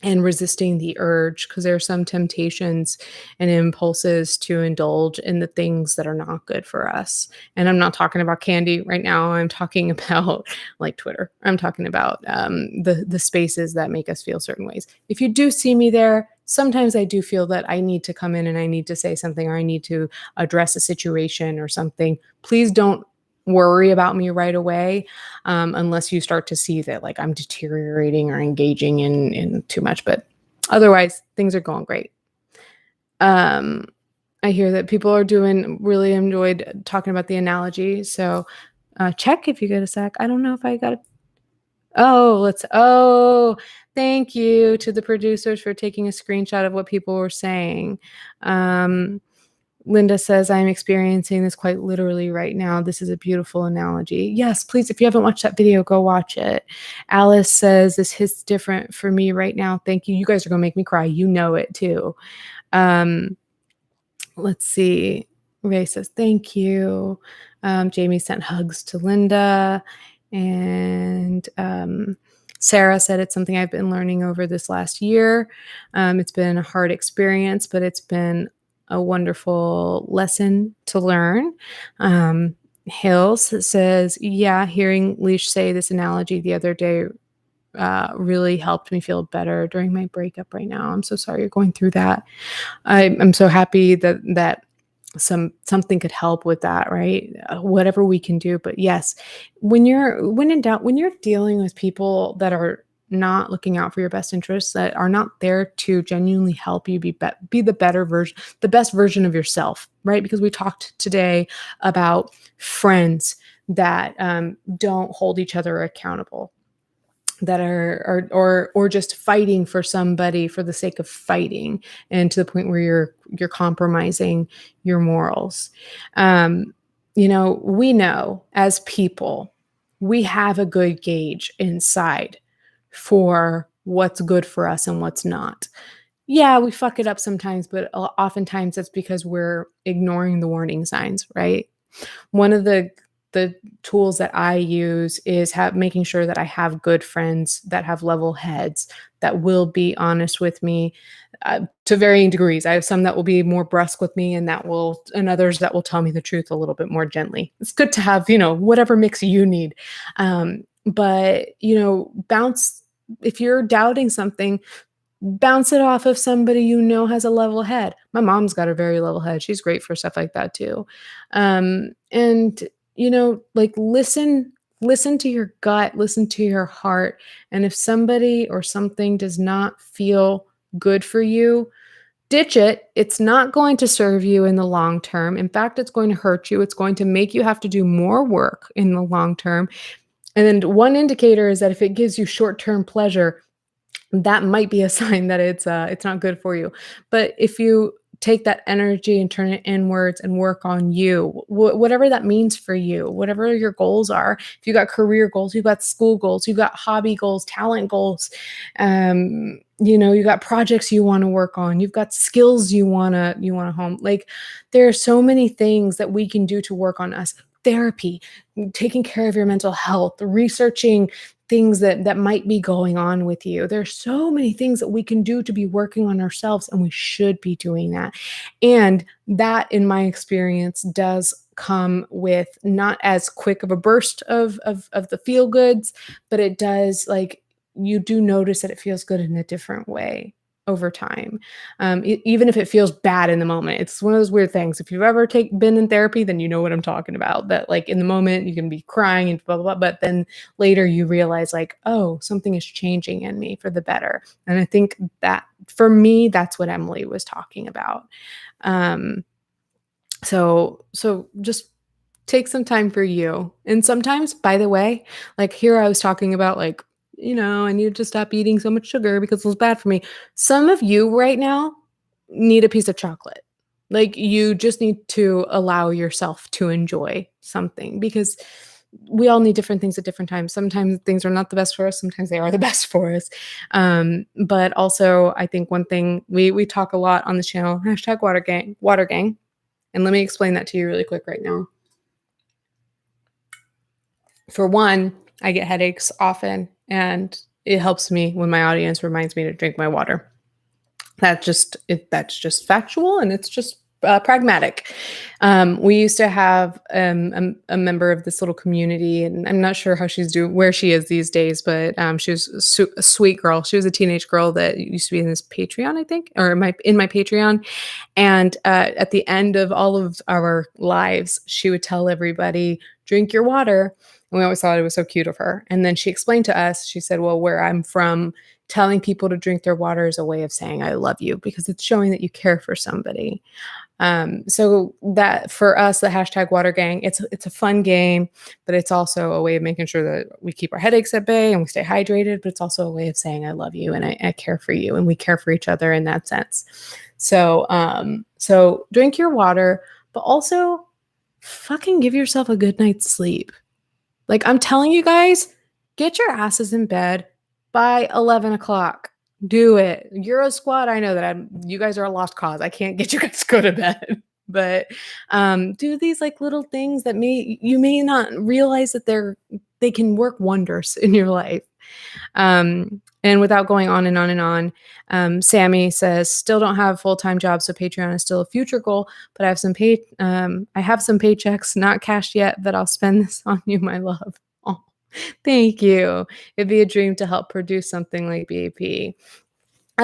and resisting the urge, because there are some temptations and impulses to indulge in the things that are not good for us. And I'm not talking about candy right now. I'm talking about like Twitter. I'm talking about the spaces that make us feel certain ways. If you do see me there, sometimes I do feel that I need to come in and I need to say something, or I need to address a situation or something. Please don't worry about me right away, unless you start to see that like I'm deteriorating or engaging in too much. But otherwise, things are going great. I hear that people are really enjoyed talking about the analogy. So check if you get a sec. I don't know if I got it. Thank you to the producers for taking a screenshot of what people were saying. Linda says, I'm experiencing this quite literally right now. This is a beautiful analogy. Yes, please, if you haven't watched that video, go watch it. Alice says, this hits different for me right now. Thank you. You guys are going to make me cry. You know it too. Let's see. Ray says, thank you. Jamie sent hugs to Linda. And Sarah said, it's something I've been learning over this last year. It's been a hard experience, but it's been a wonderful lesson to learn. Hills says, yeah, hearing Leash say this analogy the other day really helped me feel better during my breakup right now. I'm so sorry you're going through that. I'm so happy that something could help with that, right? Whatever we can do. But yes, when in doubt, when you're dealing with people that are not looking out for your best interests, that are not there to genuinely help you be the best version of yourself, right? Because we talked today about friends that don't hold each other accountable, that are just fighting for somebody for the sake of fighting, and to the point where you're compromising your morals. We know as people, we have a good gauge inside for what's good for us and what's not. Yeah, we fuck it up sometimes, but oftentimes it's because we're ignoring the warning signs, right? One of the tools that I use is making sure that I have good friends that have level heads, that will be honest with me to varying degrees. I have some that will be more brusque with me, and others that will tell me the truth a little bit more gently. It's good to have, whatever mix you need. But bounce, if you're doubting something, bounce it off of somebody has a level head. My mom's got a very level head. She's great for stuff like that too. And like listen to your gut, listen to your heart. And if somebody or something does not feel good for you, ditch it. It's not going to serve you in the long term. In fact, it's going to hurt you. It's going to make you have to do more work in the long term. And then one indicator is that if it gives you short-term pleasure, that might be a sign that it's not good for you. But if you take that energy and turn it inwards and work on you, whatever that means for you, whatever your goals are. If you got career goals, you've got school goals, you've got hobby goals, talent goals, you got projects you want to work on, you've got skills you want to hone. Like, there are so many things that we can do to work on us. Therapy, taking care of your mental health, researching things that might be going on with you. There's so many things that we can do to be working on ourselves, and we should be doing that. And that, in my experience, does come with not as quick of a burst of the feel goods, but it does, like, you do notice that it feels good in a different way over time. Even if it feels bad in the moment. It's one of those weird things. If you've ever been in therapy, then you know what I'm talking about. That, like, in the moment you can be crying and blah, blah, blah, but then later you realize, like, oh, something is changing in me for the better. And I think that, for me, that's what Emily was talking about. So just take some time for you. And sometimes, by the way, like, here I was talking about, like, I needed to stop eating so much sugar because it was bad for me. Some of you right now need a piece of chocolate. Like, you just need to allow yourself to enjoy something, because we all need different things at different times. Sometimes things are not the best for us. Sometimes they are the best for us. But also, I think one thing we talk a lot on the channel, #water gang. And let me explain that to you really quick right now. For one, I get headaches often, and it helps me when my audience reminds me to drink my water. That's just factual, and it's just pragmatic. We used to have a member of this little community, and I'm not sure how where she is these days, but she was a sweet girl. She was a teenage girl that used to be in this Patreon, I think, or in my Patreon. And at the end of all of our lives, she would tell everybody, drink your water. And we always thought it was so cute of her. And then she explained to us, she said, well, where I'm from, telling people to drink their water is a way of saying I love you, because it's showing that you care for somebody. So that, for us, the #WaterGang, it's a fun game, but it's also a way of making sure that we keep our headaches at bay and we stay hydrated. But it's also a way of saying I love you, and I care for you, and we care for each other in that sense. So drink your water, but also fucking give yourself a good night's sleep. Like, I'm telling you guys, get your asses in bed by 11 o'clock. Do it. Euro Squad, I know that you guys are a lost cause. I can't get you guys to go to bed. But do these, like, little things that you may not realize that they can work wonders in your life. And without going on and on and on, Sammy says, still don't have a full-time job, so Patreon is still a future goal, but I have some paychecks, not cashed yet, but I'll spend this on you, my love. Oh, thank you. It'd be a dream to help produce something like BAP.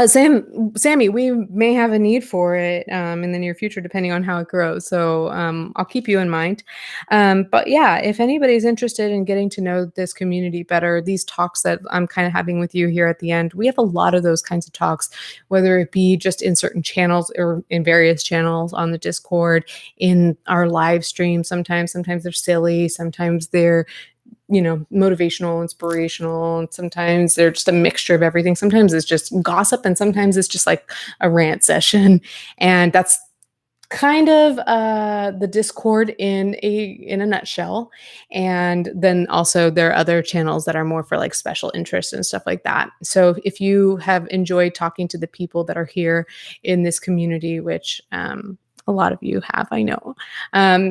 Sammy, we may have a need for it in the near future, depending on how it grows. So I'll keep you in mind. But yeah, if anybody's interested in getting to know this community better, these talks that I'm kind of having with you here at the end, we have a lot of those kinds of talks, whether it be just in certain channels or in various channels on the Discord, in our live stream. Sometimes they're silly. Sometimes they're motivational, inspirational, and sometimes they're just a mixture of everything. Sometimes it's just gossip, and sometimes it's just like a rant session. And that's kind of the Discord in a nutshell. And then also there are other channels that are more for, like, special interests and stuff like that. So if you have enjoyed talking to the people that are here in this community, which a lot of you have, I know,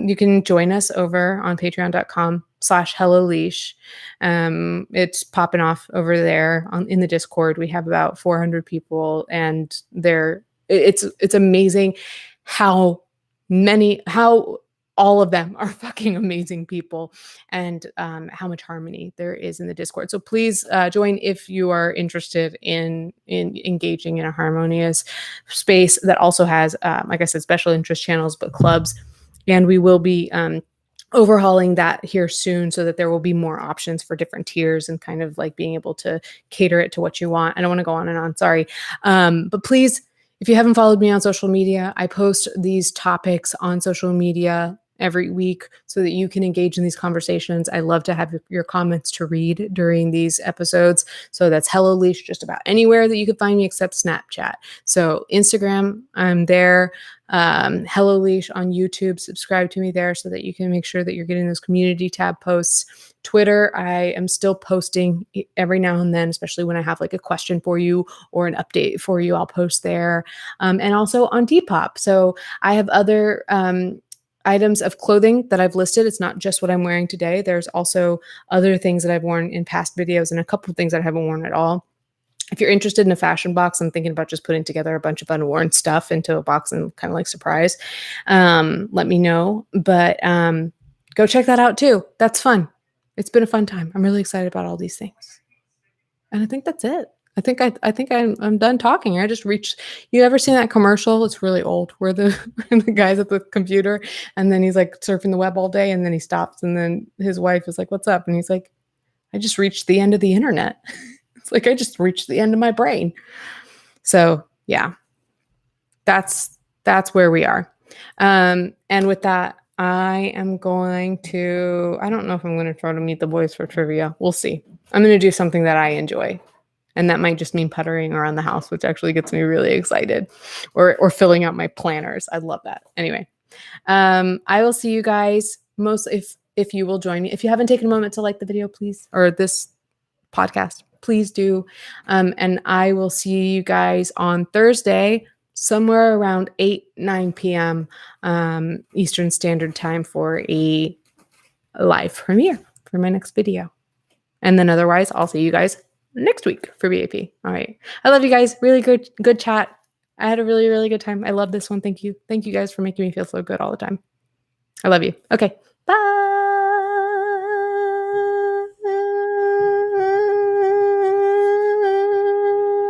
you can join us over on patreon.com/HelloLeash. It's popping off over there in the Discord. We have about 400 people, and it's amazing how all of them are fucking amazing people, and how much harmony there is in the Discord. So please join if you are interested in engaging in a harmonious space that also has, like I said, special interest channels, but clubs. And we will be overhauling that here soon, so that there will be more options for different tiers and kind of like being able to cater it to what you want. I don't want to go on and on, sorry. But please, if you haven't followed me on social media, I post these topics on social media every week so that you can engage in these conversations. I love to have your comments to read during these episodes. So that's Hello Leash just about anywhere that you can find me except Snapchat. So Instagram, I'm there. Hello Leash on YouTube. Subscribe to me there so that you can make sure that you're getting those community tab posts. Twitter, I am still posting every now and then, especially when I have like a question for you or an update for you. I'll post there. And also on Depop. So I have other items of clothing that I've listed. It's not just what I'm wearing today. There's also other things that I've worn in past videos and a couple of things that I haven't worn at all. If you're interested in a fashion box, I'm thinking about just putting together a bunch of unworn stuff into a box and kind of like surprise. Let me know. But go check that out too. That's fun. It's been a fun time. I'm really excited about all these things. And I think that's it. I think I'm done talking. I just reached. You ever seen that commercial? It's really old, where the guy's at the computer and then he's like surfing the web all day, and then he stops, and then his wife is like, "What's up?" And he's like, "I just reached the end of the internet." It's like I just reached the end of my brain. So yeah, that's where we are. And with that, I am going to. I don't know if I'm going to try to meet the boys for trivia. We'll see. I'm going to do something that I enjoy. And that might just mean puttering around the house, which actually gets me really excited, or filling out my planners. I love that. Anyway, I will see you guys if you will join me. If you haven't taken a moment to like the video, please, or this podcast, please do. And I will see you guys on Thursday, somewhere around 9 p.m. Eastern Standard Time for a live premiere for my next video. And then otherwise, I'll see you guys next week for BAP. All right. I love you guys. Really good chat. I had a really, really good time. I love this one. Thank you. Thank you guys for making me feel so good all the time. I love you. Okay. Bye.